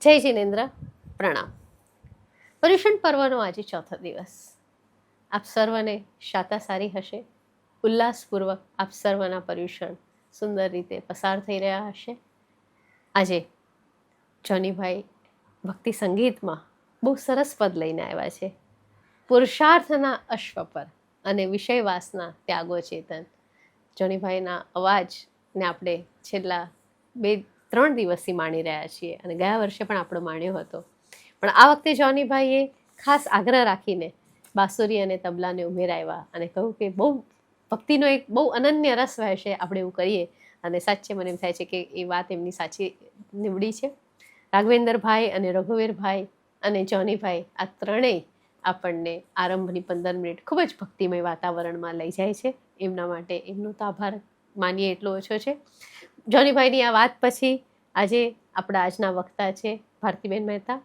જય જિનેન્દ્ર, પ્રણામ. પર્યુષણ પર્વનો આજે ચોથો દિવસ. આપ સર્વને શાતા સારી હશે, ઉલ્લાસપૂર્વક આપ સર્વના પર્યુષણ સુંદર રીતે પસાર થઈ રહ્યા હશે. આજે જોનીભાઈ ભક્તિ સંગીતમાં બહુ સરસ પદ લઈને આવ્યા છે. પુરુષાર્થના અશ્વ પર અને વિષયવાસના ત્યાગો ચેતન. જોનીભાઈના અવાજને આપણે છેલ્લા 2-3 દિવસથી માણી રહ્યા છીએ અને ગયા વર્ષે પણ આપણો માણ્યો હતો. પણ આ વખતે જોનીભાઈએ ખાસ આગ્રહ રાખીને બાંસુરી અને તબલાને ઉમેરાવ્યા અને કહ્યું કે બહુ ભક્તિનો એક બહુ અનન્ય રસ વહેશે, આપણે એવું કરીએ. અને સાચે મને એમ થાય છે કે એ વાત એમની સાચી નીવડી છે. રાઘવેન્દ્રભાઈ અને રઘુવીરભાઈ અને જોનીભાઈ આ ત્રણેય આપણને આરંભની 15 મિનિટ ખૂબ જ ભક્તિમય વાતાવરણમાં લઈ જાય છે. એમના માટે એમનો તો આભાર માનીએ એટલો ઓછો છે. જોનીભાઈની આ વાત પછી આજે આપણા આજના વક્તા છે ભારતીબેન મહેતા.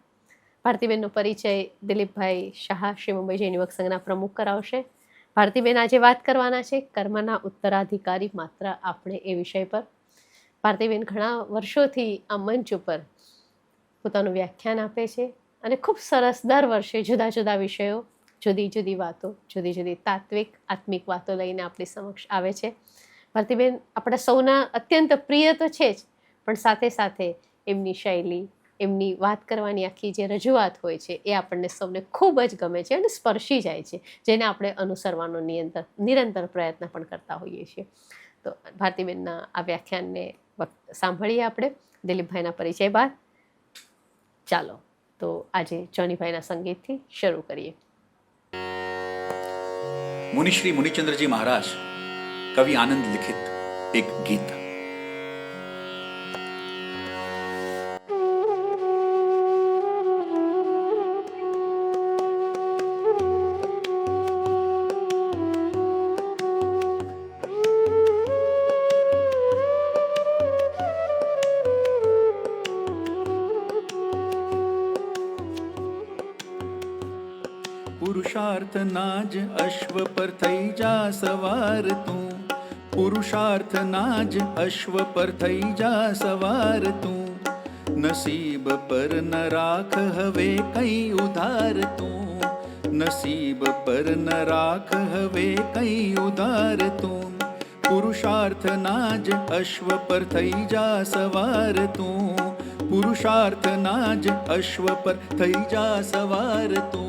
ભારતીબેનનો પરિચય દિલીપભાઈ શાહ શ્રી મુંબઈ જૈન યુવક સંઘના પ્રમુખ કરાવશે. ભારતીબેન આજે વાત કરવાના છે કર્મના ઉત્તરાધિકારી માત્ર આપણે એ વિષય પર. ભારતીબેન ઘણા વર્ષોથી આ મંચ ઉપર પોતાનું વ્યાખ્યાન આપે છે અને ખૂબ સરસ દર વર્ષે જુદા જુદા વિષયો, જુદી જુદી વાતો, જુદી જુદી તાત્વિક આત્મિક વાતો લઈને આપણી સમક્ષ આવે છે. ભારતીબેન આપણા સૌના અત્યંત પ્રિય તો છે જ, પણ સાથે સાથે એમની શૈલી, એમની વાત કરવાની આખી જે રજૂઆત હોય છે એ આપણને સૌને ખૂબ જ ગમે છે અને સ્પર્શી જાય છે, જેને આપણે અનુસરવાનો નિરંતર પ્રયત્ન પણ કરતા હોઈએ છીએ. તો ભારતીબેનના આ વ્યાખ્યાનને સાંભળીએ આપણે દિલીપભાઈના પરિચય બાદ. ચાલો તો આજે જોનીભાઈના સંગીતથી શરૂ કરીએ. मुनिश्री मुनिचंद्र जी महाराज कवि आनंद लिखित एक गीत। પુરુષાર્થના જ અશ્વ પર થઈ જા સવાર તું, પુરુષાર્થના જ અશ્વ પર થઈ જા સવાર તું, નસીબ પર ન રાખ હવે કઈ ઉધાર તું, નસીબ પર ન રાખ હવે કઈ ઉધાર તું, પુરુષાર્થના જ અશ્વ પર થઈ જા સવાર તું, પુરુષાર્થના જ અશ્વ પર થઈ જા સવાર તું.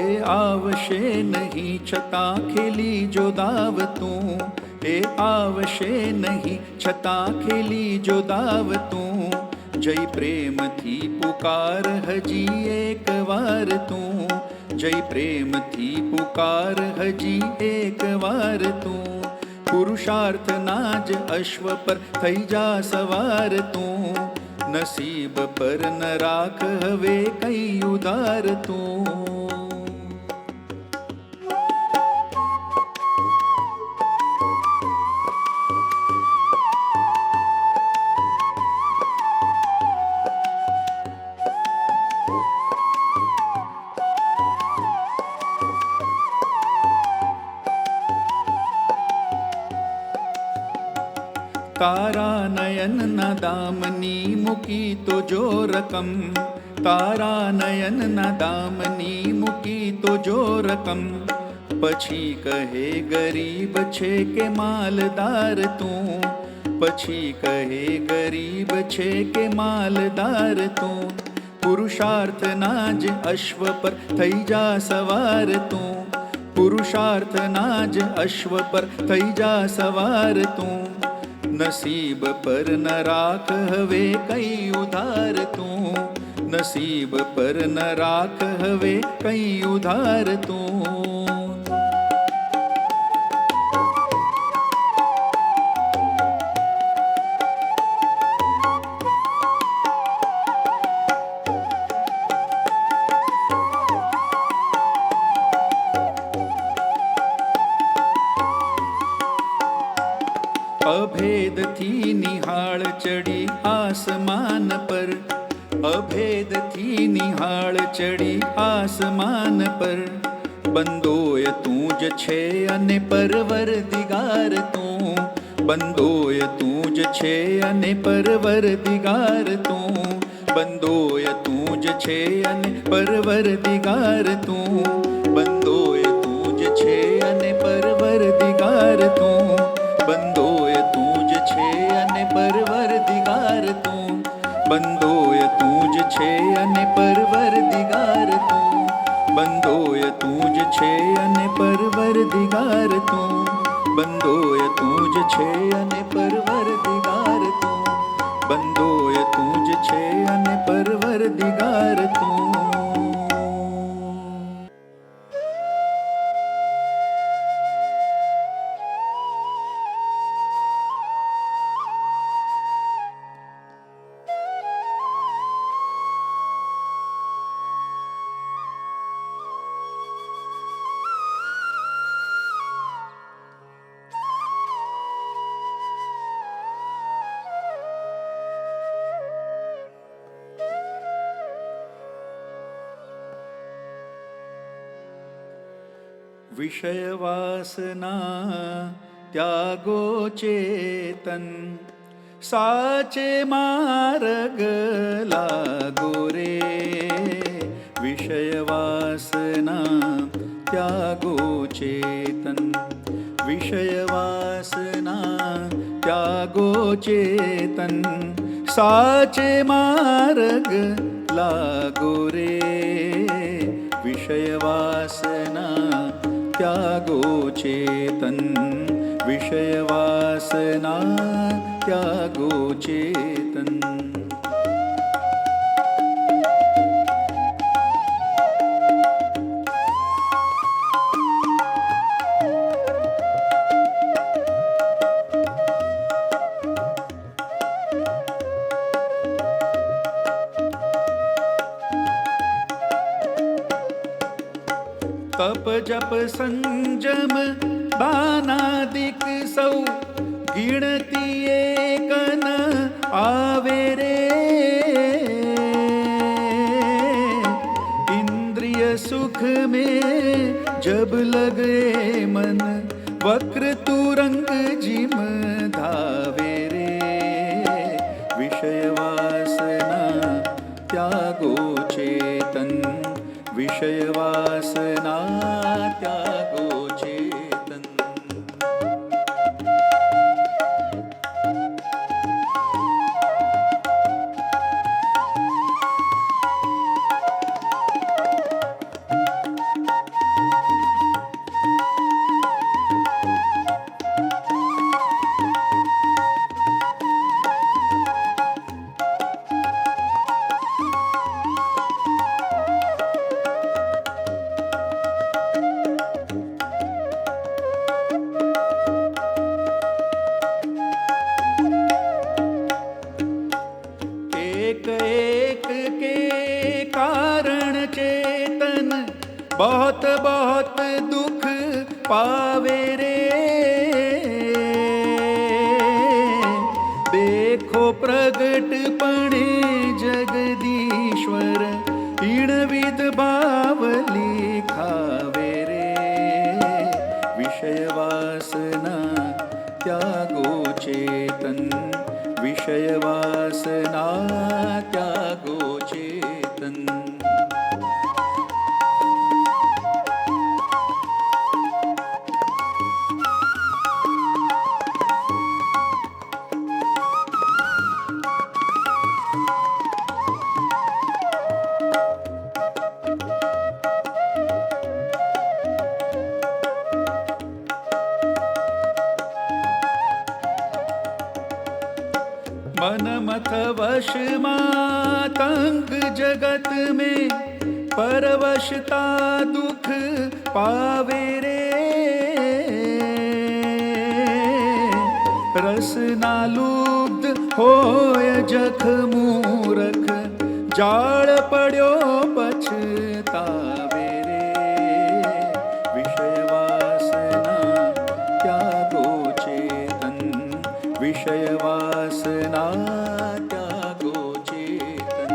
એ આવશે નહીં છતાં ખેલી જો દાવ તું, એ આવશે નહીં છતાં ખેલી જો દાવ તું, જય પ્રેમથી પુકાર હજી એક વાર તું, જય પ્રેમથી પુકાર હજી એક વાર તું, પુરુષાર્થના જ અશ્વ પર થઈ જા સવાર તું, નસીબ પર ન રાખ હવે કઈ ઉધાર તું. તારા નયનના દામની મૂકી તો જો રકમ, તારા નયનના દામની મૂકી તો જો રકમ, પછી કહે ગરીબ છે કે માલદાર તું, પછી કહે ગરીબ છે કે માલદાર તું, પુરુષાર્થના જ અશ્વ પર થઈ જા સવાર તું, પુરુષાર્થના જ અશ્વ પર થઈ જા સવાર તું, નસીબ પર ન રાખ હવે કઈ ઉધાર તું, નસીબ પર ન રાખ હવે કઈ ઉધાર તું. અભેદથી નિહાળ ચડી આસમાન પર, અભેદથી નિહાળ ચડી આસમાન પર. બંદોય તું જ છે અને પરવરદિગાર તું, બંદોય તું જ છે અને પરવરદિગાર તું, બંદોય તું જ છે અને પરવરદિગાર તું, બંદોય તું જ છે અને પરવરદિગાર તું, બંદોય તું જ છે અને પરવરદિગાર તું, બંદોય તું જ છે અને પરવરદિગાર તું, બંદોય તું જ છે અને પરવરદિગાર તું, બંદોય તું જ છે અને પરવરદિગાર તું, બંદોય તું જ છે અને પરવરદિગાર તું. વિષય વાસના ત્યાગો ચેતન, સાચે માર્ગ લાગો રે. વિષય વાસના ત્યાગો ચેતન, વિષય વાસના ત્યાગો ચેતન, સાચે માર્ગ લાગો રે. વિષય વાસના ત્યાગો ચેતન, વિષય વાસના ત્યાગો ચેતન. તપ જપ સંજમ દાનાદિક સૌ ગિણતી એકન આવે રે. ઇન્દ્રિય સુખ में जब लगे मन, वक्र तुरंग जिम धावे रे. विषय वासना त्यागो चेतन, विषय वासना त्यागो चेतन. एक एक के कारण चेतन बहुत बहुत दुख पावे रे. देखो प्रगटपणे जगदीश्वर इन विध भाव लिखावे रे. विषय वासना त्यागो चेतन, विषय वासना त्यागो चेतन. मन मत वश मातंग जगत में, परवशता दुख पावे रे. रसना लुब्ध होय जख मूरख, जाळ पड्यो पछतावे रे. विषय वासना त्यागो चेतन, વિષય વાસના ત્યાગો ચેતન.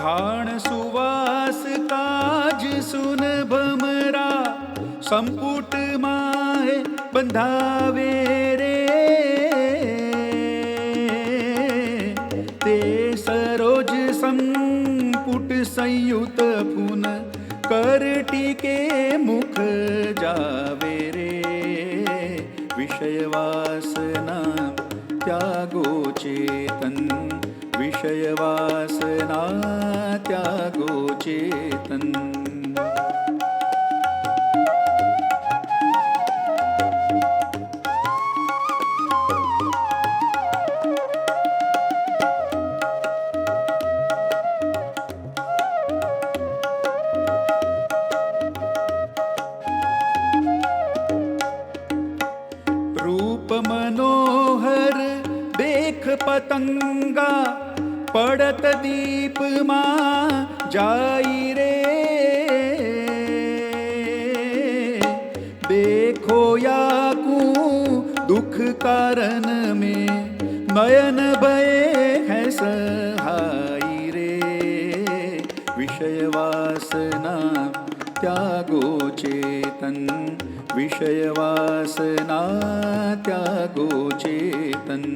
ઘાણ સુવાસ કાજ સુન ભમરા સંપુટ માહે બંધાવે રે. તે સરોજ સંપુટ સંયુત પુન કરટી કે મુખ જાવે રે. વિષય વાસના ત્યાગો ચેતન. વિષય વાસના ત્યાગો ચેતન. રૂપ મનોહર દેખ પતંગા પડત દીપમાં જાઈ રે. દેખો યાકુ દુઃખ કારણ में નયન ભય હૈ સહાઈ રે. વિષય વાસના ત્યાગો ચેતન. વિષય વાસના ત્યાગો ચેતન.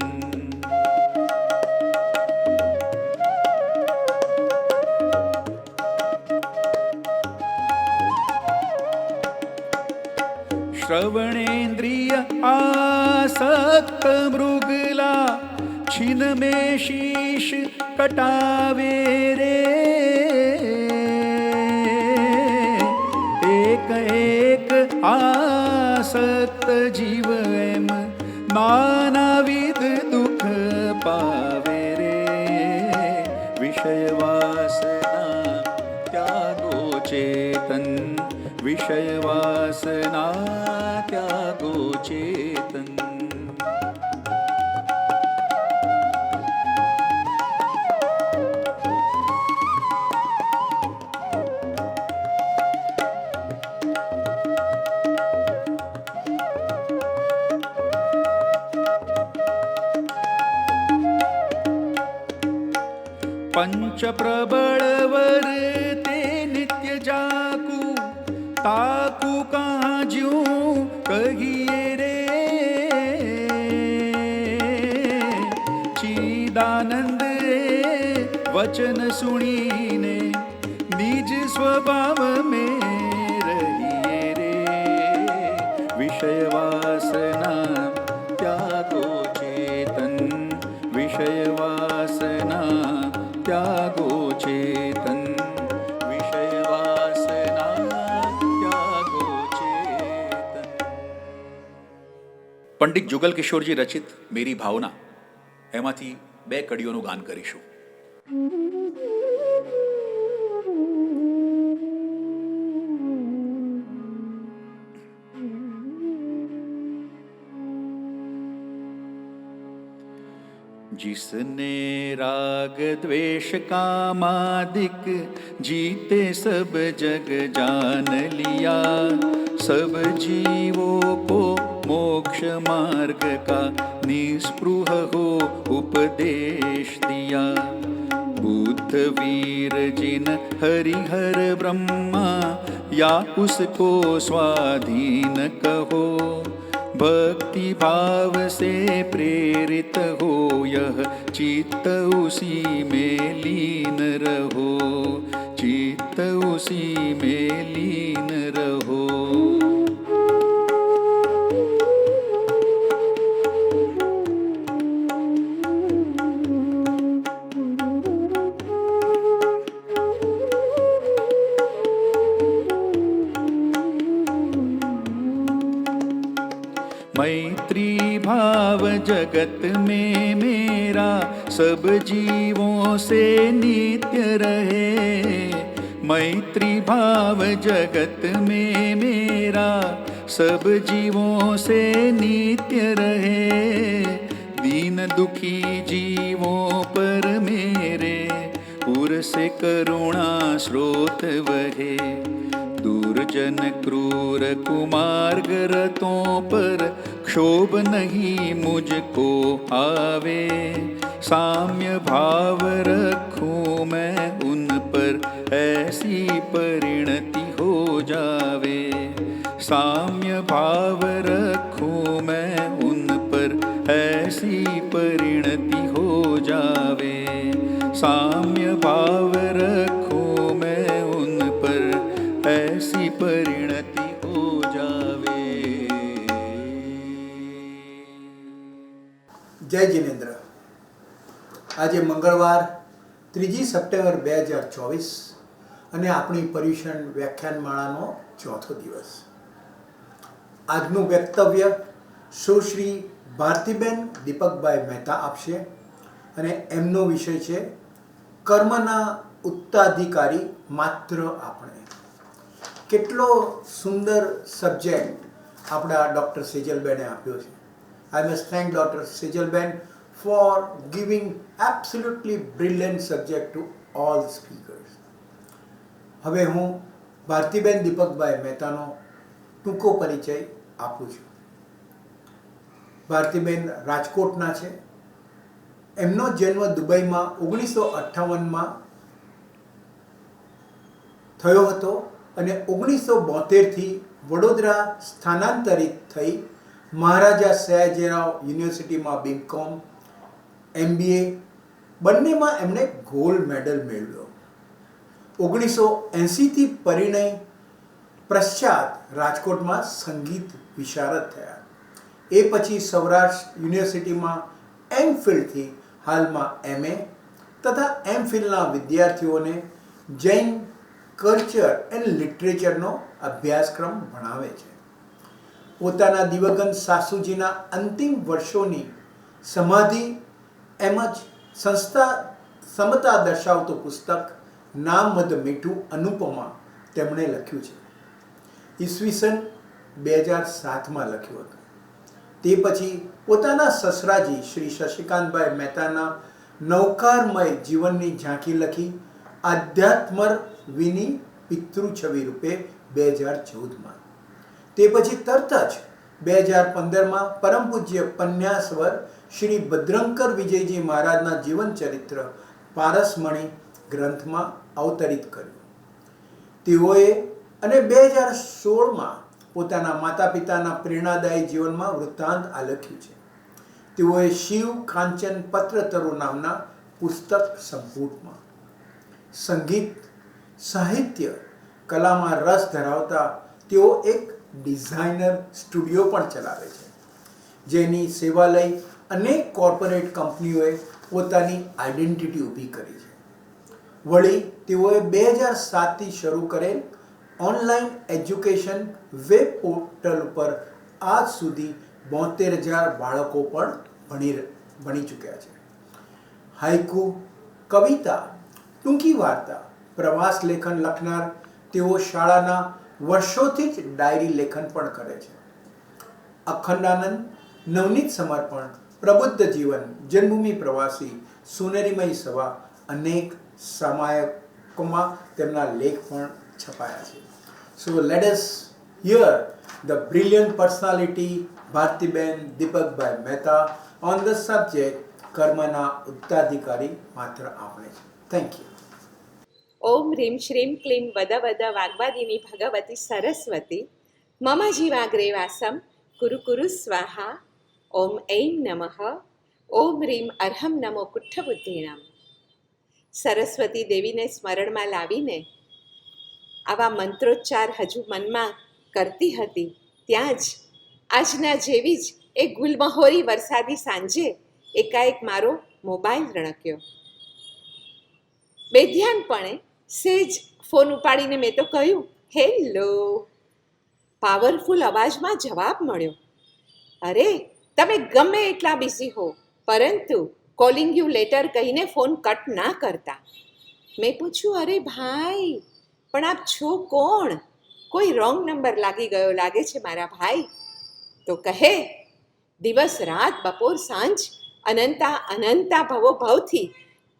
श्रवणेन्द्रिय आसक्त मृगला छिन में शीश कटावे रे. एक एक आसक्त जीव एम नानाविध दुख पावे रे. विषय वासना त्यागो चेतन. विषय वासना त्यागो चेतन. पंच प्रबल वर ते नित्य जाकू ताकू काज्यूं कहिए रे. चिदानंद वचन सुनीने निज स्वभाव में रहिए रे. विषय वासना त्यागो चेतन. विषय वासना त्यागो चेतन. विषय वासना त्यागो चेतन. પંડિત જુગલ કિશોરજી રચિત મેરી ભાવના એમાંથી 2 કડીઓનું ગાન કરીશું. जिसने राग द्वेष कामादिक जीते सब जग जान लिया. सब जीवों को मोक्ष मार्ग का निस्पृह हो उपदेश दिया. बुद्ध वीर जिन हरिहर ब्रह्मा या उसको स्वाधीन कहो. भक्ति भाव से प्रेरित हो यह चित्त उसी में लीन रहो. चित्त उसी में लीन रहो. मैत्री भाव जगत में मेरा सब जीवों से नित्य रहे। मैत्री भाव जगत में मेरा सब जीवों से नित्य रहे। दीन दुखी जीवों पर मेरे उर से करुणा स्रोत वहे। दुर्जन क्रूर कुमार्ग रतों पर क्षोभ नहीं मुझको आवे। साम्य भाव रखूं मैं उन पर ऐसी परिणति हो जावे। साम्य भाव रखूं मैं उन पर ऐसी परिणति हो जावे। साम्य भाव रखूं मैं उन पर ऐसी परिणति हो जावे। જય જિનેન્દ્ર. આજે મંગળવાર 3 સપ્ટેમ્બર 2024 અને આપણી પર્યુષણ વ્યાખ્યાનમાળાનો ચોથો દિવસ. આજનું વક્તવ્ય સુશ્રી ભારતીબેન દીપકભાઈ મહેતા આપશે અને એમનો વિષય છે કર્મના ઉત્તરાધિકારી માત્ર આપણે. કેટલો સુંદર સબ્જેક્ટ આપણા ડૉક્ટર સેજલબેને આપ્યો છે. I must thank Dr. Sejalben for giving absolutely brilliant subject to all speakers. હવે હું ભારતીબેન દીપકભાઈ મહેતાનો ટૂંકો પરિચય આપું છું. ભારતીબેન રાજકોટના છે. એમનો જન્મ દુબઈમાં 1958માં થયો હતો અને 1972થી વડોદરા સ્થાનાંતરિત થઈ મહારાજા સયાજીરાવ યુનિવર્સિટીમાં બીકોમ, MBA બંનેમાં એમણે ગોલ્ડ મેડલ મેળવ્યો. 1980થી પરિણય પશ્ચાત રાજકોટમાં સંગીત વિશારદ થયા. એ પછી સૌરાષ્ટ્ર યુનિવર્સિટીમાં MPhilથી હાલમાં MA તથા MPhilના વિદ્યાર્થીઓને જૈન કલ્ચર એન્ડ લિટરેચરનો અભ્યાસક્રમ ભણાવે છે. પોતાના દિવંગત સાસુજીના અંતિમ વર્ષોની સમાધિ એમ જ સંસ્થા સમતા દર્શાવતું પુસ્તક નામ મદ મીઠું અનુપમા તેમણે લખ્યું છે. ઈસવીસન 2007માં લખ્યું હતું. તે પછી પોતાના સસરાજી શ્રી શશિકાંતભાઈ મહેતાના નૌકારમય જીવનની ઝાંખી લખી આધ્યાત્મર વિની પિતૃછવિ રૂપે 2014માં. તે પછી તરત જ 2015માં પરમ પૂજ્ય પન્યાસવર શ્રી ભદ્રંકર વિજયજી મહારાજના જીવન ચરિત્ર પારસમણી ગ્રંથમાં અવતરિત કર્યું. તેઓએ અને 2016માં પોતાના માતા પિતાના પ્રેરણાદાયી જીવનમાં વૃત્તાંત આલેખ્યું છે. તેઓએ શિવ કાંચન પત્રતરુ નામના પુસ્તક સંપુટમાં સંગીત, સાહિત્ય, કલામાં રસ ધરાવતા તેઓ એક ડિઝાઇનર સ્ટુડિયો પણ ચલાવે છે, જેની સેવા લઈ અનેક કોર્પોરેટ કંપનીઓએ પોતાની આઈડેન્ટિટી ઊભી કરી છે. વળી તેઓએ 2007થી શરૂ કરેલ ઓનલાઈન એજ્યુકેશન વેબ પોર્ટલ ઉપર આજ સુધી 72,000 બાળકો પણ ભણી ચૂક્યા છે. હાઇકુ, કવિતા, ટૂંકી વાર્તા, પ્રવાસ લેખન લખનાર તેઓ શાળાના વર્ષોથી જ ડાયરી લેખન પણ કરે છે. અખંડાનંદ, નવનીત સમર્પણ, પ્રબુદ્ધ જીવન, જન્મભૂમિ પ્રવાસી, સોનેરીમય સભા અનેક સામાયકોમાં તેમના લેખ પણ છપાયા છે. So let us hear the brilliant personality Bharatiben Deepakbhai Mehta on the subject કર્મના ઉત્તરાધિકારી માત્ર આપણે છે. Thank you. ઓમ રીમ શ્રીમ ક્લીમ વદ વદ વાગ્વાદિની ભગવતી સરસ્વતી મમ જીવાગ્રે વાસમ કુરુ કુરુ સ્વાહા. ઓમ ઐં નમઃ. ઓમ રીમ અર્હમ નમો કુઠ્ઠબુદ્ધિણામ. સરસ્વતી દેવીને સ્મરણમાં લાવીને આવા મંત્રોચ્ચાર હજુ મનમાં કરતી હતી ત્યાં જ આજના જેવી જ એ ગુલમહોરી વરસાદી સાંજે એકાએક મારો મોબાઈલ રણક્યો. બેધ્યાનપણે સેજ ફોન ઉપાડીને મેં તો કહ્યું, હેલો. પાવરફુલ અવાજમાં જવાબ મળ્યો, અરે તમે ગમે એટલા બિઝી હો, પરંતુ કોલિંગ યુ લેટર કહીને ફોન કટ ના કરતા. મેં પૂછ્યું, અરે ભાઈ, પણ આપ છો કોણ? કોઈ રોંગ નંબર લાગી ગયો લાગે છે મારા ભાઈ. તો કહે, દિવસ રાત બપોર સાંજ અનંતા અનંતા ભવો ભવથી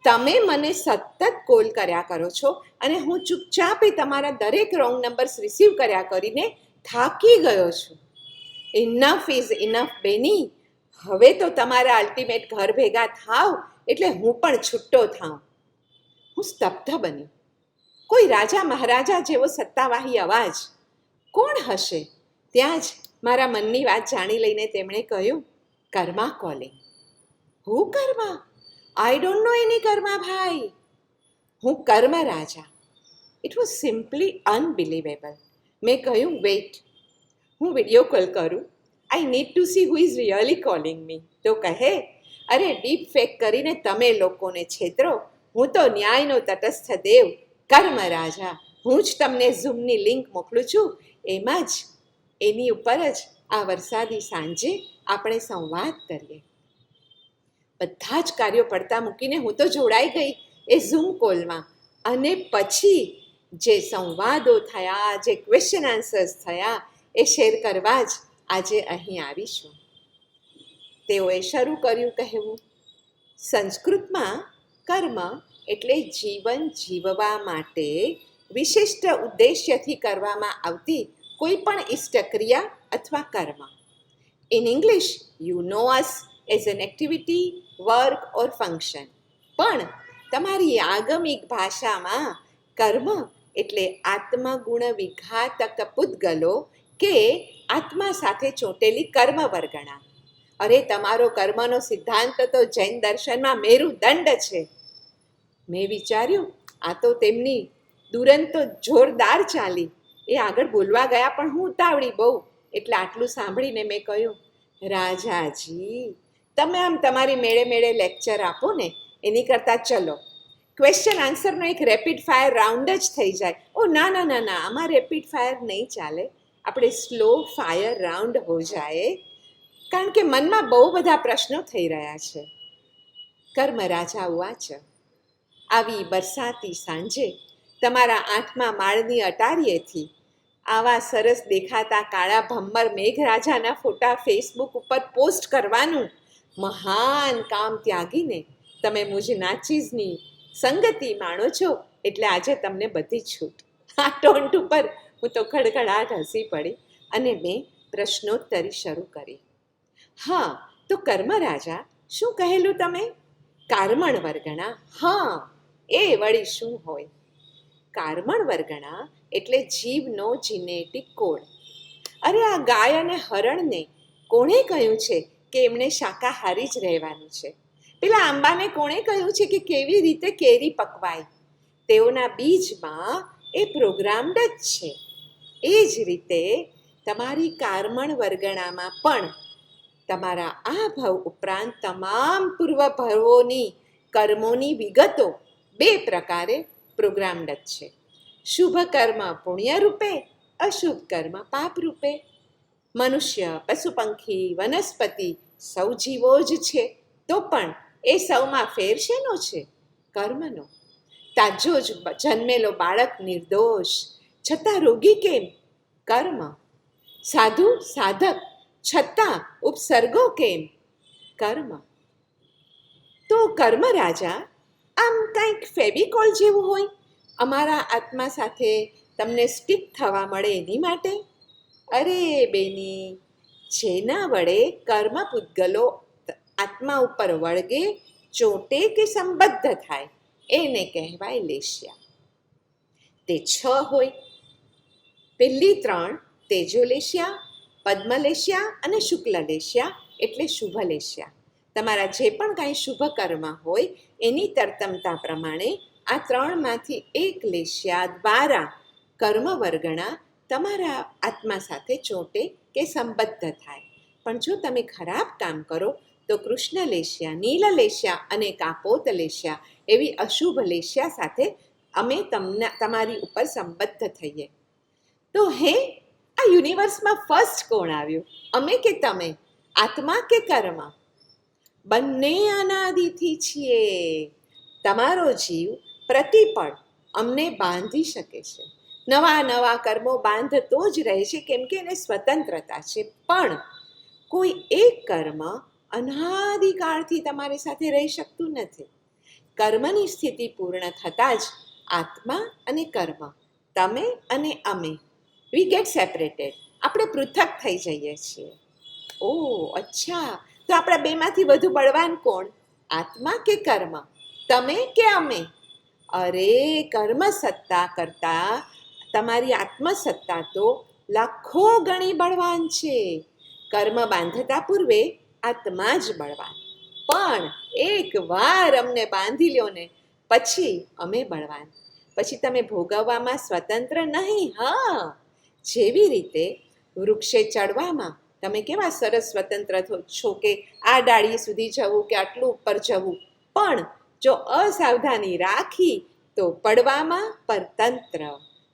તમે મને સતત કોલ કર્યા કરો છો, અને હું ચૂપચાપે તમારા દરેક રોંગ નંબર્સ રિસીવ કર્યા કરીને થાકી ગયો છું. ઇનફ ઇઝ ઇનફ બેની. હવે તો તમારા અલ્ટિમેટ ઘર ભેગા થાવ એટલે હું પણ છૂટો થાઉં. હું સ્તબ્ધ બની. કોઈ રાજા મહારાજા જેવો સત્તાવાહી અવાજ. કોણ હશે? ત્યાં જ મારા મનની વાત જાણી લઈને તેમણે કહ્યું, કર્મા કોલિંગ. હું Karma? I don't know any Karma ભાઈ. હું Karma Raja. It was simply unbelievable. મેં કહ્યું, વેઇટ, હું વિડીયો કોલ કરું. I need to see who is really calling me. તો કહે, અરે ડીપ ફેક કરીને તમે લોકોને છેતરો. હું તો ન્યાયનો તટસ્થ દેવ, કર્મ રાજા. હું જ તમને ઝૂમની લિંક મોકલું છું. એમાં જ એની ઉપર જ આ વરસાદી સાંજે આપણે સંવાદ કરીએ. બધા જ કાર્યો પડતા મૂકીને હું તો જોડાઈ ગઈ એ ઝૂમ કોલમાં. અને પછી જે સંવાદો થયા, જે ક્વેશ્ચન આન્સર્સ થયા, એ શેર કરવા જ આજે અહીં આવીશું. તેઓએ શરૂ કર્યું કહેવું, સંસ્કૃતમાં કર્મ એટલે જીવન જીવવા માટે વિશિષ્ટ ઉદ્દેશ્યથી કરવામાં આવતી કોઈ પણ ઇષ્ટ ક્રિયા અથવા કર્મ. In English you know us as an activity, work or function. પણ તમારી આગમિક ભાષામાં કર્મ એટલે આત્મગુણ વિઘાતક પૂતગલો કે આત્મા સાથે ચોંટેલી કર્મ વર્ગણા. અરે તમારો કર્મનો સિદ્ધાંત તો જૈન દર્શનમાં મેરુદંડ છે. મેં વિચાર્યું, આ તો તેમની દુરંતો જોરદાર ચાલી. એ આગળ બોલવા ગયા પણ હું ઉતાવળી બહુ, એટલે આટલું સાંભળીને મેં કહ્યું, રાજાજી, તમે આમ તમારી મેળે મેળે લેક્ચર આપો ને, એની કરતાં ચલો ક્વેશ્ચન આન્સરનો એક રેપિડ ફાયર રાઉન્ડ જ થઈ જાય. ઓ ના ના ના ના, આમાં રેપિડ ફાયર નહીં ચાલે. આપણે સ્લો ફાયર રાઉન્ડ હો જાય, કારણ કે મનમાં બહુ બધા પ્રશ્નો થઈ રહ્યા છે. કર્મ રાજા વાચ, આવી બરસાતી સાંજે તમારા 8મા માળની અટારીએથી આવા સરસ દેખાતા કાળા ભમ્મર મેઘરાજાના ફોટા ફેસબુક ઉપર પોસ્ટ કરવાનું મહાન કામ ત્યાગીને તમે મુજ નાચીઝની સંગતિ માણો છો, એટલે આજે તમને બધી છૂટ. આ ટોન્ટ ઉપર હું તો ખડખડાટ હસી પડી અને મેં પ્રશ્નોત્તરી શરૂ કરી. હા, તો કર્મ રાજા, શું કહેલું તમે? કાર્મણ વર્ગણા. હા, એ વળી શું હોય? કાર્મણ વર્ગણા એટલે જીવનો જીનેટિક કોડ. અરે આ ગાય અને હરણને કોણે કહ્યું છે કે એમણે શાકાહારી જ રહેવાનું છે? પેલા આંબાને કોણે કહ્યું છે કે કેવી રીતે કેરી પકવાય? તેઓના બીજમાં એ પ્રોગ્રામ્ડ જ છે. એ જ રીતે તમારી કાર્મણ વર્ગણામાં પણ તમારા આ ભવ ઉપરાંત તમામ પૂર્વ ભવોની કર્મોની વિગતો 2 પ્રકારે પ્રોગ્રામ્ડ જ છે. શુભ કર્મ પુણ્ય રૂપે, અશુભ કર્મ પાપ રૂપે. મનુષ્ય, પશુ પંખી, વનસ્પતિ સૌ જીવો જ છે, તો પણ એ સૌમાં ફેર શેનો છે? કર્મનો. તાજો જ જન્મેલો બાળક નિર્દોષ, છતાં રોગી કેમ? કર્મ. સાધુ સાધક, છતાં ઉપસર્ગો કેમ? કર્મ. તો કર્મ રાજા આમ કંઈક ફેવિકોલ જેવું હોય, અમારા આત્મા સાથે તમને સ્ટીક થવા મળે એની માટે? અરે બેની, જેના વડે કર્મ પૂતગલો આત્મા ઉપર વળગે, ચોંટે કે સંબદ્ધ થાય, એને કહેવાય લેશ્યા. તે 6 હોય. પહેલી 3 તેજોલેશ્યા, પદ્મલેશ્યા અને શુક્લલેશ્યા એટલે શુભલેશ્યા. તમારા જે પણ કાંઈ શુભ કર્મ હોય એની તરતમતા પ્રમાણે આ 3માંથી 1 લેશ્યા દ્વારા કર્મ વર્ગણા તમારા આત્મા સાથે ચોંટે કે સંબદ્ધ થાય. પણ જો તમે ખરાબ કામ કરો તો કૃષ્ણ લેશ્યા, નીલ લેશ્યા અને કાપોત લેશ્યા એવી અશુભ લેશ્યા સાથે અમે તમારી ઉપર સંબદ્ધ થઈએ. તો હે, આ યુનિવર્સમાં ફર્સ્ટ કોણ આવ્યું, અમે કે તમે? આત્મા કે કર્મ? બંને અનાદિથી છીએ. તમારો જીવ પ્રતિપળ અમને બાંધી શકે છે. નવા નવા કર્મો બાંધતો જ રહે છે, કેમ કે એને સ્વતંત્રતા છે. પણ કોઈ એક કર્મ અનાદિકાળથી તમારી સાથે રહી શકતું નથી. કર્મની સ્થિતિ પૂર્ણ થતાં જ આત્મા અને કર્મ, તમે અને અમે, વી ગેટ સેપરેટેડ. આપણે પૃથક થઈ જઈએ છીએ. ઓહ અચ્છા, તો આપણા બેમાંથી વધુ બળવાન કોણ? આત્મા કે કર્મ? તમે કે અમે? અરે, કર્મ સત્તા કરતાં તમારી આત્મસત્તા તો લાખો ગણી બળવાન છે. કર્મ બાંધતા પૂર્વે આત્મા જ બળવાન, પણ એકવાર અમને બાંધી લ્યો ને પછી અમે બળવાન. પછી તમે ભોગવવામાં સ્વતંત્ર નહીં. હા, જેવી રીતે વૃક્ષે ચડવામાં તમે કેવા સરસ સ્વતંત્ર છો કે આ ડાળી સુધી જવું કે આટલું ઉપર જવું, પણ જો અસાવધાની રાખી તો પડવામાં પરતંત્ર.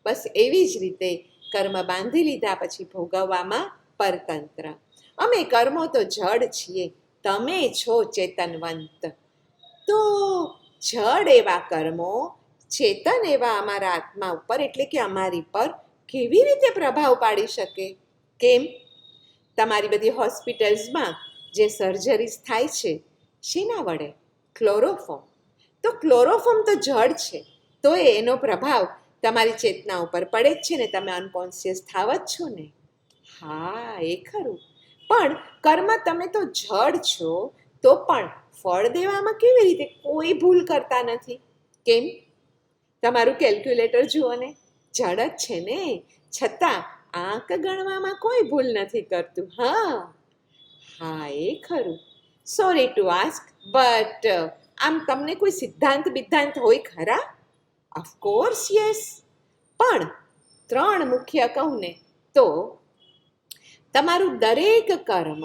બસ એવી જ રીતે કર્મ બાંધી લીધા પછી ભોગવવામાં પરતંત્ર. અમે કર્મો તો જડ છીએ, તમે છો ચેતનવંત. તો જડ એવા કર્મો ચેતન એવા અમારા આત્મા ઉપર એટલે કે અમારી પર કેવી રીતે પ્રભાવ પાડી શકે? કેમ? તમારી બધી હોસ્પિટલ્સમાં જે સર્જરીસ થાય છે શેના વડે? ક્લોરોફોર્મ. તો ક્લોરોફોર્મ તો જડ છે, તો એનો પ્રભાવ તમારી ચેતના ઉપર પડે જ છે ને, તમે અનકોન્શિયસ થાવ જ છો ને. હા, એ ખરું. પણ કર્મ તમે તો જડ છો, તો પણ ફળ દેવામાં કેવી રીતે કોઈ ભૂલ કરતા નથી? કેમ? તમારું કેલ્ક્યુલેટર જુઓ ને, જડ જ છે ને, છતાં આંક ગણવામાં કોઈ ભૂલ નથી કરતું. હા, એ ખરું. સોરી ટુ આસ્ક, બટ આમ તમને કોઈ સિદ્ધાંત બિદ્ધાંત હોય ખરા? Of course yes. પણ 3 મુખ્ય કહું ને તો તમારું દરેક કર્મ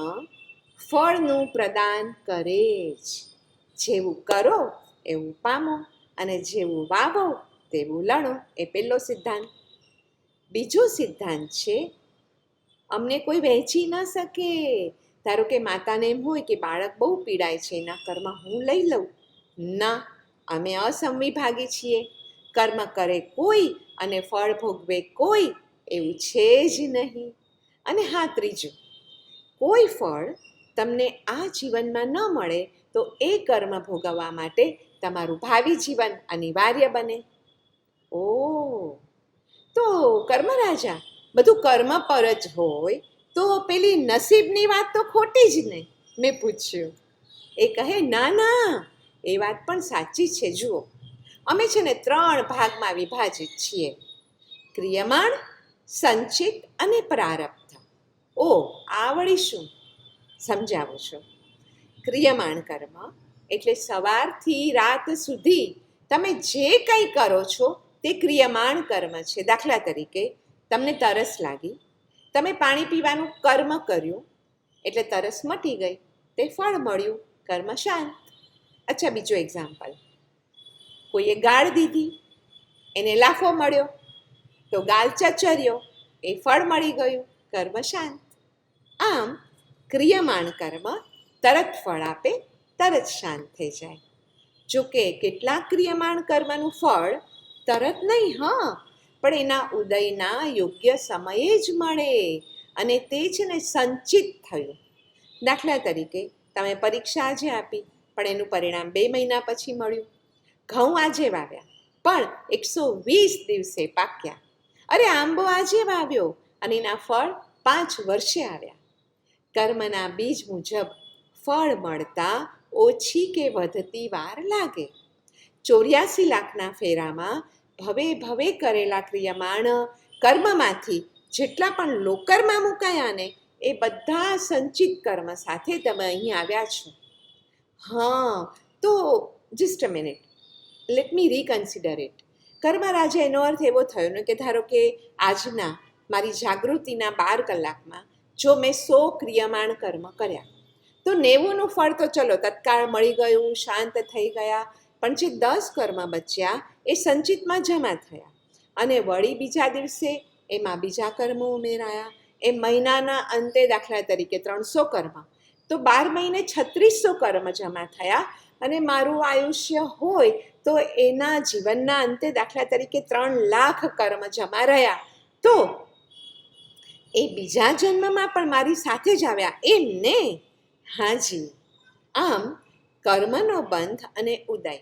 ફળનું પ્રદાન કરે જ. જેવું કરો એવું પામો, અને જેવું વાવો તેવું લણો. એ પહેલો સિદ્ધાંત. બીજો સિદ્ધાંત છે, અમને કોઈ વહેંચી ન શકે. ધારો કે માતાને એમ હોય કે બાળક બહુ પીડાય છે, એના કર્મ હું લઈ લઉં. ના, અમે અસંવિભાગી છીએ. કર્મ કરે કોઈ અને ફળ ભોગવે કોઈ, એવું છે જ નહીં. અને હા, ત્રીજું, કોઈ ફળ તમને આ જીવનમાં ન મળે તો એ કર્મ ભોગવવા માટે તમારું ભાવિ જીવન અનિવાર્ય બને. તો કર્મરાજા, બધું કર્મ પર જ હોય તો પેલી નસીબની વાત તો ખોટી જ ને? મેં પૂછ્યું. એ કહે, ના ના, એ વાત પણ સાચી છે. જુઓ, અમે છે ને 3 ભાગમાં વિભાજિત છીએ: ક્રિયમાણ, સંચિત અને પ્રારબ્ધ. આ વળી શું? સમજાવું છું. ક્રિયમાણ કર્મ એટલે સવારથી રાત સુધી તમે જે કંઈ કરો છો તે ક્રિયમાણ કર્મ છે. દાખલા તરીકે, તમને તરસ લાગી, તમે પાણી પીવાનું કર્મ કર્યું એટલે તરસ મટી ગઈ, તે ફળ મળ્યું, કર્મ શાંત. અચ્છા, બીજો એક્ઝામ્પલ. કોઈએ ગાળ દીધી, એને લાફો મળ્યો, તો ગાલ ચચર્યો, એ ફળ મળી ગયું, કર્મ શાંત. આમ ક્રિયમાણ કર્મ તરત ફળ આપે, તરત શાંત થઈ જાય. જોકે કેટલાક ક્રિયમાણ કર્મનું ફળ તરત નહીં, પણ એના ઉદયના યોગ્ય સમયે જ મળે, અને તે છે ને સંચિત થયું. દાખલા તરીકે, તમે પરીક્ષા આજે આપી પણ એનું પરિણામ 2 મહિના પછી મળ્યું. ઘઉં આજે વાવ્યા પણ 120 દિવસે પાક્યા. અરે, આંબો આજે વાવ્યો અને એના ફળ 5 વર્ષે આવ્યા. કર્મના બીજ મુજબ ફળ મળતા ઓછી કે વધતી વાર લાગે. 84 લાખના ફેરામાં ભવે ભવે કરેલા ક્રિયમાણ કર્મમાંથી જેટલા પણ લોકર્મમાં મુકાયા ને, એ બધા સંચિત કર્મ સાથે તમે અહીં આવ્યા છો. તો just a minute, let me reconsider it. Karmaraja એનો અર્થ એવો થયો ને કે ધારો કે આજના મારી જાગૃતિના 12 કલાકમાં જો મેં 100 ક્રિયમાણ કર્મ કર્યા, તો 90નું ફળ તો ચલો તત્કાળ મળી ગયું, શાંત થઈ ગયા. પણ જે 10 કર્મ બચ્યા એ સંચિતમાં જમા થયા, અને વળી બીજા દિવસે એમાં બીજા કર્મો ઉમેરાયા. એ મહિનાના અંતે દાખલા તરીકે 300 કર્મ, તો 12 મહિને 3600 કર્મ જમા થયા, અને મારું આયુષ્ય હોય તો એના જીવનના અંતે દાખલા તરીકે 3 લાખ કર્મ જમા રહ્યા, તો એ બીજા જન્મમાં પણ મારી સાથે જ આવ્યા એમ ને? હાજી. આમ કર્મનો બંધ અને ઉદય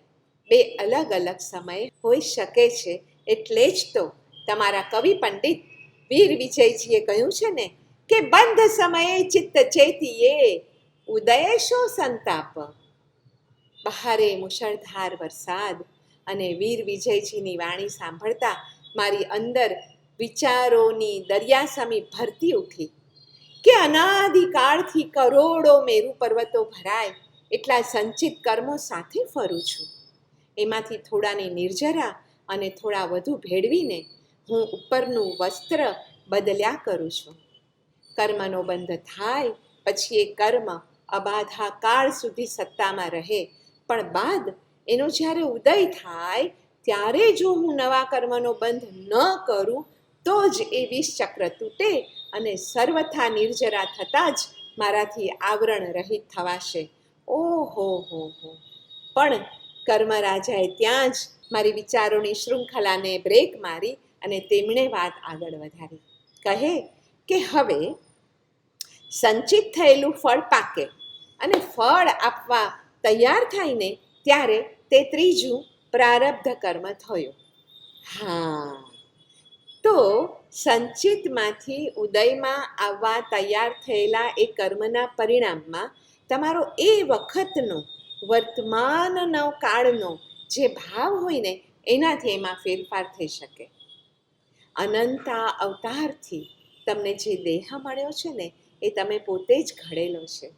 બે અલગ અલગ સમયે હોઈ શકે છે. એટલે જ તો તમારા કવિ પંડિત વીર વિજયજીએ કહ્યું છે ને કે બંધ સમયે ચિત્ત ચેતીએ, ઉદયે શો સંતાપ. બહારે મુશળધાર વરસાદ અને વીર વિજયજીની વાણી સાંભળતા મારી અંદર વિચારોની દરિયાસમી ભરતી ઉઠી કે અનાદિકાળથી કરોડો મેરુ પર્વતો ભરાય એટલા સંચિત કર્મો સાથે ફરું છું. એમાંથી થોડાની નિર્જરા અને થોડા વધુ ભેળવીને હું ઉપરનું વસ્ત્ર બદલ્યા કરું છું. કર્મનો બંધ થાય પછી એ કર્મ અબાધા કાળ સુધી સત્તામાં રહે, પણ બાદ એનો જ્યારે ઉદય થાય ત્યારે જો હું નવા કર્મનો બંધ ન કરું તો જ એ વિષચક્ર તૂટે અને સર્વથા નિર્જરા થતાં જ મારાથી આવરણ રહિત થવાશે. ઓહો હો હો! પણ કર્મરાજાએ ત્યાં જ મારી વિચારોની શૃંખલાને બ્રેક મારી અને તેમણે વાત આગળ વધારી. કહે કે હવે સંચિત થયેલું ફળ પાકે અને ફળ આપવા તૈયાર થાય ને ત્યારે તે ત્રીજું પ્રારબ્ધ કર્મ થયું. હા, તો સંચિતમાંથી ઉદયમાં આવવા તૈયાર થયેલા એ કર્મના પરિણામમાં તમારો એ વખતનો વર્તમાનનો કાળનો જે ભાવ હોય ને એનાથી એમાં ફેરફાર થઈ શકે. અનંતા અવતારથી તમને જે દેહ મળ્યો છે ને એ તમે પોતે જ ઘડેલો છે.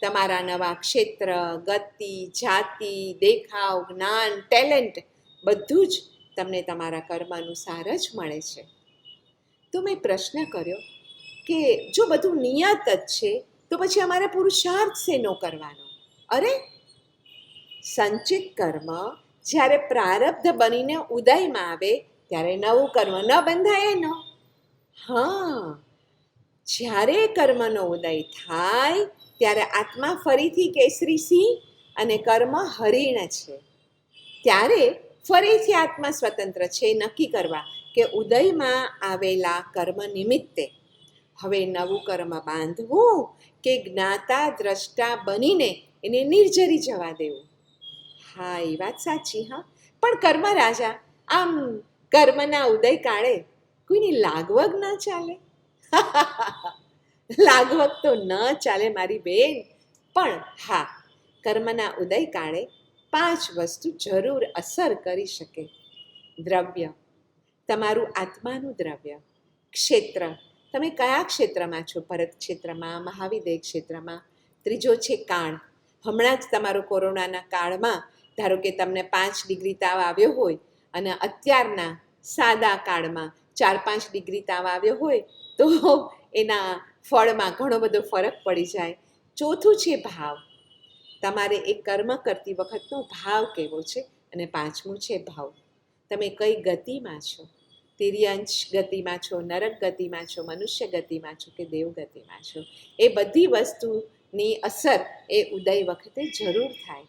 તમારા નવા ક્ષેત્ર, ગતિ, જાતિ, દેખાવ, જ્ઞાન, ટેલેન્ટ બધું જ તમને તમારા કર્મ અનુસાર જ મળે છે. તો મેં પ્રશ્ન કર્યો કે જો બધું નિયત જ છે તો પછી અમારે પુરુષાર્થ શેનો કરવાનો? અરે, સંચિત કર્મ જ્યારે પ્રારબ્ધ બનીને ઉદયમાં આવે ત્યારે નવું કર્મ ન બંધાય એનો. હા, જ્યારે કર્મનો ઉદય થાય ત્યારે આત્મા ફરીથી કેસરી સિંહ અને કર્મ હરિણ છે. ત્યારે ફરીથી આત્મા સ્વતંત્ર છે નક્કી કરવા કે ઉદયમાં આવેલા કર્મ નિમિત્તે હવે નવું કર્મ બાંધવું કે જ્ઞાતા દ્રષ્ટા બનીને એને નિર્જરી જવા દેવું. હા, એ વાત સાચી. હા, પણ કર્મ રાજા, આમ કર્મના ઉદય કાળે કોઈની લાગવગ ન ચાલે. લાગવગ તો ન ચાલે મારી બેન, પણ હા, કર્મના ઉદય કાળે 5 વસ્તુ જરૂર અસર કરી શકે. દ્રવ્ય, તમારું આત્માનું દ્રવ્ય. ક્ષેત્ર, તમે કયા ક્ષેત્રમાં છો? ભરત ક્ષેત્રમાં, મહાવિદ્ય ક્ષેત્રમાં. ત્રીજો છે કાળ. હમણાં જ તમારો કોરોનાના કાળમાં ધારો કે તમને 5 ડિગ્રી તાવ આવ્યો હોય અને અત્યારના સાદા કાળમાં 4-5 ડિગ્રી તાવ આવ્યો હોય તો એના ફળમાં ઘણો બધો ફરક પડી જાય. ચોથું છે ભાવ. તમારે એ કર્મ કરતી વખતનો ભાવ કેવો છે? અને 5મું છે ભાવ. તમે કઈ ગતિમાં છો? તિર્યંશ ગતિમાં છો, નરક ગતિમાં છો, મનુષ્ય ગતિમાં છો કે દેવ ગતિમાં છો? એ બધી વસ્તુની અસર એ ઉદય વખતે જરૂર થાય.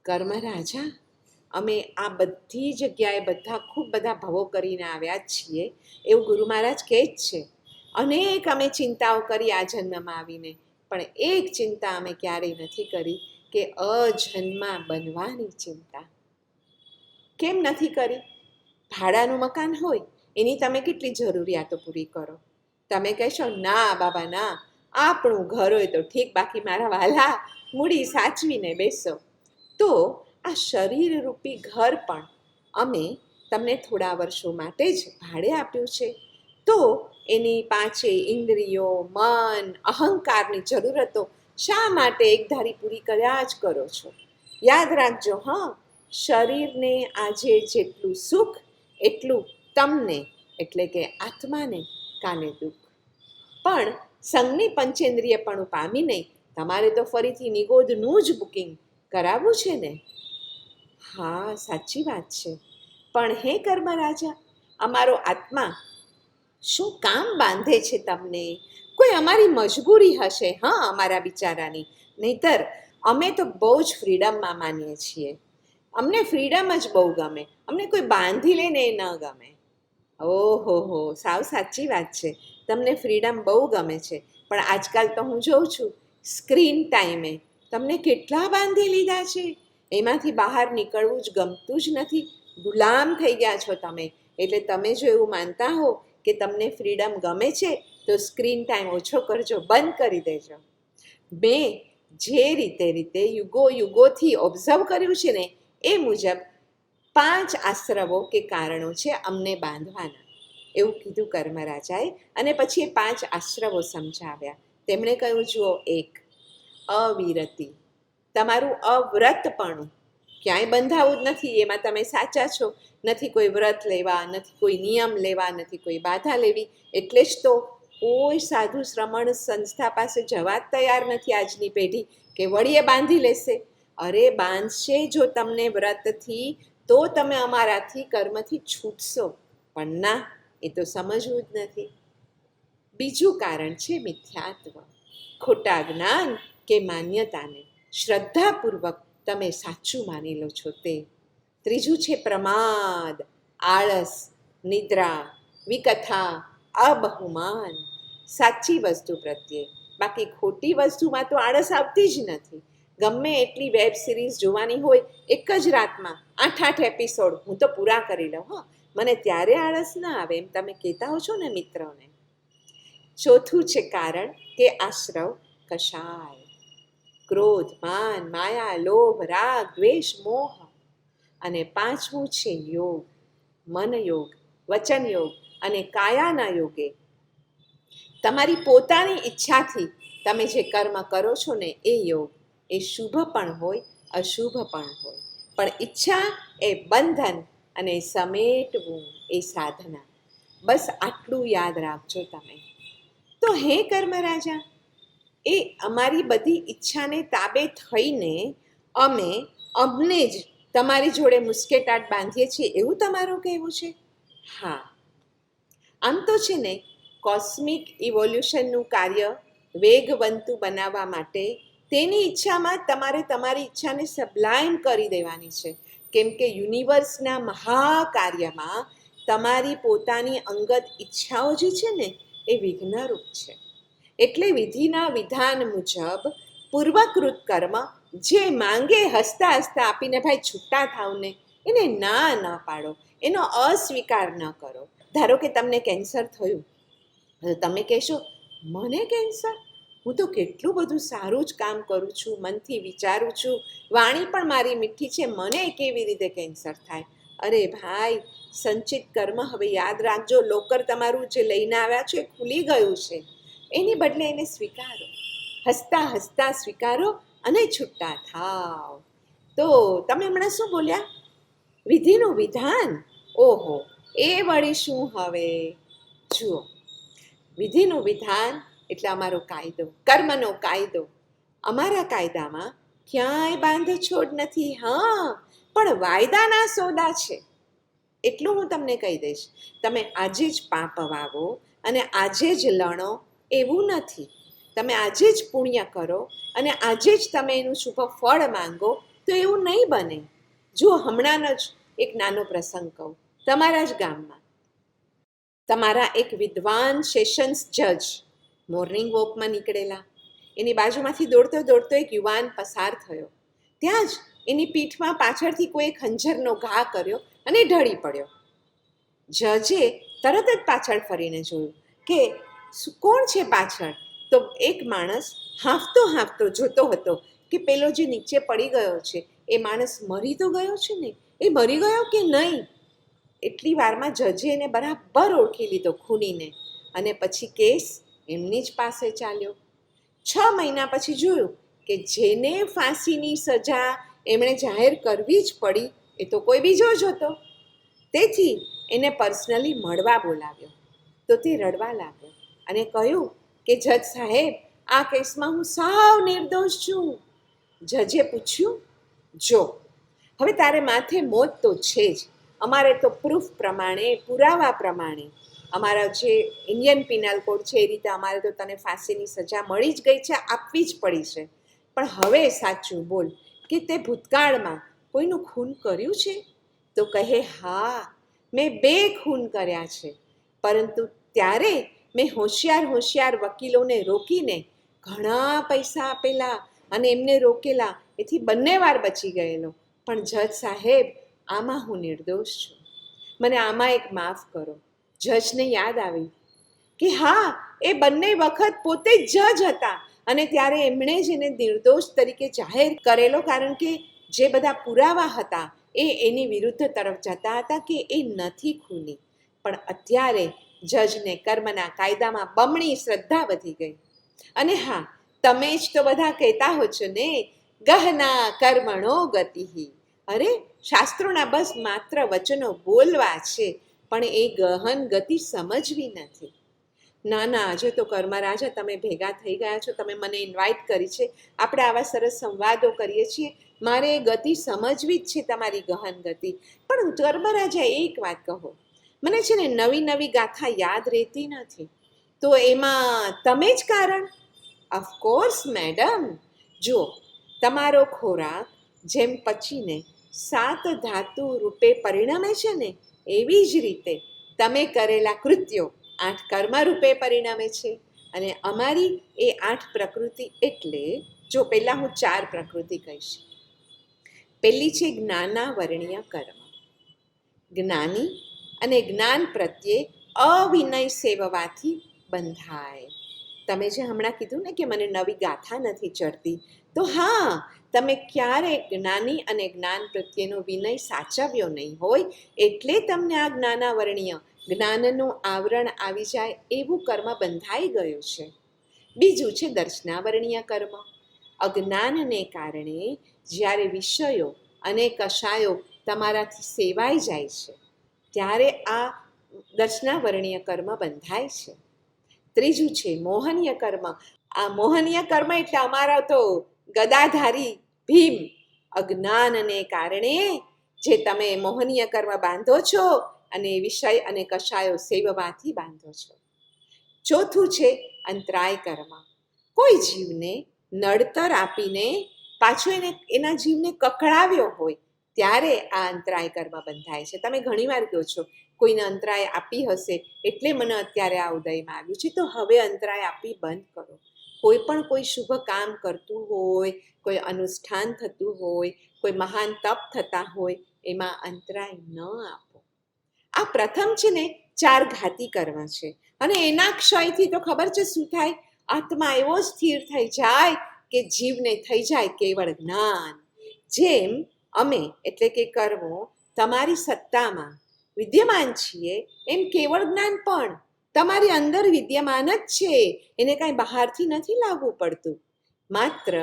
કર્મ રાજા, અમે આ બધી જગ્યાએ ખૂબ બધા ભવો કરીને આવ્યા જ છીએ એવું ગુરુ મહારાજ કહે જ છે. અનેક અમે ચિંતાઓ કરી આ જન્મમાં આવીને, પણ એક ચિંતા અમે ક્યારેય નથી કરી કે અજન્મા બનવાની ચિંતા. કેમ નથી કરી? ભાડાનું મકાન હોય એની તમે કેટલી જરૂરિયાતો પૂરી કરો. તમે કહેશો ના બાબા ના, આપણું ઘર હોય તો ઠીક, બાકી મારા વાલા મૂડી સાચવીને બેસો. તો આ શરીરરૂપી ઘર પણ અમે તમને થોડા વર્ષો માટે જ ભાડે આપ્યું છે. તો એની પાછે ઇન્દ્રિયો, મન, અહંકારની જરૂરતો શા માટે એકધારી પૂરી કર્યા જ કરો છો? યાદ રાખજો. હા, શરીરને આજે જેટલું સુખ એટલું તમને એટલે કે આત્માને કાલે દુઃખ. પણ સંઘની પંચેન્દ્રિય પણ પામીને તમારે તો ફરીથી નિગોદનું જ બુકિંગ કરાવવું છે ને? હા, સાચી વાત છે. પણ હે કર્મ રાજા, અમારો આત્મા શું કામ બાંધે છે તમને? કોઈ અમારી મજબૂરી હશે, હા, અમારા બિચારાની. નહીતર અમે તો બહુ જ ફ્રીડમમાં માનીએ છીએ. અમને ફ્રીડમ જ બહુ ગમે. અમને કોઈ બાંધી લે ને એ ન ગમે. ઓહો, સાવ સાચી વાત છે. તમને ફ્રીડમ બહુ ગમે છે, પણ આજકાલ તો હું જોઉં છું સ્ક્રીન ટાઈમે તમને કેટલા બાંધી લીધા છે. એમાંથી બહાર નીકળવું જ ગમતું જ નથી. ગુલામ થઈ ગયા છો તમે. એટલે તમે જો એવું માનતા હો કે તમને ફ્રીડમ ગમે છે, તો સ્ક્રીન ટાઈમ ઓછો કરજો, બંધ કરી દેજો. મેં જે રીતે યુગોથી ઓબ્ઝર્વ કર્યું છે ને, એ મુજબ 5 આશ્રવો કે કારણો છે અમને બાંધવાના, એવું કીધું કર્મરાજાએ. અને પછી એ 5 આશ્રવો સમજાવ્યા. તેમણે કહ્યું, જુઓ, 1, અવિરતિ, તમારું અવ્રતપણું. ક્યાંય બંધાવું જ નથી, એમાં તમે સાચા છો. નથી કોઈ વ્રત લેવા, નથી કોઈ નિયમ લેવા, નથી કોઈ બાધા લેવી. એટલે જ તો કોઈ સાધુ શ્રમણ સંસ્થા પાસે જવા જ તૈયાર નથી આજની પેઢી, કે વળીએ બાંધી લેશે. અરે બાંધશે જો તમને વ્રતથી, તો તમે અમારાથી કર્મથી છૂટશો. પણ ના, એ તો સમજવું જ નથી. બીજું કારણ છે મિથ્યાત્વ, ખોટા જ્ઞાન કે માન્યતાને શ્રદ્ધાપૂર્વક તમે સાચું માની લો છો તે. ત્રીજું છે પ્રમાદ, આળસ, નિદ્રા, વિકથા, અબહુમાન સાચી વસ્તુ પ્રત્યે. બાકી ખોટી વસ્તુમાં તો આળસ આવતી જ નથી. ગમે એટલી વેબ સિરીઝ જોવાની હોય, એક જ રાતમાં 8 એપિસોડ હું તો પૂરા કરી લઉં. હા, મને ત્યારે આળસ ના આવે, એમ તમે કહેતા હો છો ને મિત્રોને. ચોથું છે કારણ કે આશ્રવ કશાય, ક્રોધ, માન, માયા, લોભ, રાગ, દ્વેષ, મોહ. અને 5મું છે યોગ, મન યોગ, વચન યોગ અને કાયાના યોગે. તમારી પોતાની ઈચ્છાથી તમે જે કર્મ કરો છો ને, એ યોગ. એ શુભ પણ હોય, અશુભ પણ હોય, પણ ઈચ્છા એ બંધન અને સમેટવું એ સાધના. બસ આટલું યાદ રાખજો તમે. તો હે કર્મરાજા, એ અમારી બધી ઈચ્છાને તાબે થઈને અમને જ તમારી જોડે મુસ્કેટાટ બાંધીએ છીએ, એવું તમારું કહેવું છે? હા, આમ તો છે ને, કોસ્મિક ઇવોલ્યુશનનું કાર્ય વેગવંતું બનાવવા માટે તેની ઈચ્છામાં તમારે તમારી ઈચ્છાને સબ્લાઇમ કરી દેવાની છે. કેમ કે યુનિવર્સના મહાકાર્યમાં તમારી પોતાની અંગત ઈચ્છાઓ જે છે ને, એ વિઘ્નરૂપ છે. એટલે વિધિના વિધાન મુજબ પૂર્વકૃત કર્મ જે માંગે હસતા હસતા આપીને, ભાઈ છૂટા થાવ ને, એને ના ન પાડો, એનો અસ્વીકાર ન કરો. ધારો કે તમને કેન્સર થયું, તો તમે કહેશો, મને કેન્સર? હું તો કેટલું બધું સારું જ કામ કરું છું, મનથી વિચારું છું, વાણી પણ મારી મીઠી છે, મને કેવી રીતે કેન્સર થાય? અરે ભાઈ, સંચિત કર્મ હવે યાદ રાખજો. લોકર તમારું જે લઈને આવ્યા છો એ ખુલી ગયું છે. એની બદલે એને સ્વીકારો, હસતા હસતા સ્વીકારો અને છૂટા થાવ. તો તમે હમણાં શું બોલ્યા? વિધિનું વિધાન? ઓહો, એ વળી શું હવે? જુઓ, વિધિનું વિધાન એટલે અમારો કાયદો, કર્મનો કાયદો. અમારા કાયદામાં ક્યાંય બાંધછોડ નથી. હા, પણ વાયદાના સોદા છે. એટલું હું તમને કહી દઈશ. તમે આજે જ પાપ વાવો અને આજે જ લણો એવું નથી. તમે આજે જ પુણ્ય કરો અને આજે જ તમે એનું શુભ ફળ માંગો, તો એવું નહીં બને. જુઓ, હમણાંનો જ એક નાનો પ્રસંગ કહું. તમારા જ ગામમાં તમારા એક વિદ્વાન સેશન્સ જજ મોર્નિંગ વોકમાં નીકળેલા. એની બાજુમાંથી દોડતો દોડતો એક યુવાન પસાર થયો. ત્યાં જ એની પીઠમાં પાછળથી કોઈ ખંજરનો ઘા કર્યો અને ઢળી પડ્યો. જજે તરત જ પાછળ ફરીને જોયું કે કોણ છે પાછળ. તો એક માણસ હાંફતો જોતો હતો કે પેલો જે નીચે પડી ગયો છે, એ માણસ મરી તો ગયો છે ને, એ મરી ગયો કે નહીં. એટલી વારમાં જજે એને બરાબર ઓળખી લીધો, ખૂનીને. અને પછી કેસ એમની જ પાસે ચાલ્યો. 6 મહિના પછી જોયું કે જેને ફાંસીની સજા એમણે જાહેર કરવી જ પડી, એ તો કોઈ બીજો જ હતો. તેથી એને પર્સનલી મળવા બોલાવ્યો. તો તે રડવા લાગ્યો અને કહ્યું કે જજ સાહેબ, આ કેસમાં હું સાવ નિર્દોષ છું. જજે પૂછ્યું, જો હવે તારે માથે મોત તો છે જ. અમારે તો પ્રૂફ પ્રમાણે, પુરાવા પ્રમાણે અમારા જે ઇન્ડિયન પિનલ કોડ છે એ રીતે અમારે તો તને ફાંસીની સજા મળી જ ગઈ છે, આપવી જ પડી છે. પણ હવે સાચું બોલ કે તે ભૂતકાળમાં કોઈનું ખૂન કર્યું છે? તો કહે હા, મેં 2 ખૂન કર્યા છે, પરંતુ ત્યારે મેં હોશિયાર વકીલોને રોકીને ઘણા પૈસા આપેલા અને એમને રોકેલા, એથી 2 વાર બચી ગયેલો. પણ જજ સાહેબ, આમાં હું નિર્દોષ છું, મને આમાં એક માફ કરો. જજને યાદ આવ્યું કે હા, એ 2 વખત પોતે જ જજ હતા અને ત્યારે એમણે જ એને નિર્દોષ તરીકે જાહેર કરેલો, કારણ કે જે બધા પુરાવા હતા એ એની વિરુદ્ધ તરફ જતા હતા કે એ નથી ખૂની. પણ અત્યારે જજને કર્મના કાયદામાં બમણી શ્રદ્ધા વધી ગઈ. અને હા, તમે જ તો બધા કહેતા હો છો ને, ગહના કર્મણો ગતિ. અરે, શાસ્ત્રોના બસ માત્ર વચનો બોલવા છે, પણ એ ગહન ગતિ સમજવી નથી. ના, આજે તો કર્મરાજા તમે ભેગા થઈ ગયા છો, તમે મને ઇન્વાઇટ કરી છે, આપણે આવા સરસ સંવાદો કરીએ છીએ, મારે એ ગતિ સમજવી જ છે, તમારી ગહન ગતિ. પણ કર્મરાજા, એક વાત કહો, મને છે ને નવી ગાથા યાદ રહેતી નથી, તો એમાં તમે જ કારણ? ઓફકોર્સ મેડમ, જુઓ, તમારો ખોરાક જેમ પચીને 7 ધાતુ રૂપે પરિણમે છે ને, એવી જ રીતે તમે કરેલા કૃત્યો 8 કર્મ રૂપે પરિણમે છે. અને અમારી એ 8 પ્રકૃતિ એટલે, જો પહેલાં હું 4 પ્રકૃતિ કહીશ. પહેલી છે જ્ઞાનાવરણીય કર્મ. જ્ઞાની અને જ્ઞાન પ્રત્યે અવિનય સેવવાથી બંધાય. તમે જે હમણાં કીધું ને કે મને નવી ગાથા નથી ચડતી, તો હા, તમે ક્યારેક જ્ઞાની અને જ્ઞાન પ્રત્યેનો વિનય સાચવ્યો નહીં હોય, એટલે તમને આ જ્ઞાનાવરણીય, જ્ઞાનનું આવરણ આવી જાય એવું કર્મ બંધાઈ ગયું છે. બીજું છે દર્શનાવરણીય કર્મ. અજ્ઞાનને કારણે જ્યારે વિષયો અને કષાયો તમારાથી સેવાઈ જાય છે, ત્યારે આ દર્શનાવરણીય કર્મ બંધાય છે. ત્રીજું છે મોહનીય કર્મ. આ મોહનીય કર્મ એટલે અમારા તો ગદાધારી ભીમ, અજ્ઞાનને કારણે જે તમે મોહનીય કર્મ બાંધો છો અને વિષય અને કષાયો સેવવાથી બાંધો છો. ચોથું છે અંતરાય કર્મ. કોઈ જીવને નડતર આપીને પાછો એના જીવને કકળાવ્યો હોય, ત્યારે આ અંતરાય કર્મ બંધાય છે. તમે ઘણીવાર કહો છો, કોઈને અંતરાય આપી હશે એટલે મને અત્યારે આ ઉદયમાં આવ્યું છે, તો હવે અંતરાય આપી બંધ કરો. કોઈ શુભ કામ કરતું હોય, કોઈ અનુષ્ઠાન થતું હોય, કોઈ મહાન તપ થતા હોય, એમાં અંતરાય ન આપો. આ પ્રથમ છે ને 4 ઘાતી કર્મ છે. અને એના ક્ષયથી તો ખબર છે શું થાય? આત્મા એવો સ્થિર થઈ જાય કે જીવને થઈ જાય કેવળ જ્ઞાન. જેમ અમે એટલે કે કર્મો તમારી સત્તામાં વિદ્યમાન છીએ, એમ કેવળ જ્ઞાન પણ તમારી અંદર વિદ્યમાન જ છે. એને કાંઈ બહારથી નથી લાવવું પડતું. માત્ર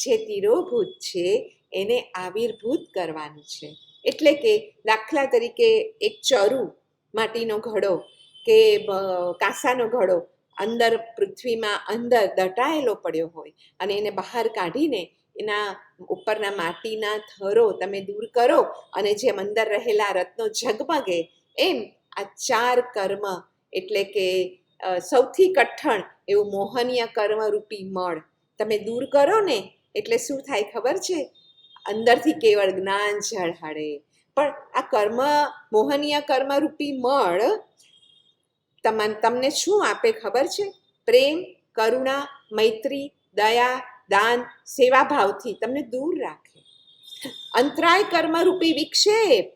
જે તિરોભૂત છે એને આવિર્ભૂત કરવાનું છે. એટલે કે દાખલા તરીકે એક ચરુ, માટીનો ઘડો કે કાંસાનો ઘડો અંદર પૃથ્વીમાં અંદર દટાયેલો પડ્યો હોય અને એને બહાર કાઢીને એના ઉપરના માટીના થરો તમે દૂર કરો અને જેમ અંદર રહેલા રત્નો ઝગમગે, એમ આ 4 કર્મ એટલે કે સૌથી કઠણ એવું મોહનીય કર્મરૂપી મળ તમે દૂર કરો ને, એટલે શું થાય ખબર છે? અંદરથી કેવળ જ્ઞાન ઝળહળે. પણ આ કર્મ, મોહનીય કર્મરૂપી મળ તમને શું આપે ખબર છે? પ્રેમ, કરુણા, મૈત્રી, દયા, દાન, સેવાભાવથી તમને દૂર રાખે. અંતરાય કર્મરૂપી વિક્ષેપ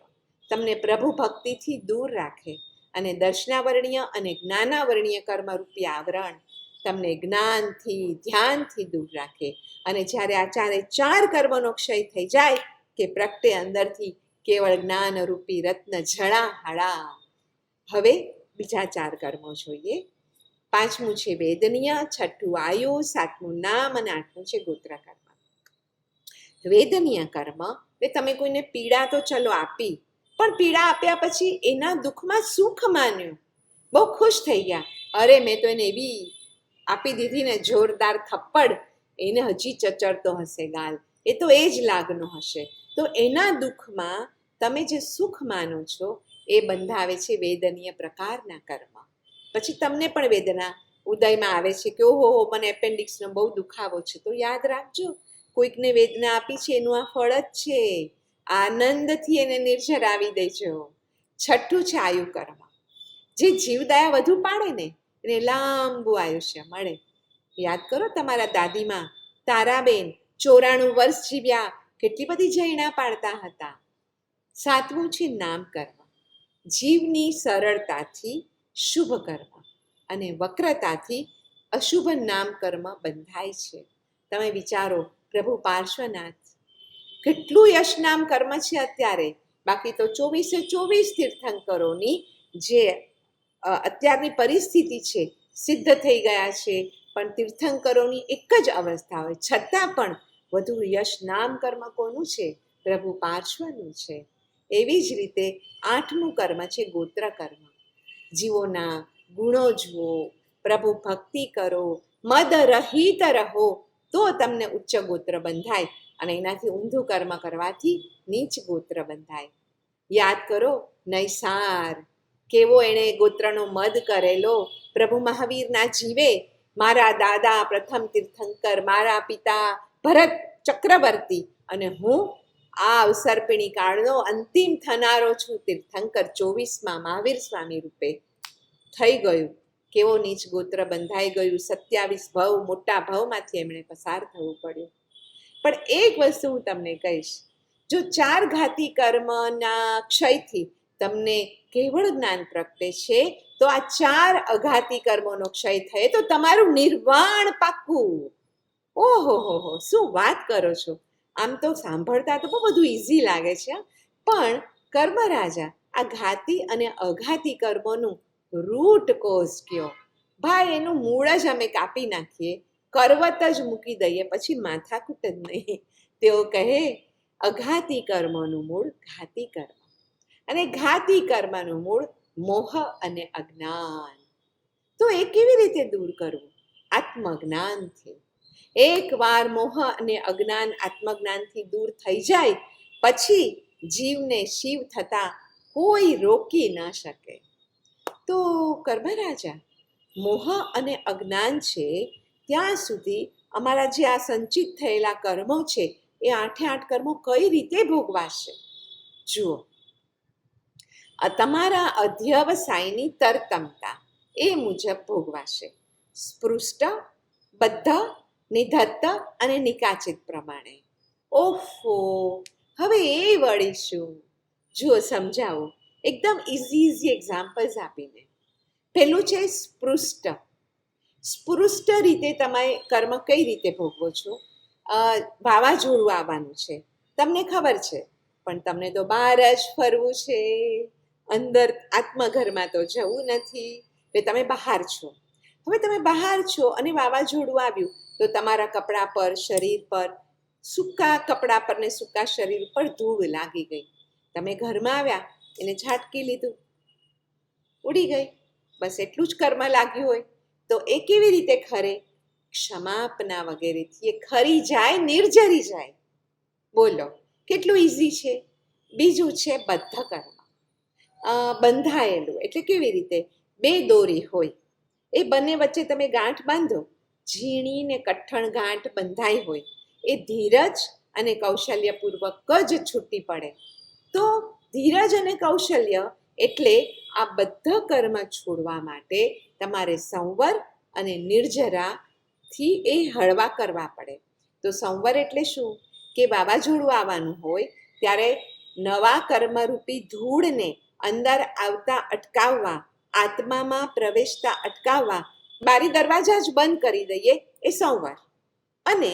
તમને પ્રભુ ભક્તિથી દૂર રાખે. અને દર્શનાવરણીય અને જ્ઞાનાવરણીય કર્મરૂપી આવરણ તમને જ્ઞાનથી, ધ્યાનથી દૂર રાખે. અને જ્યારે આ 4 કર્મનો ક્ષય થઈ જાય કે પ્રગટે અંદરથી કેવળ જ્ઞાનરૂપી રત્ન ઝળાહળા. હવે બીજા 4 કર્મો જોઈએ. 5મું છે વેદનીય, 6ઠું આયુ, 7મું નામ અને 8મું છે ગોત્ર કર્મ. વેદનીય કર્મ એટલે તમે કોઈને પીડા તો ચલો આપી, પણ પીડા આપ્યા પછી એના દુઃખમાં સુખ માન્યું, બહુ ખુશ થઈ ગયા. અરે, મેં તો એને એવી આપી દીધી ને જોરદાર થપ્પડ, એને હજી ચચરતો હશે ગાલ, એ તો એ જ લાગનો હશે. તો એના દુઃખમાં તમે જે સુખ માનો છો એ બંધાવે છે વેદનીય પ્રકારના કર્મ. પછી તમને પણ વેદના ઉદયમાં આવે છે કે ઓહો મને એપેન્ડિક્સનો બહુ દુખાવો છે, તો યાદ રાખજો કોઈકને વેદના આપી છે એનું આ ફળ જ છે. આનંદથી એને નિર્જરાવી દેજો. છઠ્ઠું છે આયુ કર્મ. જે જીવદયા વધુ પાડે ને એને લાંબુ આયુષ્ય મળે. યાદ કરો તમારા દાદીમાં તારાબેન 94 વર્ષ જીવ્યા, કેટલી બધી જૈણા પાડતા હતા. સાતમું છે નામ કર્મ. જીવની સરળતાથી શુભ કર્મ અને વક્રતાથી અશુભ નામ કર્મ બંધાય છે. તમે વિચારો પ્રભુ પાર્શ્વનાથ કેટલું યશનામ કર્મ છે અત્યારે, બાકી તો 24 તીર્થંકરોની જે અત્યારની પરિસ્થિતિ છે સિદ્ધ થઈ ગયા છે, પણ તીર્થંકરોની એક જ અવસ્થા હોય છતાં પણ વધુ યશ નામ કર્મ કોનું છે? પ્રભુ પાર્શ્વનું છે. એવી જ રીતે આઠમું કર્મ છે ગોત્ર કર્મ. જીવોના ગુણો જુઓ, પ્રભુ ભક્તિ કરો, મદ રહિત રહો, તો તમને ઉચ્ચ ગોત્ર બંધાય, અને એનાથી ઊંધું કર્મ કરવાથી નીચ ગોત્ર બંધાય. યાદ કરો નૈસાર, કેવો એણે ગોત્રનો મદ કરેલો. પ્રભુ મહાવીરના જીવે મારા દાદા પ્રથમ તીર્થંકર, મારા પિતા ભરત ચક્રવર્તી, અને હું આ અવસર્પિણી કાળનો અંતિમ થનારો છું તીર્થંકર 24માં મહાવીર સ્વામી રૂપે થઈ ગયું. કેવો નીચ ગોત્ર બંધાઈ ગયું. 27 ભવ, મોટા ભવમાંથી એમણે પસાર થવું પડ્યું. પણ એક વસ્તુ હું તમને કહીશ, જો 4 ઘાતી કર્મના ક્ષયથી તમને કેવળ જ્ઞાન પ્રગટે છે, તો આ 4 અઘાતી કર્મોનો ક્ષય થયે તો તમારું નિર્વાણ પાક્કું. ઓહો હો, શું વાત કરો છો! આમ તો સાંભળતા તો બહુ બધું ઇઝી લાગે છે, પણ કર્મ રાજા આ ઘાતી અને અઘાતી કર્મોનું રૂટ કોઝ કયો ભાઈ, એનું મૂળ જ અમે કાપી નાખીએ, કરવત જ મૂકી દઈએ, પછી માથાકૂટ જ નહીં. તેઓ કહે અઘાતી કર્મોનું મૂળ ઘાતી કર્મ, અને ઘાતી કર્મનું મૂળ મોહ અને અજ્ઞાન. તો એ કેવી રીતે દૂર કરવું? આત્મજ્ઞાનથી. એકવાર મોહ અને અજ્ઞાન આત્મજ્ઞાનથી દૂર થઈ જાય પછી જીવને શિવ થતા કોઈ રોકી ન શકે. તો કર્મરાજા, મોહ અને અજ્ઞાન છે ત્યાં સુધી અમારા જે આ સંચિત થયેલા કર્મો છે એ 8 કર્મો કઈ રીતે ભોગવાશે? જુઓ, તમારા અધ્યવસાયની તરતમતા એ મુજબ ભોગવાશે. સ્પૃષ્ટ, બદ્ધ, નિધત્ત અને નિકાચિત પ્રમાણે. ઓફો, હવે એ વળી શું? જુઓ સમજાવો એકદમ ઇઝી એક્ઝામ્પલ્સ આપીને. પહેલું છે સ્પૃષ્ટ. સ્પૃષ્ટ રીતે તમે કર્મ કઈ રીતે ભોગવો છો? વાવાઝોડું આવવાનું છે, તમને ખબર છે, પણ તમને તો બહાર જ ફરવું છે, અંદર આત્મઘરમાં તો જવું નથી, એટલે તમે બહાર છો. હવે તમે બહાર છો અને વાવાઝોડું આવ્યું તો તમારા કપડા પર, શરીર પર, સૂકા કપડા પર ને સૂકા શરીર પર ધૂળ લાગી ગઈ. તમે ઘરમાં આવ્યા એને ઝાટકી લીધું, ઉડી ગઈ. બસ એટલું જ કર્મ લાગ્યું હોય. તો એ કેવી રીતે ખરે? ક્ષમાપના વગેરેથી એ ખરી જાય, નિર્જરી જાય. બોલો કેટલું ઇઝી છે. બીજું છે બદ્ધ કર્મ. બંધાયેલું એટલે કેવી રીતે? 2 દોરી હોય, એ બંને વચ્ચે તમે ગાંઠ બાંધો, ઝીણી ને કઠણ ગાંઠ બંધાઈ હોય, એ ધીરજ અને કૌશલ્યપૂર્વક જ છૂટી પડે. તો ધીરજ અને કૌશલ્ય એટલે આ બધા કર્મ છોડવા માટે તમારે સંવર અને નિર્જરાથી એ હળવા કરવા પડે. તો સંવર એટલે શું? કે વાવાઝોડું આવવાનું હોય ત્યારે નવા કર્મરૂપી ધૂળને અંદર આવતા અટકાવવા, આત્મામાં પ્રવેશતા અટકાવવા બારી દરવાજા જ બંધ કરી દઈએ, એ સંવર. અને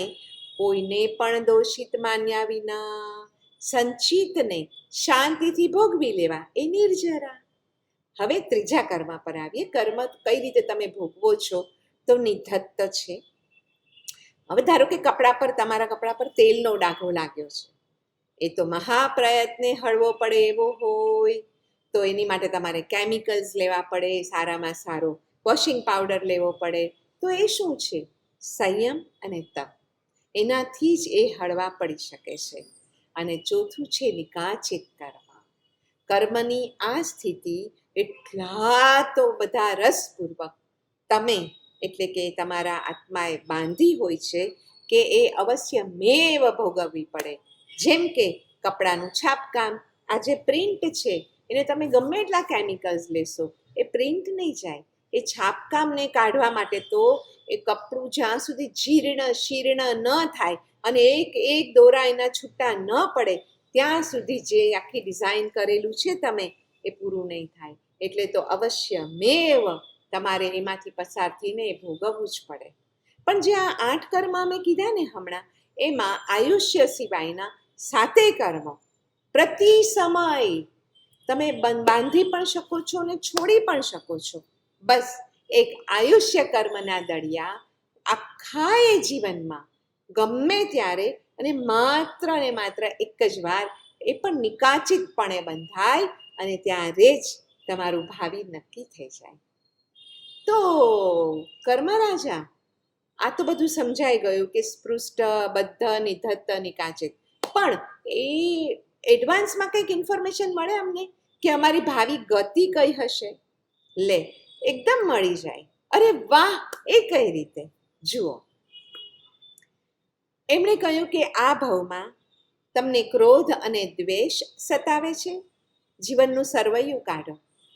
કોઈને પણ દોષિત માન્યા વિના સંચિતને શાંતિથી ભોગવી લેવા, એ નિર્જરા. હવે ત્રીજા કર્મ પર આવીએ. કર્મ કઈ રીતે તમે ભોગવો છો? તો નિધત્ત છે. હવે ધારો કે તમારા કપડા પર તેલનો ડાઘો લાગ્યો છે, એ તો મહાપ્રયત્ને હળવો પડે એવો હોય, તો એની માટે તમારે કેમિકલ્સ લેવા પડે, સારામાં સારો વોશિંગ પાવડર લેવો પડે. તો એ શું છે? સંયમ અને તપ. એનાથી જ એ હળવા પડી શકે છે. અને ચોથું છે નિકાચિત કર્મ. કર્મની આ સ્થિતિ એટલા તો બધા રસપૂર્વક તમે એટલે કે તમારા આત્માએ બાંધી હોય છે કે એ અવશ્ય મેવ ભોગવવી પડે. જેમ કે કપડાનું છાપકામ, આ જે પ્રિન્ટ છે એને તમે ગમે એટલા કેમિકલ્સ લેશો એ પ્રિન્ટ નહીં જાય. એ છાપકામને કાઢવા માટે તો એ કપડું જ્યાં સુધી જીર્ણ શીર્ણ ન થાય અને એક દોરા એના છૂટા ન પડે ત્યાં સુધી જે આખી ડિઝાઇન કરેલું છે તમે એ પૂરું નહીં થાય. એટલે તો અવશ્ય મેવ તમારે એમાંથી પસાર થઈને એ ભોગવવું જ પડે. પણ જે આ 8 કર્મ અમે કીધા ને હમણાં, એમાં આયુષ્ય સિવાયના 7 કર્મ પ્રતિ સમય તમે બાંધી પણ શકો છો અને છોડી પણ શકો છો. બસ એક આયુષ્ય કર્મના દળિયા આખા એ જીવનમાં ગમે ત્યારે અને માત્ર એક જ વાર એ પણ નિકાચિતપણે બંધાય અને ત્યારે જ તમારું ભાવિ નક્કી થઈ જાય. તો કર્મરાજા, આ તો બધું સમજાઈ ગયું કે સ્પૃષ્ટ, બદ્ધ, નિધત્ત, નિકાચિત. પણ એ એડવાન્સમાં કંઈક ઇન્ફોર્મેશન મળે અમને કે અમારી ભાવિ ગતિ કઈ હશે? લે, એકદમ મળી જાય. અરે વાહ! એ કઈ રીતે? જુઓ, એમણે કહ્યું કે આ ભાવમાં તમને ક્રોધ અને દ્વેષ સતાવે છે. જીવનનું સરવૈયું કાઢો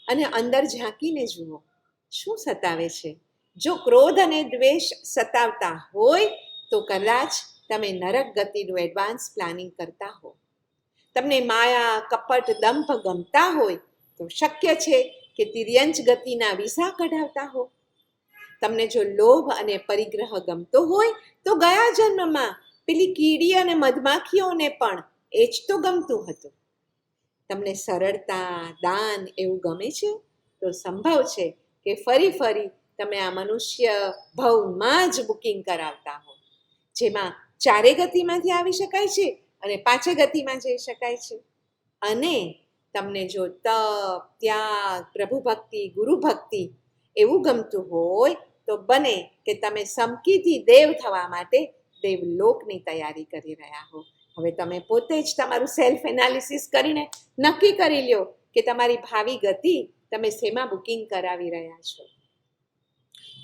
અને અંદર ઝાંકીને જુઓ શું સતાવે છે. જો ક્રોધ અને દ્વેષ સતાવતા હોય તો કદાચ તમે નરક ગતિનું એડવાન્સ પ્લાનિંગ કરતા હો. તમને માયા, કપટ, દંભ ગમતા હોય તો શક્ય છે કે તિર્યંચ ગતિના વિઝા કઢાવતા હો. તમને જો લોભ અને પરિગ્રહ ગમતો હોય તો ગયા જન્મમાં પેલી કીડી અને મધમાખીઓને પણ એ જ તો ગમતું હતું. તમને સરળતા, દાન એવું ગમે છે તો સંભવ છે કે ફરી તમે આ મનુષ્ય ભવમાં જ બુકિંગ કરાવતા હો, જેમાં 4 ગતિમાંથી આવી શકાય છે અને 5 ગતિમાં જઈ શકાય છે. અને તમને જો તપ, ત્યાગ, પ્રભુ ભક્તિ, ગુરુ ભક્તિ એવું ગમતું હોય તો બને કે તમે સમકીથી દેવ થવા માટે દેવલોકની તૈયારી કરી રહ્યા હો. હવે તમે પોતે જ તમારું સેલ્ફ એનાલિસિસ કરીને નક્કી કરી લ્યો કે તમારી ભાવિ ગતિ તમે શેમાં બુકિંગ કરાવી રહ્યા છો.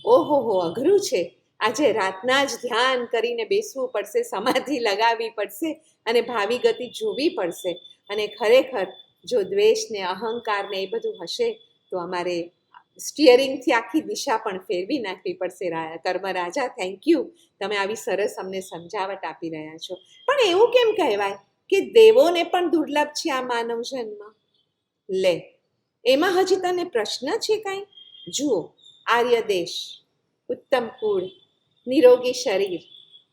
ઓહો, અઘરું છે. આજે રાતના જ ધ્યાન કરીને બેસવું પડશે, સમાધિ લગાવવી પડશે અને ભાવિ ગતિ જોવી પડશે. અને ખરેખર જો દ્વેષને, અહંકારને એ બધું હશે તો અમારે સ્ટિયરિંગથી આખી દિશા પણ ફેરવી નાખવી પડશે. કર્મરાજા, થેન્ક યુ, તમે આવી સરસ અમને સમજાવટ આપી રહ્યા છો. પણ એવું કેમ કહેવાય કે દેવોને પણ દુર્લભ છે આ માનવ જન્મ? લે, એમાં હજી તને પ્રશ્ન છે કાંઈ? જુઓ, આર્ય દેશ, ઉત્તમ કુળ, નિરોગી શરીર,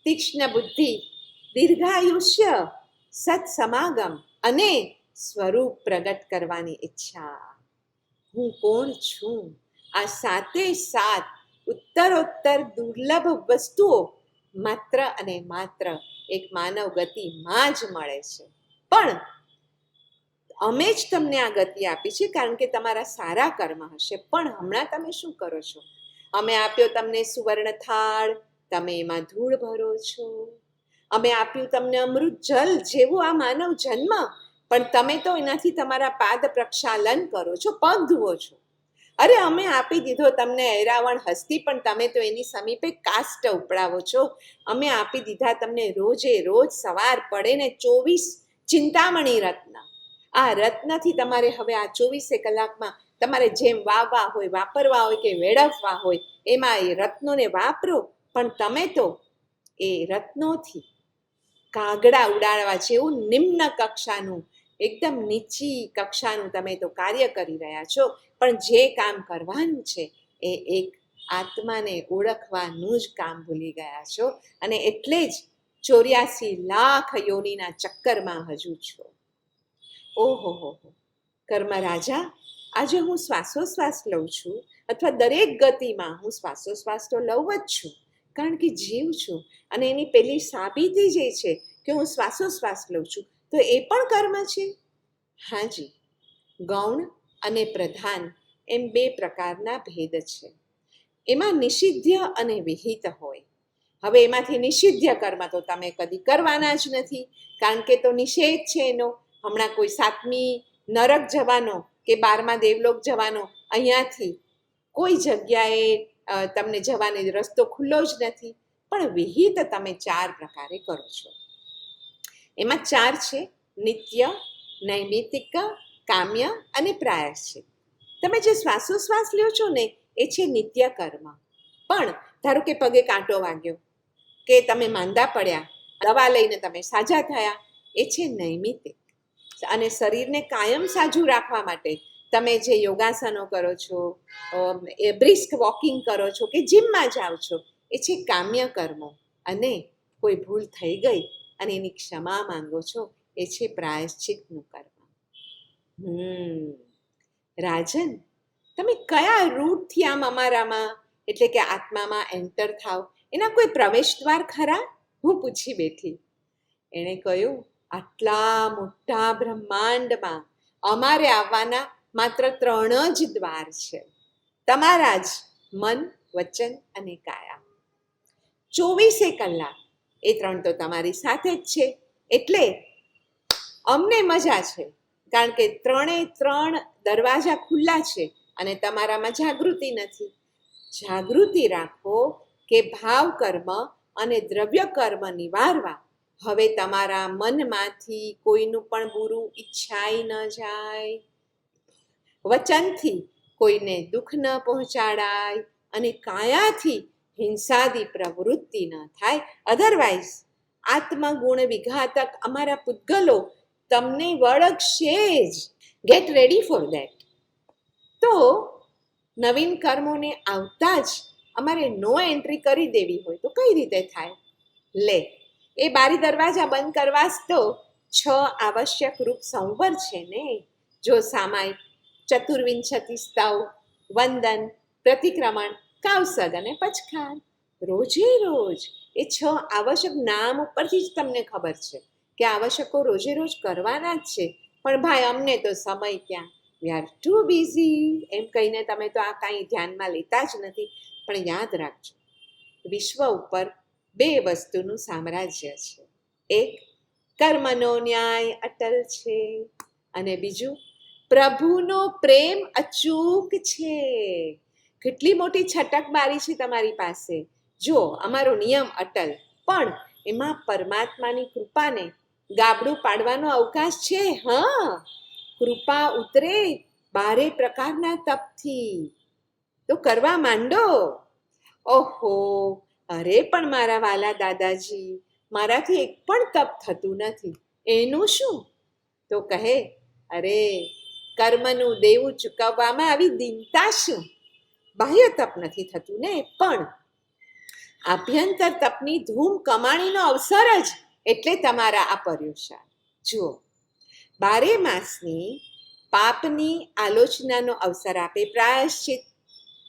તીક્ષ્ણ બુદ્ધિ, દીર્ઘાયુષ્ય, સત્સમાગમ અને સ્વરૂપ પ્રગટ કરવાની ઈચ્છા. હું કોણ છું? આ 7 ઉત્તરોત્તર દુર્લભ વસ્તુઓ માત્ર અને માત્ર એક માનવ ગતિમાં જ મળે છે. પણ અમે જ તમને આ ગતિ આપી છે કારણ કે તમારા સારા કર્મ હશે. પણ હમણાં તમે શું કરો છો? અમે આપ્યો તમને સુવર્ણ થાળ, તમે એમાં ધૂળ ભરો છો. અમે આપ્યું તમને અમૃત જલ જેવું આ માનવ જન્મ, પણ તમે તો એનાથી તમારા પાદ પ્રક્ષાલન કરો છો, પગ ધુઓ છો. અરે, અમે આપી દીધો તમને ઐરાવણ હસ્તી, પણ તમે તો એની સમીપે કાષ્ટ ઉપડાવો છો. અમે આપી દીધા તમને રોજે રોજ સવાર પડે ને 24 ચિંતામણી રત્ન. આ રત્નથી તમારે હવે આ 24 કલાકમાં તમારે જેમ વાવવા હોય, વાપરવા હોય કે વેડફવા હોય એમાં એ રત્નોને વાપરો. પણ તમે તો એ રત્નોથી કાગડા ઉડાડવા જેવું નિમ્ન કક્ષાનું, એકદમ નીચી કક્ષાનું તમે તો કાર્ય કરી રહ્યા છો. પણ જે કામ કરવાનું છે એ એક આત્માને ઓળખવાનું જ કામ ભૂલી ગયા છો. અને એટલે જ 84 લાખ યોનિના ચક્કરમાં હજુ છો. ઓહો, કર્મરાજા, આજે હું શ્વાસોશ્વાસ લઉં છું અથવા દરેક ગતિમાં હું શ્વાસોશ્વાસ તો લઉં જ છું કારણ કે જીવ છું. અને એની પેલી સાબિતી જે છે કે હું શ્વાસોશ્વાસ લઉં છું તો એ પણ કર્મ છે. હાજી, ગૌણ અને પ્રધાન એમ 2 પ્રકારના ભેદ છે. એમાં નિષિધ્ય અને વિહિત હોય. હવે એમાંથી નિષિધ્ય કર્મ તો તમે કદી કરવાના જ નથી કારણ કે તો નિષેધ છે એનો. હમણાં કોઈ 7મી નરક જવાનો કે 12મા દેવલોક જવાનો અહીંયાથી કોઈ જગ્યાએ તમને જવાનો રસ્તો ખુલ્લો જ નથી, પણ વિહિત તમે 4 પ્રકારે કરો છો. એમાં 4 છે: નિત્ય, નૈમિતિક, કામ્ય અને પ્રાયશ્ચિત. તમે જે શ્વાસોશ્વાસ લ્યો છો ને એ છે નિત્ય કર્મ. પણ ધારો કે પગે કાંટો વાગ્યો, કે તમે માંદા પડ્યા, દવા લઈને તમે સાજા થયા, એ છે નૈમિતિક. અને શરીરને કાયમ સાજું રાખવા માટે તમે જે યોગાસનો કરો છો, એ બ્રિસ્ક વોકિંગ કરો છો કે જીમમાં જાઓ છો, એ છે કામ્ય કર્મો. અને કોઈ ભૂલ થઈ ગઈ અને એની ક્ષમા માંગો છો, એ છે પ્રાયશ્ચિતનું કર્મ. રાજન, તમે કયા રૂટથી આમ અમારામાં એટલે કે આત્મામાં એન્ટર થાવ, એના કોઈ પ્રવેશ દ્વાર ખરા? હું પૂછી બેઠી. એણે કહ્યું, આટલા મોટા બ્રહ્માંડમાં અમારે આવવાના માત્ર 3 જ દ્વાર છે. તમારા જ મન, વચન અને કાયા. 24 કલાક એ 3 તો તમારી સાથે જ છે. એટલે અમને મજા છે, કારણ કે 3 દરવાજા ખુલ્લા છે અને તમારામાં જાગૃતિ નથી. જાગૃતિ રાખો કે ભાવ કર્મ અને દ્રવ્ય કર્મ નિવારવા હવે તમારા મનમાંથી કોઈનું પણ બુરું ઈચ્છાય ન જાય, વચનથી કોઈને દુઃખ ન પહોંચાડાય અને કાયાથી હિંસાદી પ્રવૃત્તિ ન થાય. અધરવાઇઝ આત્મગુણ વિઘાતક અમારા પૂતગલો તમને વળગશે જ. Gate ready for that. તો નવીન કર્મોને આવતા જ અમારે નો એન્ટ્રી કરી દેવી હોય તો કઈ રીતે થાય? લે, એ બારી દરવાજા બંધ કરવા જ તો 6 આવશ્યક રૂપ સંવર છે ને. જો સામાય, ચતુર્વિંશતિ સ્તવ, વંદન, પ્રતિક્રમણ, કાવસદ અને પચખાન. રોજે રોજ એ 6 આવશ્યક નામ ઉપરથી જ તમને ખબર છે કે આવશ્યકો રોજે રોજ કરવાના જ છે. પણ ભાઈ અમને તો સમય ક્યાં, વી આર ટુ બિઝી એમ કહીને તમે તો આ કાંઈ ધ્યાનમાં લેતા જ નથી. પણ યાદ રાખજો, વિશ્વ ઉપર 2 વસ્તુનું સામ્રાજ્ય છે. એક, કર્મનો ન્યાય અટલ છે, અને બીજું, પ્રભુનો પ્રેમ અચૂક છે. કેટલી મોટી છટકબારી છે તમારી પાસે. જો અમારો નિયમ અટલ, પણ એમાં પરમાત્માની કૃપાને ગાબડું પાડવાનો અવકાશ છે. હા, કૃપા ઉતરે 12 પ્રકારના તપથી. તો કરવા માંડો. ઓહો, અરે પણ મારા વાલા દાદાજી, મારાથી એક પણ તપ થતું નથી. એનું શું? તો કહે, અરે કર્મનું દેવું ચૂકવવામાં આવી દીનતા શું? બાહ્ય તપ નથી થતું ને, પણ આભ્યંતર તપની ધૂમ કમાણીનો અવસર જ એટલે તમારા આ પર્યુષણ. જુઓ, 12 માસની પાપની આલોચનાનો અવસર આપે પ્રાયશ્ચિત.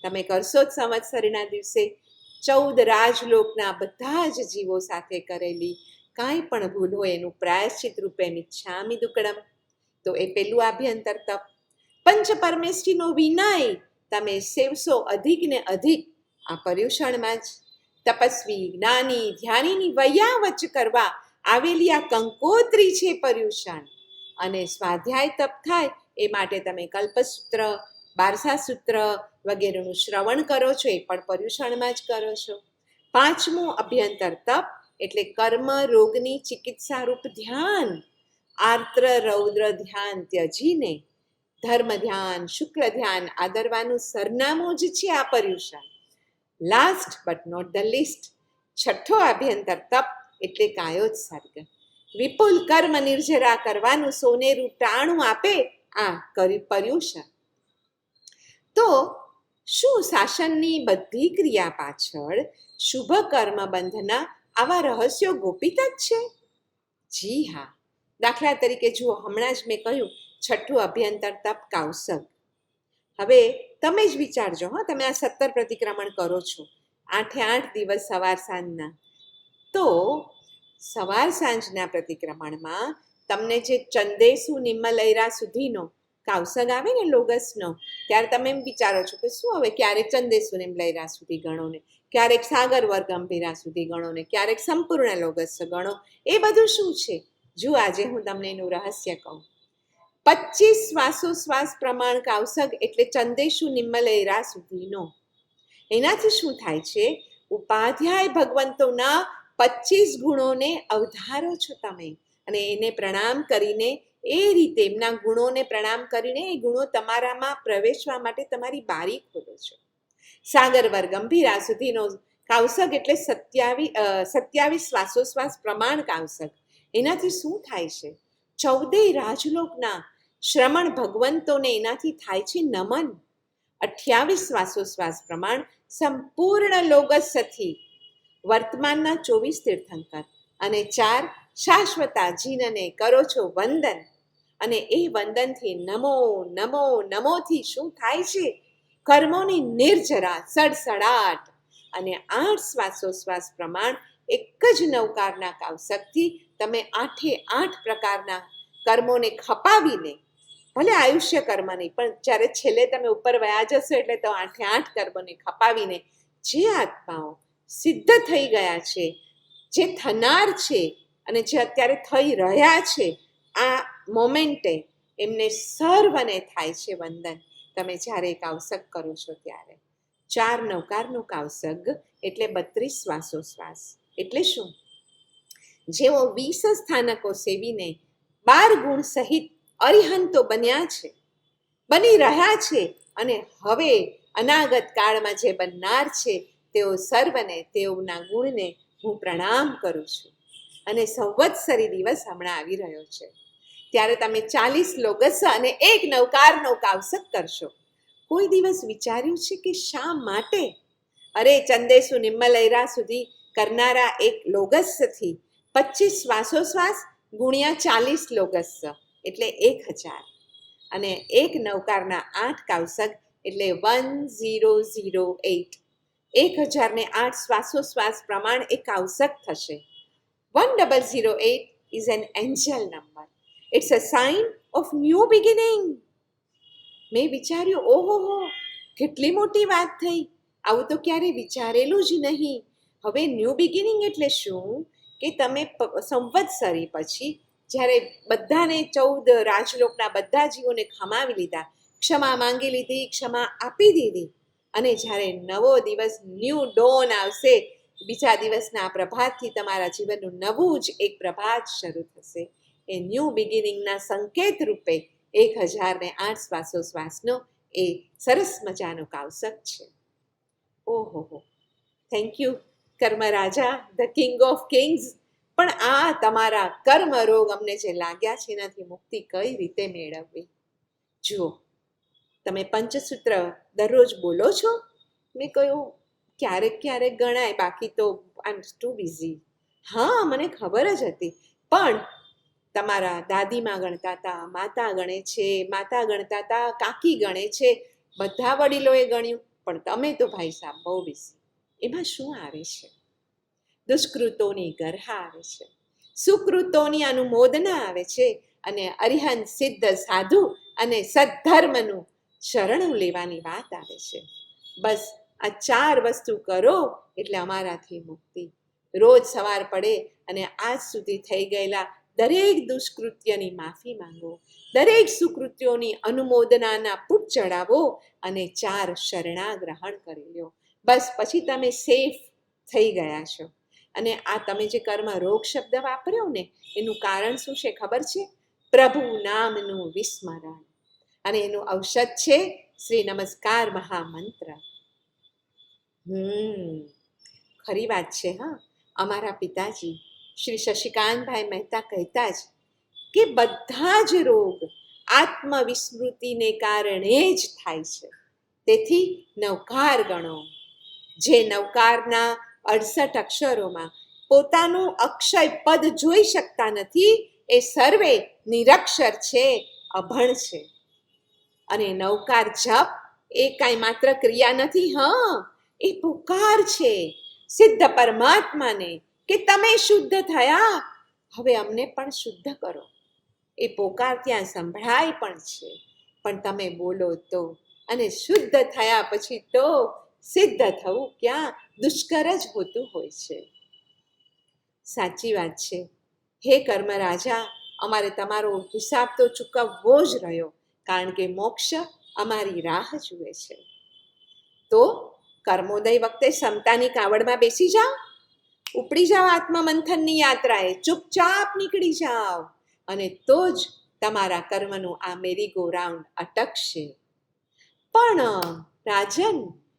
તમે કરશો જ સંવત્સરીના દિવસે 14 રાજલોકના બધા જ જીવો સાથે કરેલી કાંઈ પણ ભૂલ હોય એનું પ્રાયશ્ચિત રૂપે મિચ્છામિ દુક્કડમ. તો એ પેલું આભ્યંતર તપ. પંચ પરમેષ્ઠીનો વિનય તમે સેવશો અધિક ને અધિક આ પર્યુષણમાં જ. તપસ્વી, જ્ઞાની, ધ્યાનીની વૈયાવચ કરવા આવેલી આ કંકોત્રી છે પર્યુષણ. અને સ્વાધ્યાય તપ થાય એ માટે તમે કલ્પસૂત્ર, બારસા સૂત્ર વગેરેનું શ્રવણ કરો છો, એ પણ પર્યુષણમાં જ કરો છો. 5મું અભ્યંતર તપ એટલે કર્મ રોગની ચિકિત્સારૂપ ધ્યાન. આર્ત્ર રૌદ્ર ધ્યાન ત્યજીને ધર્મ ધ્યાન, શુક્લ ધ્યાન આદરવાનું સરનામું જ છે આ Paryushan. Last but not the least, 6થો આભ્યંતર તપ એટલે કાયોત્સર્ગ. વિપુલ કર્મ નિર્જરા કરવાનું સોનેરું ટાણું આપે આ પર્યુષણ. તો શું શાસનની બધી ક્રિયા પાછળ શુભ કર્મ બંધના આવા રહસ્યો ગોપિત જ છે? જી હા. દાખલા તરીકે જુઓ, હમણાં જ મેં કહ્યું 6થું અભ્યંતર તપ કાવસગ. હવે તમે જ વિચારજો, હા, તમે આ 17 પ્રતિક્રમણ કરો છો 8 દિવસ સવાર સાંજના. તો સવાર સાંજના પ્રતિક્રમણમાં તમને જે ચંદેસુ નિમ્મલૈરા સુધીનો કાવસગ આવે ને લોગસનો, ત્યારે તમે એમ વિચારો છો કે શું હવે ક્યારેક ચંદેસુ નિમ્મલૈરા સુધી ગણો ને, ક્યારેક સાગર વર્ગ ગંભીરા સુધી ગણો ને, ક્યારેક સંપૂર્ણ લોગસ ગણો. એ બધું શું છે? જો આજે હું તમને એનું રહસ્ય કહું. 25 શ્વાસોશ્વાસ પ્રમાણ કાવસગ એટલે ચંદેશુ નિમ્મલૈરા સુધીનો. એનાથી શું થાય છે? ઉપાધ્યાય ભગવંતોના 25 ગુણોને અવધારો છો તમે, અને એને પ્રણામ કરીને એ રીતે એમના ગુણોને પ્રણામ કરીને એ ગુણો તમારામાં પ્રવેશવા માટે તમારી બારી ખોલો છો. સાગરવર ગંભીરા સુધીનો કાવસગ એટલે 27 શ્વાસોશ્વાસ પ્રમાણ કાવસગ. એનાથી શું થાય છે? 14 રાજલોકના શ્રમણ ભગવંતોને એનાથી થાય છે નમન. 28 શ્વાસોશ્વાસ પ્રમાણ સંપૂર્ણ લોગસથી વર્તમાનના 24 તીર્થંકર, અને 4 શાશ્વતાજીનને કરો છો વંદન. અને એ વંદનથી નમો નમો નમોથી શું થાય છે? કર્મોની નિર્જરા સડસડાટ. અને 8 શ્વાસોશ્વાસ પ્રમાણ એક જ નવકારના કાવસકથી તમે 8 પ્રકારના કર્મોને ખપાવીને, ભલે આયુષ્ય કર્મ નહીં, પણ જ્યારે છેલ્લે તમે ઉપર વયા જશો એટલે તો 8 કર્મોને ખપાવીને જે આત્માઓ સિદ્ધ થઈ ગયા છે, જે થનાર છે અને જે અત્યારે થઈ રહ્યા છે આ મોમેન્ટે, એમને સર્વને થાય છે વંદન તમે જ્યારે કાવસગ કરો છો ત્યારે. 4 નવકારનું કાવસગ એટલે 32 શ્વાસોશ્વાસ. એટલે શું? જેઓ 20 સ્થાનકો સેવીને 12 ગુણ સહિત અરિહંતો બન્યા છે, બની રહ્યા છે, અને હવે અનાગત કાળમાં જે બનનાર છે, તેઓ સર્વને તેઓના ગુણને હું પ્રણામ કરું છું. અને સંવત્સરી દિવસ હમણાં આવી રહ્યો છે ત્યારે તમે 40 લોગસ અને 1 નવકારનો કાવસગ કરશો. કોઈ દિવસ વિચાર્યું છે કે શા માટે? અરે ચંદેસુ નિમ્મલૈરા સુધી કરનારા 1 લોગસથી 25 શ્વાસોશ્વાસ ગુણ્યા 40 લોગસ એટલે 1000, અને 1 નવકારના 8 કાવસગ એટલે 1008. 1008 શ્વાસોશ્વાસ પ્રમાણ એ કાવસગ થશે. 1008 is an angel number. It's a sign of new beginning. મેં વિચાર્યું, ઓહો, કેટલી મોટી વાત થઈ, આવું તો ક્યારેય વિચારેલું જ નહીં. હવે ન્યૂ બિગિનિંગ એટલે શું? કે તમે સંવત્સરી પછી જ્યારે બધાને 14 રાજલોકના બધા જીવોને ખમાવી લીધા, ક્ષમા માંગી લીધી, ક્ષમા આપી દીધી, અને જ્યારે નવો દિવસ ન્યૂ ડોન આવશે, બીજા દિવસના પ્રભાતથી તમારા જીવનનું નવું જ એક પ્રભાત શરૂ થશે. એ ન્યૂ બિગિનિંગના સંકેત રૂપે 1008 શ્વાસોશ્વાસનો એ સરસ મજાનો કાવસગ છે. ઓહો, થેન્ક યુ કર્મ રાજા, ધ કિંગ ઓફ કિંગ્સ. પણ આ તમારા કર્મ રોગ અમને જે લાગ્યા છે એનાથી મુક્તિ કઈ રીતે મેળવવી? જુઓ, તમે પંચસૂત્ર દરરોજ બોલો છો? મેં કહ્યું ક્યારેક ગણાય, બાકી તો આઈ એમ ટુ બિઝી. હા, મને ખબર જ હતી, પણ તમારા દાદીમાં ગણતા હતા, માતા ગણે છે, માતા ગણતા હતા, કાકી ગણે છે, બધા વડીલોએ ગણ્યું, પણ તમે તો ભાઈ સાહેબ બહુ બિઝી. એમાં શું આવે છે? દુષ્કૃતોની ગરહા આવે છે, સુકૃતોની અનુમોદના આવે છે, અને અરિહંત સિદ્ધ સાધુ અને સદ્ધર્મનું શરણું લેવાની વાત આવે છે. બસ આ 4 વસ્તુ કરો એટલે અમારાથી મુક્તિ. રોજ સવાર પડે અને આજ સુધી થઈ ગયેલા દરેક દુષ્કૃત્યની માફી માંગો, દરેક સુકૃત્યોની અનુમોદનાના પુટ ચડાવો, અને 4 શરણાગ્રહણ કરી લો. બસ પછી તમે સેફ થઈ ગયા છો. અને આ તમે જે કર્મ રોગ શબ્દ વાપર્યો ને, એનું કારણ શું છે ખબર છે? પ્રભુ નામનું વિસ્મરણ. અને એનું ઔષધ છે શ્રી નમસ્કાર મહામંત્ર. ખરી વાત છે. હા, અમારા પિતાજી શ્રી શશિકાંતભાઈ મહેતા કહેતા જ કે બધા જ રોગ આત્મવિસ્મૃતિને કારણે જ થાય છે. તેથી નવકાર ગણો. જે નવકારના 68 અક્ષરોમાં પોતાનું અક્ષય પદ જોઈ શકતા નથી, એ સર્વે નિરક્ષર છે, અભણ છે. અને નવકાર જપ એ કાંઈ માત્ર ક્રિયા નથી. હા, એ પુકાર છે સિદ્ધ પરમાત્માને કે તમે શુદ્ધ થયા, હવે અમને પણ શુદ્ધ કરો. એ પોકાર ત્યાં સંભળાય પણ છે, પણ તમે બોલો તો. અને શુદ્ધ થયા પછી તો સિદ્ધ થવું ક્યાં દુષ્કર જ હોતું હોય છે. સાચી વાત છે. હે કર્મ રાજા, અમારે તમારો હિસાબ તો ચૂકવવો જ રહ્યો, કારણ કે મોક્ષ અમારી રાહ જુએ છે. તો કર્મોદય વખતે સમતાની કાવડમાં બેસી જાઓ, ઉપડી જાઓ આત્મમંથનની યાત્રાએ, ચૂપચાપ નીકળી જાઓ, અને તો જ તમારા કર્મનું આ મેરીગો રાઉન્ડ અટકશે. પણ રાજન,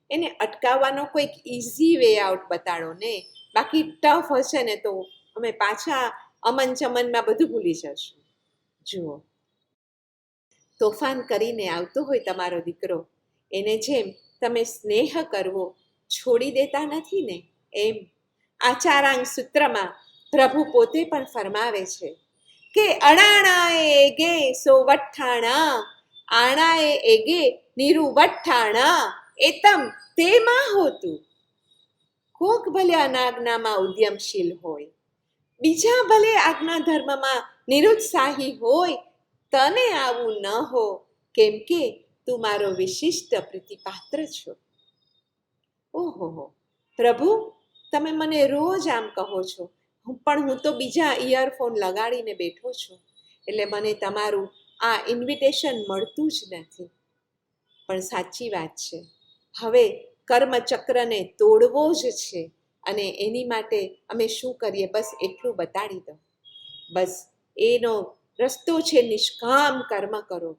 એને અટકાવવાનો કોઈક ઇઝી વે આઉટ બતાડો ને, બાકી ટફ હશે ને તો અમે પાછા અમન ચમનમાં બધું ભૂલી જશું. જુઓ, તોફાન કરીને આવતો હોય તમારો દીકરો, એને જેમ તમે સ્નેહ કરવો છોડી દેતા નથી ને, એમ આચારાંગ સૂત્રમાં પ્રભુ પોતે પણ ફરમાવે છે કે અણાણાએ એગે સો વઠ્ઠાણા, આણાએ એગે નિરુવઠ્ઠાણા, એતમ તેમાં હોતું. કોક ભલે અનાજ્ઞામાં ઉદ્યમશીલ હોય, બીજા ભલે આજ્ઞા ધર્મમાં નિરુત્સાહી હોય, તને આવું ન હો, કેમ કે તું મારો વિશિષ્ટ પ્રીતિપાત્ર છો. ઓહો, પ્રભુ, તમે મને રોજ આમ કહો છો, પણ હું તો બીજા ઇયરફોન લગાડીને બેઠો છું, એટલે મને તમારું આ ઇન્વિટેશન મળતું જ નથી. પણ સાચી વાત છે, હવે કર્મચક્રને તોડવો જ છે, અને એની માટે અમે શું કરીએ બસ એટલું બતાડી દો. બસ એનો રસ્તો છે નિષ્કામ કર્મ કરો.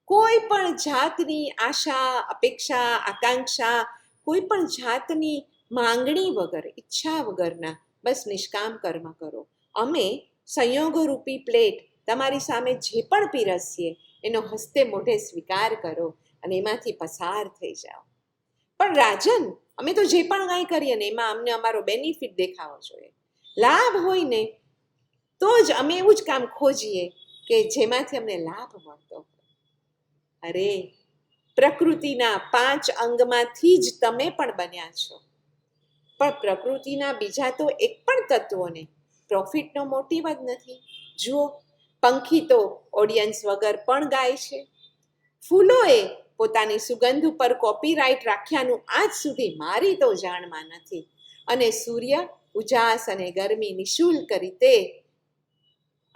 કોઈ પણ જાતની આશા, અપેક્ષા, આકાંક્ષા, કોઈ પણ જાતની માંગણી વગર, ઈચ્છા વગરના બસ નિષ્કામ કર્મ કરો. અમે સંયોગરૂપી પ્લેટ તમારી સામે જે પણ પીરસીએ એનો હસ્તે મોઢે સ્વીકાર કરો અને એમાંથી પસાર થઈ જાઓ. પણ રાજન, અમે તો જે પણ કાંઈ કરીએ ને એમાં અમને અમારો બેનિફિટ દેખાવો જોઈએ, લાભ હોય ને તો જ અમે એવું જ કામ ખોજીએ કે જેમાંથી અમને લાભ મળતો હોય. અરે, પ્રકૃતિના 5 અંગમાંથી જ તમે પણ બન્યા છો, પણ પ્રકૃતિના બીજા તો એક પણ તત્વોને પ્રોફિટનો મોટિવ જ નથી. જુઓ, પંખી તો ઓડિયન્સ વગર પણ ગાય છે, ફૂલોએ પોતાની સુગંધ ઉપર કોપીરાઇટ રાખ્યાનું આજ સુધી મારી તો જાણમાં નથી, અને સૂર્ય ઉજાસ અને ગરમી નિઃશુલ્ક રીતે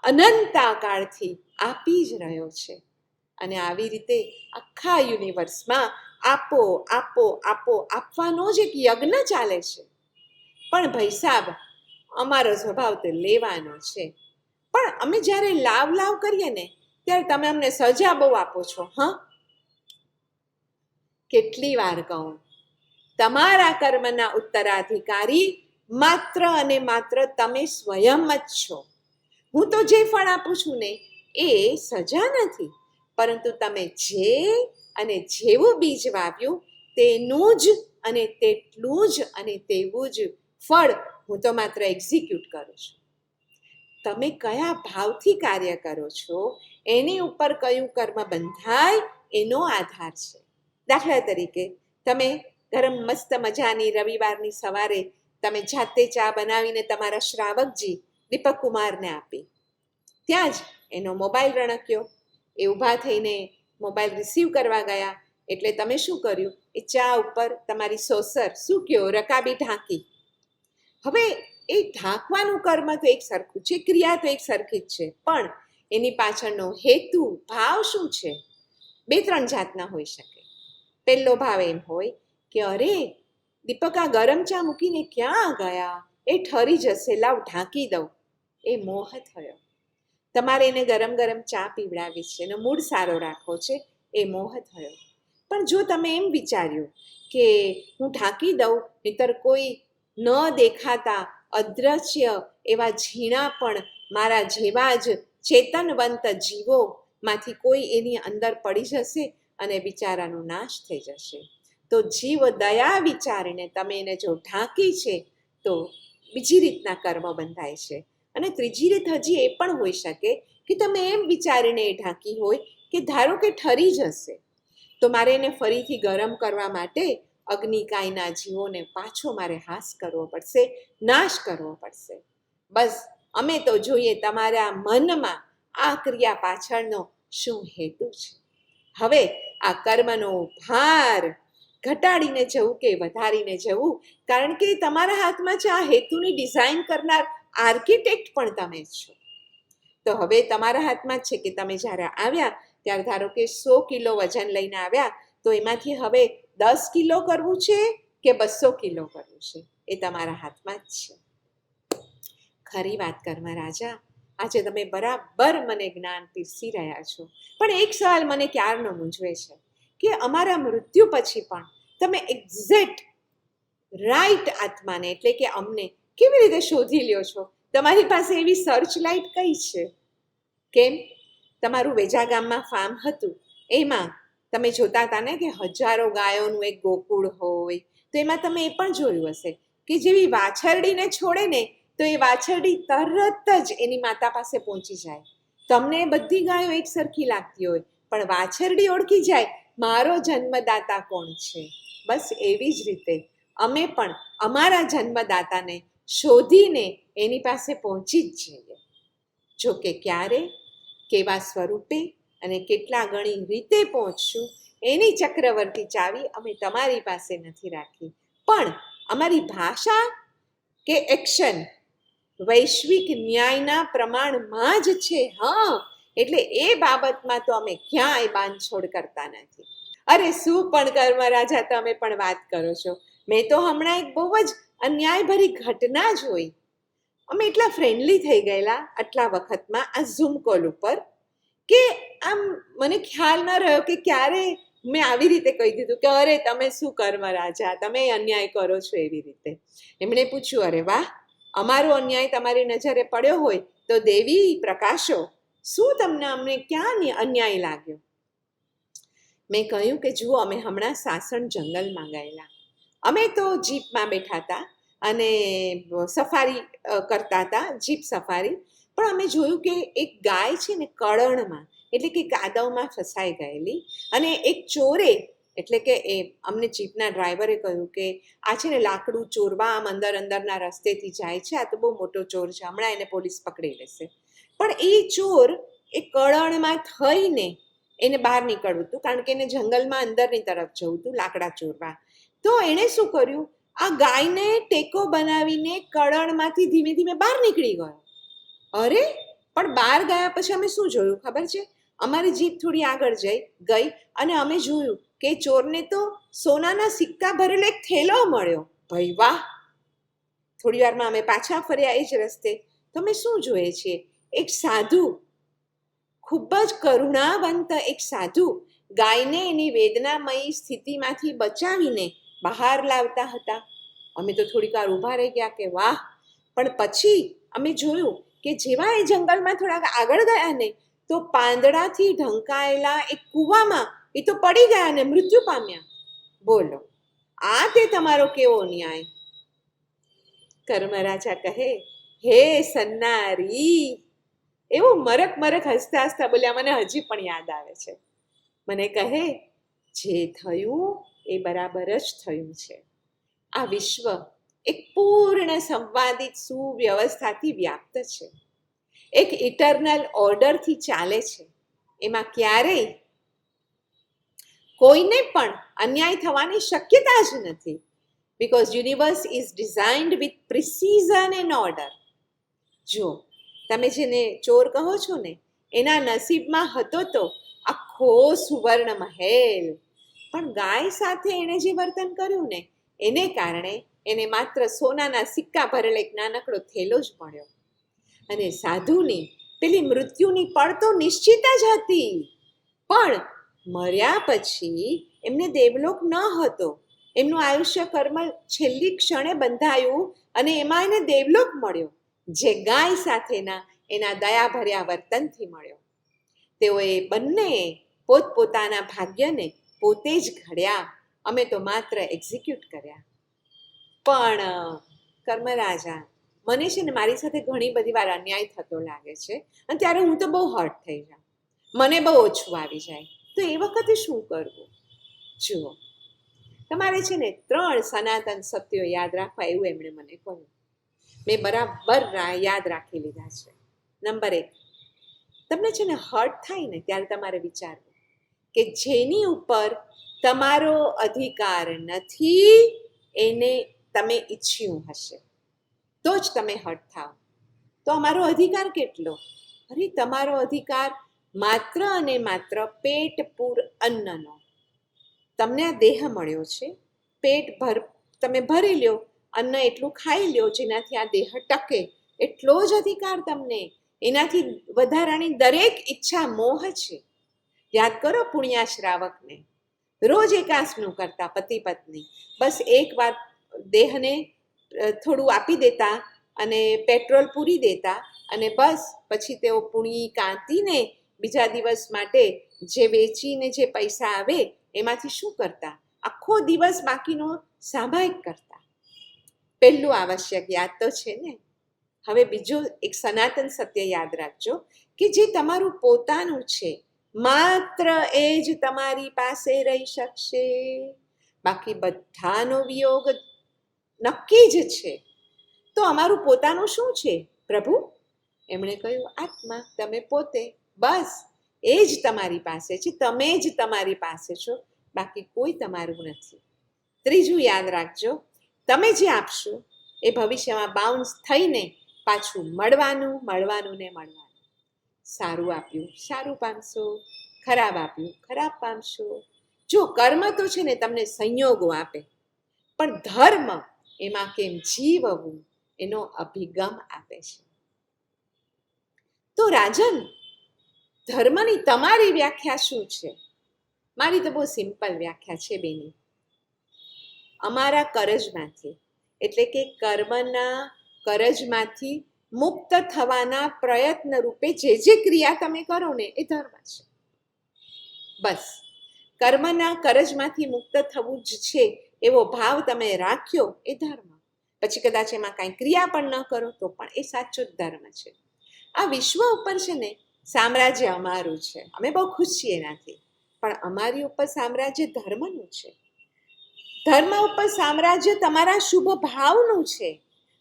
અનંતા કાળથી આપી જ રહ્યો છે. અને આવી રીતે આખા યુનિવર્સમાં આપો આપો આપો આપવાનો જ એક યજ્ઞ ચાલે છે. પણ ભાઈ સાહેબ, અમારો સ્વભાવ તો લેવાનો છે, પણ અમે જ્યારે લાવ લાવ કરીએ ને ત્યારે તમે અમને સજા બહુ આપો છો. કેટલી વાર કહું, તમારા કર્મના ઉત્તરાધિકારી માત્ર અને માત્ર તમે સ્વયં જ છો. હું તો જે ફળ આપું છું ને એ સજા નથી, પરંતુ તમે જે અને જેવું બીજ વાવ્યું તેનું જ અને તેટલું જ અને તેવું જ ફળ હું તો માત્ર એક્ઝિક્યુટ કરું છું. તમે કયા ભાવથી કાર્ય કરો છો એની ઉપર કયું કર્મ બંધાય એનો આધાર છે. દાખલા તરીકે, તમે ગરમ મસ્ત મજાની રવિવારની સવારે તમે જાતે ચા બનાવીને તમારા શ્રાવકજી દીપક કુમારને આપી, ત્યાં જ એનો મોબાઈલ રણક્યો, એ ઊભા થઈને મોબાઈલ રિસીવ કરવા ગયા, એટલે તમે શું કર્યું, એ ચા ઉપર તમારી સોસર શું કહો રકાબી ઢાંકી. હવે એ ઢાંકવાનું કર્મ તો એક સરખું છે, ક્રિયા તો એક સરખી જ છે, પણ એની પાછળનો હેતુ ભાવ શું છે 2-3 જાતના હોઈ શકે. પહેલો ભાવ એમ હોય કે અરે દીપકા ગરમ ચા મૂકીને ક્યાં ગયા, એ ઠરી જશે, લાવ ઢાંકી દઉં. એ મોહ થયો. તમારે એને ગરમ ગરમ ચા પીવડાવી છે, એનો મૂડ સારો રાખવો છે, એ મોહ થયો. પણ જો તમે એમ વિચાર્યું કે હું ઢાંકી દઉં, નહીતર કોઈ ન દેખાતા અદ્રશ્ય એવા ઝીણા પણ મારા જેવા જ ચેતનવંત જીવોમાંથી કોઈ એની અંદર પડી જશે અને બિચારાનો નાશ થઈ જશે, તો જીવ દયા વિચારીને તમે એને જો ઢાંકી છે તો બીજી રીતના કર્મ બંધાય છે. અને ત્રીજી રીત હજી એ પણ હોઈ શકે કે તમે એમ વિચારીને એ ઢાંકી હોય કે ધારો કે ઠરી જશે તો મારે એને ફરીથી ગરમ કરવા માટે અગ્નિકાયના જીવોને પાછો મારે હાસ કરવો પડશે, નાશ કરવો પડશે. બસ અમે તો જોઈએ તમારા મનમાં આ ક્રિયા પાછળનો શું હેતુ છે. હવે આ કર્મનો ભાર ઘટાડીને જવું કે વધારીને જવું, કારણ કે તમારા હાથમાં છે આ હેતુની ડિઝાઇન કરનાર આર્કિટેક્ટ પણ તમે જ છો. તો હવે તમારા હાથમાં જ છે કે તમે જ્યારે આવ્યા ત્યારે ધારો કે 100 કિલો વજન લઈને આવ્યા, તો એમાંથી હવે 10 કિલો કરવું છે કે 200 કિલો કરવું છે, એ તમારા હાથમાં જ છે. ખરી વાત કર્મા રાજા, આજે તમે બરાબર મને જ્ઞાન પીરસી રહ્યા છો. પણ એક સવાલ મને ક્યારનો મૂંઝવે છે કે અમારા મૃત્યુ પછી પણ તમે એક્ઝેક્ટ રાઈટ આત્માને એટલે કે અમને કેવી રીતે શોધી લ્યો છો? તમારી પાસે એવી સર્ચ લાઇટ કઈ છે? કેમ તમારું વેજા ગામમાં ફાર્મ હતું, એમાં તમે જોતા હતા ને કે હજારો ગાયોનું એક ગોકુળ હોય, તો એમાં તમે એ પણ જોયું હશે કે જેવી વાછરડીને છોડે ને તો એ વાછરડી તરત જ એની માતા પાસે પહોંચી જાય. તમને બધી ગાયો એક સરખી લાગતી હોય, પણ વાછરડી ઓળખી જાય મારો જન્મદાતા કોણ છે. બસ એવી જ રીતે અમે પણ અમારા જન્મદાતાને શોધીને એની પાસે પહોંચી જ જઈએ. જોકે ક્યારે, કેવા સ્વરૂપે અને કેટલા ગણી રીતે પહોંચશું એની ચક્રવર્તી ચાવી અમે તમારી પાસે નથી રાખી, પણ અમારી ભાષા કે એક્શન વૈશ્વિક ન્યાયના પ્રમાણમાં જ છે. હા, એટલે એ બાબતમાં તો અમે ક્યાંય બાંધછોડ કરતા નથી. અરે શું પણ કર્મ રાજા તમે પણ વાત કરો છો. મેં તો હમણાં એક બહુ જ અન્યાયભરી ઘટના જોઈ. અમે એટલા ફ્રેન્ડલી થઈ ગયેલા આટલા વખતમાં આ ઝૂમ કોલ ઉપર કે આમ મને ખ્યાલ ન રહ્યો કે ક્યારે મેં આવી રીતે કહી દીધું કે અરે તમે શું કર્મ રાજા, તમે અન્યાય કરો છો એવી રીતે. એમણે પૂછ્યું, અરે વાહ, અમારો અન્યાય તમારી નજરે પડ્યો હોય તો દેવી પ્રકાશો, શું તમને અમને ક્યાં અન્યાય લાગ્યો? મેં કહ્યું કે જુઓ, અમે હમણાં સાસણ જંગલમાં ગયેલા. અમે તો જીપમાં બેઠા હતા અને સફારી કરતા હતા, જીપ સફારી. પણ અમે જોયું કે એક ગાય છે ને કળણમાં એટલે કે કાદવમાં ફસાઈ ગયેલી, અને એક ચોરે એટલે કે એ અમને જીપના ડ્રાઈવરે કહ્યું કે આ છે ને લાકડું ચોરવા આમ અંદરના રસ્તેથી જાય છે, આ તો બહુ મોટો ચોર છે, હમણાં એને પોલીસ પકડી લેશે. પણ એ ચોર એ કળણમાં થઈને એને બહાર નીકળવું હતું, કારણ કે એને જંગલમાં અંદરની તરફ જવું હતું લાકડા ચોરવા. તો એણે શું કર્યું, આ ગાયને ટેકો બનાવીને કળણમાંથી ધીમે ધીમે બહાર નીકળી ગયો. અરે પણ બહાર ગયા પછી અમે શું જોયું ખબર છે? અમારી જીપ થોડી આગળ ગઈ અને અમે જોયું કે ચોરને તો સોનાના સિક્કા ભરેલો એક થેલો મળ્યો. ભાઈ વાહ! થોડી વારમાં અમે પાછા ફર્યા એ જ રસ્તે. તો અમે શું જોઈએ છીએ? એક સાધુ, ખૂબ જ કરુણાવંત એક સાધુ ગાયને એની વેદનામયી સ્થિતિમાંથી બચાવીને બહાર લાવતા હતા. અમે તો થોડીક વાર ઊભા રહી ગયા કે વાહ! પણ પછી અમે જોયું કે જેવા એ જંગલમાં થોડાક આગળ ગયા ને તો પાંદડાથી ઢંકાયેલા એક કૂવામાં એ તો પડી ગયા ને મૃત્યુ પામ્યા. બોલો, આ તે તમારો કેવો ન્યાય? કર્મરાજા કહે, હે સન્નારી, એવું મરક મરક હસતા હસતા બોલ્યા, મને હજી પણ યાદ આવે છે. મને કહે, જે થયું એ બરાબર જ થયું છે. આ વિશ્વ એક પૂર્ણ સંવાદિત સુવ્યવસ્થાથી વ્યાપ્ત છે, એક ઇટરનલ ઓર્ડરથી ચાલે છે. એમાં ક્યારેય કોઈને પણ અન્યાય થવાની શક્યતા જ નથી, because universe is designed with precision and order. જો તમે જેને ચોર કહો છો ને, એના નસીબમાં હતો તો આખો સુવર્ણ મહેલ, પણ ગાય સાથે એણે જે વર્તન કર્યું ને એને કારણે એને માત્ર સોનાના સિક્કા ભરેલો એક નાનકડો થેલો જ મળ્યો. અને સાધુની પેલી મૃત્યુની પળ તો નિશ્ચિત જ હતી, પણ મર્યા પછી એમને દેવલોક ન હતો. એમનું આયુષ્ય કર્મ છેલ્લી ક્ષણે બંધાયું અને એમાં એને દેવલોક મળ્યો, જે ગાય સાથેના એના દયાભર્યા વર્તનથી મળ્યો. તેઓએ બંને પોતપોતાના ભાગ્યને પોતે જ ઘડ્યા, અમે તો માત્ર એક્ઝિક્યુટ કર્યા. પણ કર્મરાજા, મને છે ને મારી સાથે ઘણી બધી વાર અન્યાય થતો લાગે છે, અને ત્યારે હું તો બહુ હર્ટ થઈ જાઉં, મને બહુ ઓછું આવી જાય. તો એ વખતે શું કરવું? જુઓ, તમારે છે ને 3 સનાતન સત્યો યાદ રાખવા, એવું એમણે મને કહ્યું. મેં બરાબર યાદ રાખી લીધા છે. નંબર 1, તમને છે ને હર્ટ થાય ને ત્યારે તમારે વિચારવું કે જેની ઉપર તમારો અધિકાર નથી એને તમે ઈચ્છ્યું હશે તો જ તમે હર્ટ થાવ. તો અમારો અધિકાર કેટલો? અરે તમારો અધિકાર માત્ર અને માત્ર પેટ પૂર અન્નનો. તમને આ દેહ મળ્યો છે, તમે ભરી લ્યો, અન્ન એટલું ખાઈ લ્યો જેનાથી આ દેહ ટકે, એટલો જ અધિકાર તમને. એનાથી વધારાની દરેક ઈચ્છા મોહ છે. યાદ કરો પુણ્યા શ્રાવકને, રોજ એકાંશનું કરતા પતિ પત્ની, બસ એકવાર દેહને થોડું આપી દેતા અને પેટ્રોલ પૂરી દેતા અને બસ પછી તેઓ પુણ્ય કાંતીને બીજા દિવસ માટે જે વેચીને જે પૈસા આવે એમાંથી શું કરતા? આખો દિવસ બાકીનો સામાયિક કરતા. પહેલું આવશ્યક યાદ તો છે ને. હવે બીજું એક સનાતન સત્ય યાદ રાખજો કે જે તમારું પોતાનું છે, માત્ર એ જ તમારી પાસે રહી શકશે. બાકી બધાનો વિયોગ નક્કી જ છે. તો અમારું પોતાનું શું છે પ્રભુ? એમણે કહ્યું, આત્મા, તમે પોતે. બસ એ જ તમારી પાસે છે, તમે જ તમારી પાસે છો, બાકી કોઈ તમારું નથી. ત્રીજું યાદ રાખજો, તમે જે આપશો એ ભવિષ્યમાં બાઉન્સ થઈને પાછું મળવાનું ને મળવાનું. સારું આપ્યું સારું પામશો, ખરાબ આપ્યું ખરાબ પામશો. જો કર્મ તો છે ને તમને સંયોગો આપે, પણ ધર્મ એમાં કેમ જીવવું એનો અભિગમ આપે છે. તો રાજન, ધર્મની તમારી વ્યાખ્યા શું છે? મારી તો બહુ સિમ્પલ વ્યાખ્યા છે બેની. અમારા કરજમાંથી, એટલે કે કર્મના કરજમાંથી મુક્ત થવાના પ્રયત્ન રૂપે જે ક્રિયા તમે કરો ને એ ધર્મ છે. બસ કર્મના કરજમાંથી મુક્ત થવું જ છે એવો ભાવ તમે રાખ્યો એ ધર્મ. પછી કદાચ એમાં કાંઈ ક્રિયા પણ ન કરો તો પણ એ સાચો જ ધર્મ છે. આ વિશ્વ ઉપર છે ને સામ્રાજ્ય અમારું છે, અમે બહુ ખુશ છીએ એનાથી, પણ અમારી ઉપર સામ્રાજ્ય ધર્મનું છે. ધર્મ ઉપર સામ્રાજ્ય તમારા શુભ ભાવનું છે,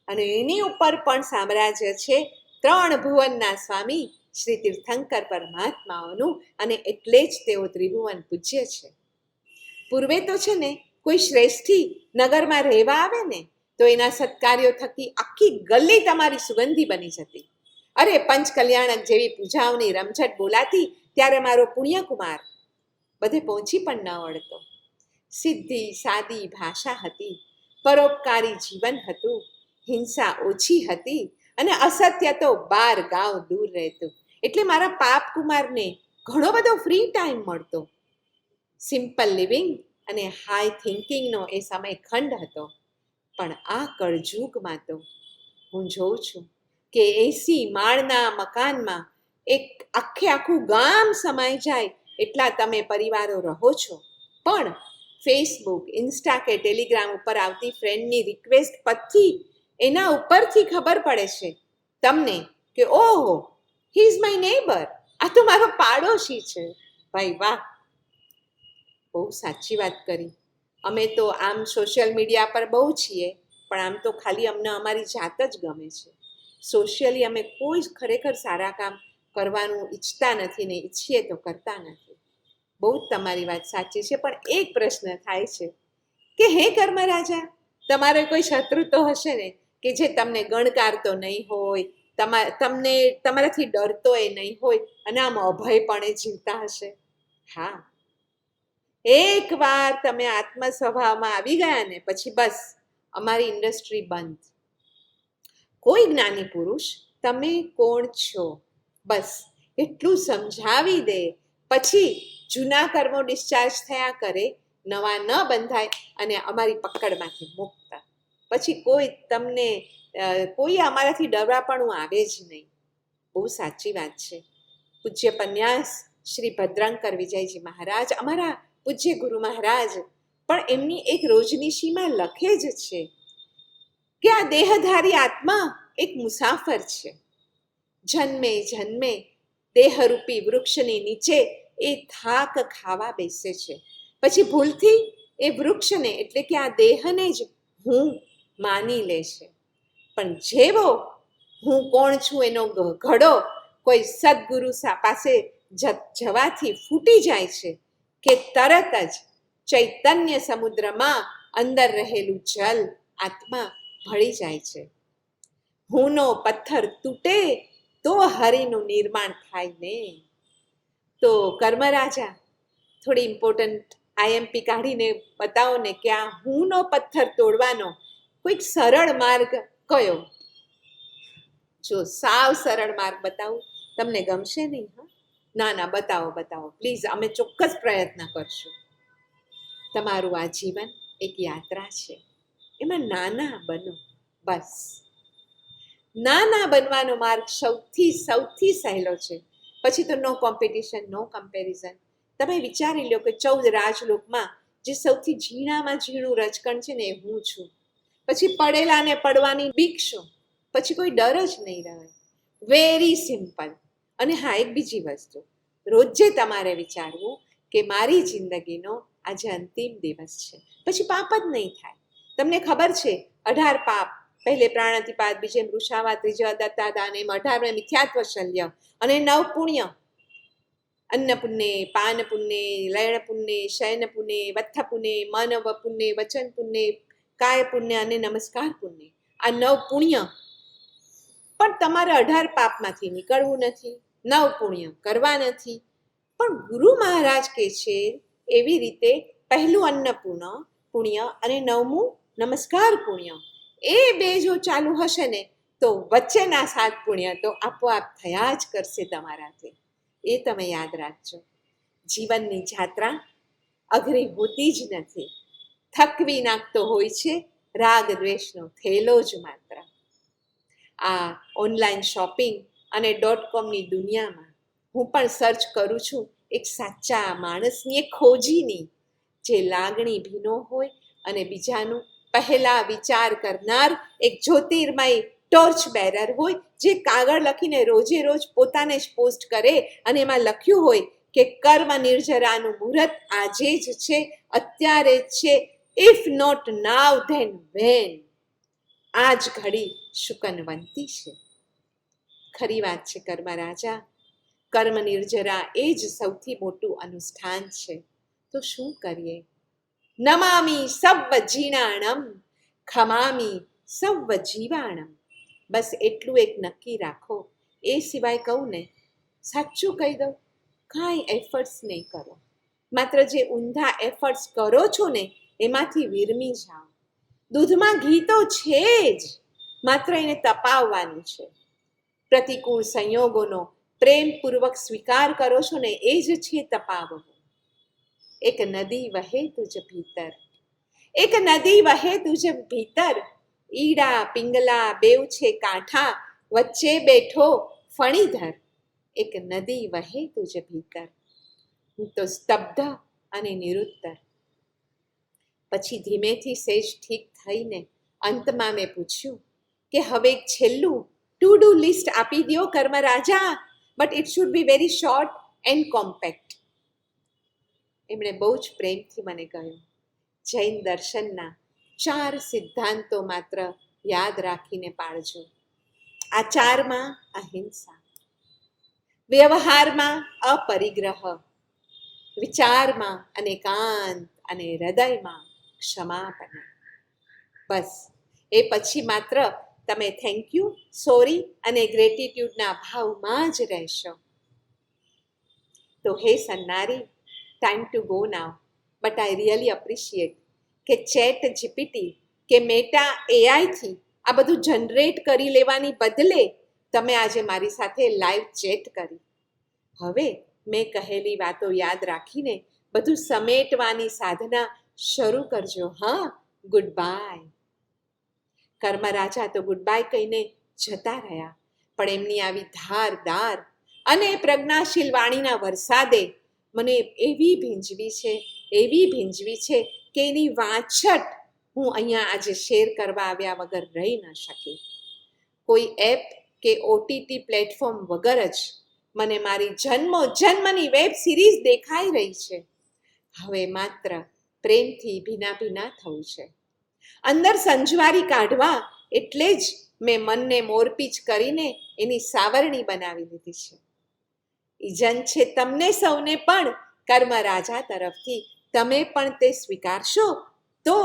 અને એની ઉપર પણ સામ્રાજ્ય છે 3 ભુવનના સ્વામી શ્રી તીર્થંકર પરમાત્માઓનું, અને એટલે જ તેઓ ત્રિભુવન પૂજ્ય છે. પૂર્વે તો છે ને કોઈ શ્રેષ્ઠી નગરમાં રહેવા આવે ને તો એના સત્કાર્યો થકી આખી ગલી તમારી સુગંધી બની જતી. અરે પંચ કલ્યાણક જેવી પૂજાઓની રમઝટ બોલાતી ત્યારે મારો પુણ્યકુમાર બધે પહોંચી પણ ન વળતો. સીધી સાદી ભાષા હતી, પરોપકારી જીવન હતું, હિંસા ઓછી હતી, અને અસત્ય તો 12 ગાંવ દૂર રહેતું. એટલે મારા પાપ કુમારને ઘણો બધો ફ્રી ટાઈમ મળતો. સિમ્પલ લિવિંગ અને હાઈ થિંકિંગનો એ સમય ખંડ હતો. પણ આ કળજુગમાં તો હું જોઉં છું કે 80 માળના મકાનમાં એક આખું ગામ સમાઈ જાય એટલા તમે પરિવારો રહો છો, પણ ફેસબુક, ઇન્સ્ટા કે ટેલિગ્રામ ઉપર આવતી ફ્રેન્ડની રિક્વેસ્ટ પછી એના ઉપરથી ખબર પડે છે તમને કે ઓહો, હી ઇઝ માય નેબર, આ તો મારો પાડોશી છે. ભાઈ વાહ, બહુ સાચી વાત કરી. અમે તો આમ સોશિયલ મીડિયા પર બહુ છીએ, પણ આમ તો ખાલી અમને અમારી જાત જ ગમે છે. સોશિયલી અમે કોઈ ખરેખર સારા કામ કરવાનું ઈચ્છતા નથી ને ઈચ્છીએ તો કરતા નથી. બહુ જ તમારી વાત સાચી છે, પણ એક પ્રશ્ન થાય છે કે હે કર્મરાજા, તમારે કોઈ શત્રુ તો હશે ને કે જે તમને ગણકારતો નહીં હોય, તમને તમારાથી ડરતો એ નહીં હોય અને આમ અભયપણે જીવતા હશે. હા, એકવાર તમે આત્મ સ્વભાવમાં આવી ગયા ને પછી બસ અમારી ઇન્ડસ્ટ્રી બંધ. કોઈ જ્ઞાની પુરુષ તમે કોણ છો બસ એટલું સમજાવી દે, પછી જૂના કર્મો ડિસ્ચાર્જ થયા કરે, નવા ન બંધાય અને અમારી પકડમાંથી મુક્ત. પછી કોઈ અમારાથી ડરવાપણું આવે જ નહીં. બહુ સાચી વાત છે. પૂજ્ય પન્યાસ શ્રી ભદ્રંકર વિજયજી મહારાજ, અમારા પૂજ્ય ગુરુ મહારાજ પણ એમની એક રોજનીશીમાં લખે જ છે કે આ દેહધારી આત્મા એક મુસાફર છે. જન્મે જન્મે દેહરૂપી વૃક્ષની નીચે એ થાક ખાવા બેસે છે. પછી ભૂલથી એ વૃક્ષને એટલે કે આ દેહને જ હું માની લે છે. પણ જેવો હું કોણ છું એનો ઘડો કોઈ સદગુરુ પાસે જવાથી ફૂટી જાય છે કે તરત જ ચૈતન્ય સમુદ્રમાં અંદર રહેલું જલ આત્મા ભળી જાય છે. હુંનો પથ્થર તૂટે તો હરિનું નિર્માણ થાય ને. તો કર્મરાજા થોડી ઇમ્પોર્ટન્ટ આઈએમપી કાઢીને બતાવો ને કે આ હુંનો પથ્થર તોડવાનો કોઈક સરળ માર્ગ કયો? જો સાવ સરળ માર્ગ બતાવું તમને ગમશે નહીં. હા, ના બતાવો પ્લીઝ, અમે ચોક્કસ પ્રયત્ન કરશું. તમારું આ જીવન એક યાત્રા છે, એમાં નાના બનો. બસ નાના બનવાનો માર્ગ સૌથી સહેલો છે. પછી તો નો કોમ્પિટિશન, નો કમ્પેરિઝન. તમે વિચારી લો કે 14 રાજલોકમાં જે સૌથી ઝીણામાં ઝીણું રજકણ છે ને એ હું છું. પછી પડેલા ને પડવાની બીક શું? પછી કોઈ ડર જ નહીં રહે. Very simple. અને હા, એક બીજી વસ્તુ, રોજે તમારે વિચારવું કે મારી જિંદગીનો આજે અંતિમ દિવસ છે, પછી પાપ જ નહીં થાય. તમને ખબર છે 18 પાપ, પહેલે પ્રાણાતિપાત, બીજે મૃષાવા, ત્રીજા દત્તાદાન, એમ 18 મિથ્યાત્વ શલ્ય, અને 9 પુણ્ય: અન્ન પુણ્ય, પાન પુણ્ય, લયણ પુણ્ય, શયન પુણ્ય, વત્થ પુણ્ય, મન પુણ્ય, વચન પુણ્ય, કાય પુણ્ય અને નમસ્કાર પુણ્ય. આ 9 પુણ્ય. પણ તમારે 18 પાપમાંથી નીકળવું નથી, 9 પુણ્ય કરવા નથી. પણ ગુરુ મહારાજ કહે છે એવી રીતે પહેલું અન્ન પુણ્ય અને 9મું નમસ્કાર પુણ્ય, એ 2 જો ચાલુ હશે ને તો વચ્ચેના 7 પુણ્ય તો આપોઆપ થયા જ કરશે તમારાથી. એ તમે યાદ રાખજો. જીવનની જાત્રા અઘરી હોતી જ નથી. થકવી નાખતો હોય છે રાગ દ્વેષનો થેલો જ માત્ર. આ ઓનલાઈન શોપિંગ અને .comની દુનિયામાં હું પણ સર્ચ કરું છું એક સાચા માણસની, એક ખોજીની, જે લાગણી ભીનો હોય અને બીજાનું પહેલા વિચાર કરનાર, એક જ્યોતિર્મય ટોર્ચ બેરર હોય, જે કાગળ લખીને રોજે રોજ પોતાને જ પોસ્ટ કરે અને એમાં લખ્યું હોય કે કર્મ નિર્જરાનું મુહૂર્ત આજે જ છે, અત્યારે જ છે, if not now then when. આ જ ઘડી શુકનવંતી છે. ખરી વાત છે કર્મરાજા, કર્મ નિર્જરા એ જ સૌથી મોટું અનુષ્ઠાન છે. તો શું કરીએ? નમામી સવ્વ જીણાણમ, ખમામી સવ્વ જીવાણમ. બસ એટલું એક નક્કી રાખો. એ સિવાય કહું ને, સાચું કહી દઉં, કાંઈ એફર્ટ્સ નહીં કરો. માત્ર જે ઊંધા એફર્ટ્સ કરો છો ને એમાંથી વિરમી જાઓ. દૂધમાં ઘી તો છે જ, માત્ર એને તપાવવાનું છે. પ્રતિકૂળ સંયોગોનો પ્રેમપૂર્વક સ્વીકાર કરો છો ને એ જ છે તપાવવું. એક નદી વહે તુજ ભીતર, એક નદી વહે તુજ ભીતર, ઈડા પિંગલા બેઉ છે કાંઠા, વચ્ચે બેઠો ફણીધર. એક નદી વહે તુજ ભીતર. હું તો સ્તબ્ધ અને નિરુત્તર. પછી ધીમેથી સેજ ઠીક થઈને અંતમાં મેં પૂછ્યું કે હવે એક છેલ્લું ટુ ડુ લિસ્ટ આપી દો Karmaraja, but it should be very short and compact. એમણે બહુ જ પ્રેમથી મને કહ્યું, જૈન દર્શનના 4 સિદ્ધાંતો માત્ર યાદ રાખીને પાળજો. આચારમાં અહિંસા, વ્યવહારમાં અપરિગ્રહ, વિચારમાં અનેકાંત અને હૃદયમાં ક્ષમાપન. બસ એ પછી માત્ર તમે થેન્ક યુ, સોરી અને ગ્રેટિટ્યૂડના ભાવમાં જ રહેશો. તો હે સન્નારી, time to go now, but I really appreciate કે ચેટ જીપીટી કે મેટા એઆઈથી આ બધું જનરેટ કરી લેવાની બદલે તમે આજે મારી સાથે લાઈવ ચેટ કરી. હવે મેં કહેલી વાતો યાદ રાખીને બધું સમેટવાની સાધના શરૂ કરજો. હા, ગુડ બાય. કર્મરાજા તો ગુડ બાય કહીને જતા રહ્યા, પણ એમની આવી ધારદાર અને પ્રજ્ઞાશીલ વાણીના વરસાદે મને એવી ભીંજવી છે કે એની વાંછટ હું અહીંયા આજે શેર કરવા આવ્યા વગર રહી ન શકી. કોઈ એપ કે ઓટીટી પ્લેટફોર્મ વગર જ મને મારી જન્મની વેબ સિરીઝ દેખાઈ રહી છે. હવે માત્ર પ્રેમથી ભીના ભીના થવું છે. અંદર સંજવારી કાઢવા એટલે જ મેં મનને મોરપીચ કરીને એની સાવરણી બનાવી લીધી છે. ઈજન છે તમને સૌને પણ કર્મરાજા તરફથી. તમે પણ તે સ્વીકારશો તો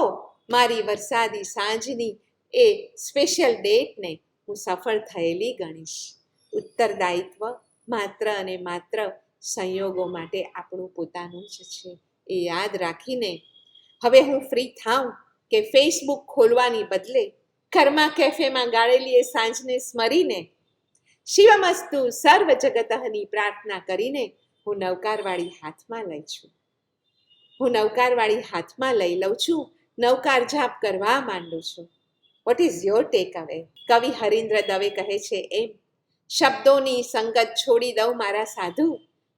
મારી વરસાદી સાંજની એ સ્પેશિયલ ડેટને હું સફળ થયેલી ગણીશ. ઉત્તરદાયિત્વ માત્ર અને માત્ર સંયોગો માટે આપણું પોતાનું જ છે. એ યાદ રાખીને હવે હું ફ્રી થાઉં કે ફેસબુક ખોલવાની બદલે કર્મા કેફેમાં ગાળેલી એ સાંજને સ્મરીને શિવમસ્તુ સર્વ જગતઃની પ્રાર્થના કરીને હું નવકારવાળી હાથમાં લઈ છું. હું નવકારવાળી હાથમાં લઈ લઉં છું, નવકાર જાપ કરવા માંડું છું. વોટ ઇઝ યોર ટેક અવે? કવિ હરીન્દ્ર દવે કહે છે એમ, શબ્દોની સંગત છોડી દઉં મારા સાધુ,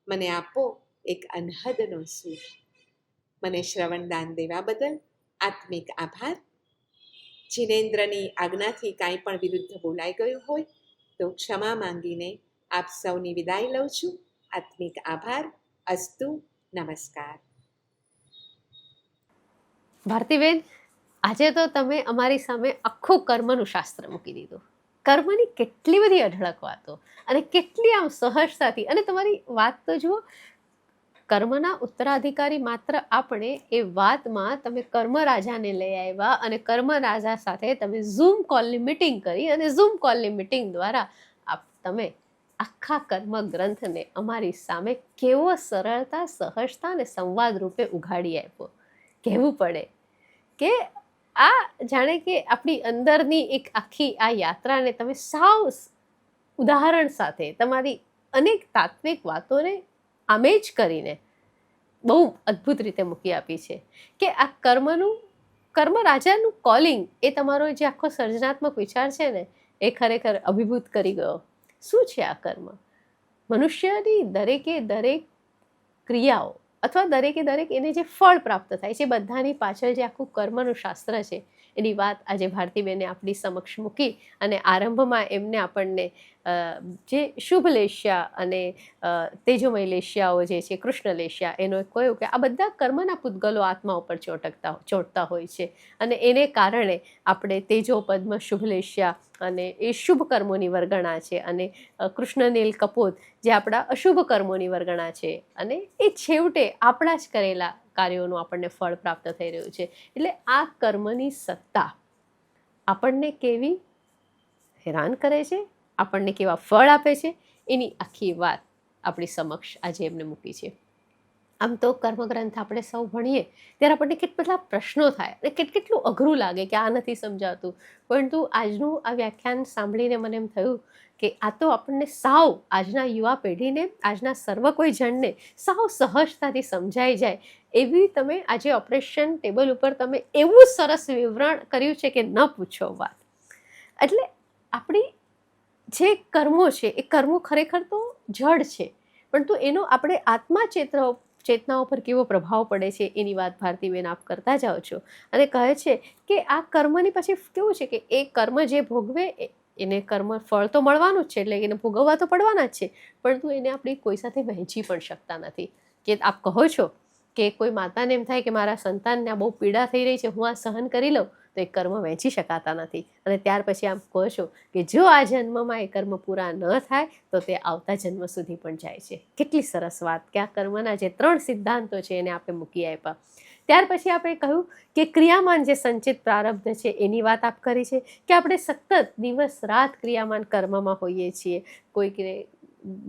મને આપો એક અનહદનો સૂર. મને શ્રવણદાન દેવા બદલ આત્મિક આભાર. જિનેન્દ્રની આજ્ઞાથી કાંઈ પણ વિરુદ્ધ બોલાઈ ગયું હોય તો ક્ષમા માંગીને આપ સૌની વિદાય લઉં છું. આત્મિક આભાર. અસ્તુ. નમસ્કાર. ભારતીબેન, આજે તો તમે અમારી સામે આખું કર્મનું શાસ્ત્ર મૂકી દીધું. કર્મની કેટલી બધી અઢળક વાતો અને કેટલી આમ સહજતાથી, અને તમારી વાત તો જુઓ, કર્મના ઉત્તરાધિકારી માત્ર આપણે, એ વાતમાં તમે કર્મ રાજાને લઈ આવ્યા અને કર્મ રાજા સાથે તમે ઝૂમ કોલની મિટિંગ કરી અને ઝૂમ કોલની મિટિંગ દ્વારા તમે આખા કર્મ ગ્રંથને અમારી સામે કેવો સરળતા, સહજતા અને સંવાદ રૂપે ઉઘાડી આપ્યો. કહેવું પડે કે આ જાણે કે આપણી અંદરની એક આખી આ યાત્રાને તમે સાવ ઉદાહરણ સાથે તમારી અનેક તાત્વિક વાતોને આમે જ કરીને બહુ અદ્ભુત રીતે મૂકી આપી છે કે આ કર્મ રાજાનું કોલિંગ, એ તમારો જે આખો સર્જનાત્મક વિચાર છે ને, એ ખરેખર અભિભૂત કરી ગયો. શું છે આ કર્મ? મનુષ્યની દરેકે દરેક ક્રિયાઓ અથવા દરેકે દરેક એને જે ફળ પ્રાપ્ત થાય છે, બધાની પાછળ જે આખું કર્મનું શાસ્ત્ર છે, એની વાત આજે ભારતીબેને આપણી સમક્ષ મૂકી અને આરંભમાં એમને આપણને જે શુભ લેશ્યા અને તેજોમય લેશ્યાઓ જે છે, કૃષ્ણ લેશ્યા, એનો કહ્યું કે આ બધા કર્મના પૂતગલો આત્મા ઉપર ચોંટતા હોય છે અને એને કારણે આપણે તેજો પદ્મ શુભ લેશ્યા અને એ શુભ કર્મોની વર્ગણા છે અને કૃષ્ણનીલ કપોત જે આપણા અશુભ કર્મોની વર્ગણા છે અને એ છેવટે આપણા જ કરેલા કાર્યોનું આપણને ફળ પ્રાપ્ત થઈ રહ્યું છે. એટલે આ કર્મની સત્તા આપણને કેવી હેરાન કરે છે, આપણને કેવા ફળ આપે છે, એની આખી વાત આપણી સમક્ષ આજે એમને મૂકી છે. આમ તો કર્મગ્રંથ આપણે સૌ ભણીએ ત્યારે આપણને કેટલા પ્રશ્નો થાય અને કેટલું અઘરું લાગે કે આ નથી સમજાતું, પરંતુ આજનું આ વ્યાખ્યાન સાંભળીને મને એમ થયું કે આ તો આપણને સાવ આજના યુવા પેઢીને, આજના સર્વ કોઈ જણને સાવ સહજતાથી સમજાઈ જાય એવી તમે આજે ઓપરેશન ટેબલ ઉપર તમે એવું સરસ વિવરણ કર્યું છે કે ન પૂછો વાત. એટલે આપણી જે કર્મો છે એ કર્મો ખરેખર તો જડ છે, પરંતુ એનો આપણે આત્મા ચેતનાઓ પર કેવો પ્રભાવ પડે છે એની વાત ભારતીબેન આપ કરતા જાઓ છો અને કહે છે કે આ કર્મની પછી કેવું છે કે એ કર્મ જે ભોગવે એને કર્મ ફળ તો મળવાનું જ છે, એટલે એને ભોગવવા તો પડવાના જ છે, પરંતુ એને આપણે કોઈ સાથે વહેંચી પણ શકતા નથી. કે આપ કહો છો કે કોઈ માતાને એમ થાય કે મારા સંતાનને આ બહુ પીડા થઈ રહી છે, હું આ સહન કરી લઉં, તો એ કર્મ વહેંચી શકાતા નથી. અને ત્યાર પછી આપ કહો છો કે જો આ જન્મમાં એ કર્મ પૂરા ન થાય તો તે આવતા જન્મ સુધી પણ જાય છે. કેટલી સરસ વાત કે આ કર્મના જે 3 સિદ્ધાંતો છે એને આપણે મૂકી આપ્યા. ત્યાર પછી આપણે કહ્યું કે ક્રિયામાન જે સંચિત પ્રારબ્ધ છે એની વાત આપ કરી છે કે આપણે સતત દિવસ રાત ક્રિયામાન કર્મમાં હોઈએ છીએ. કોઈકને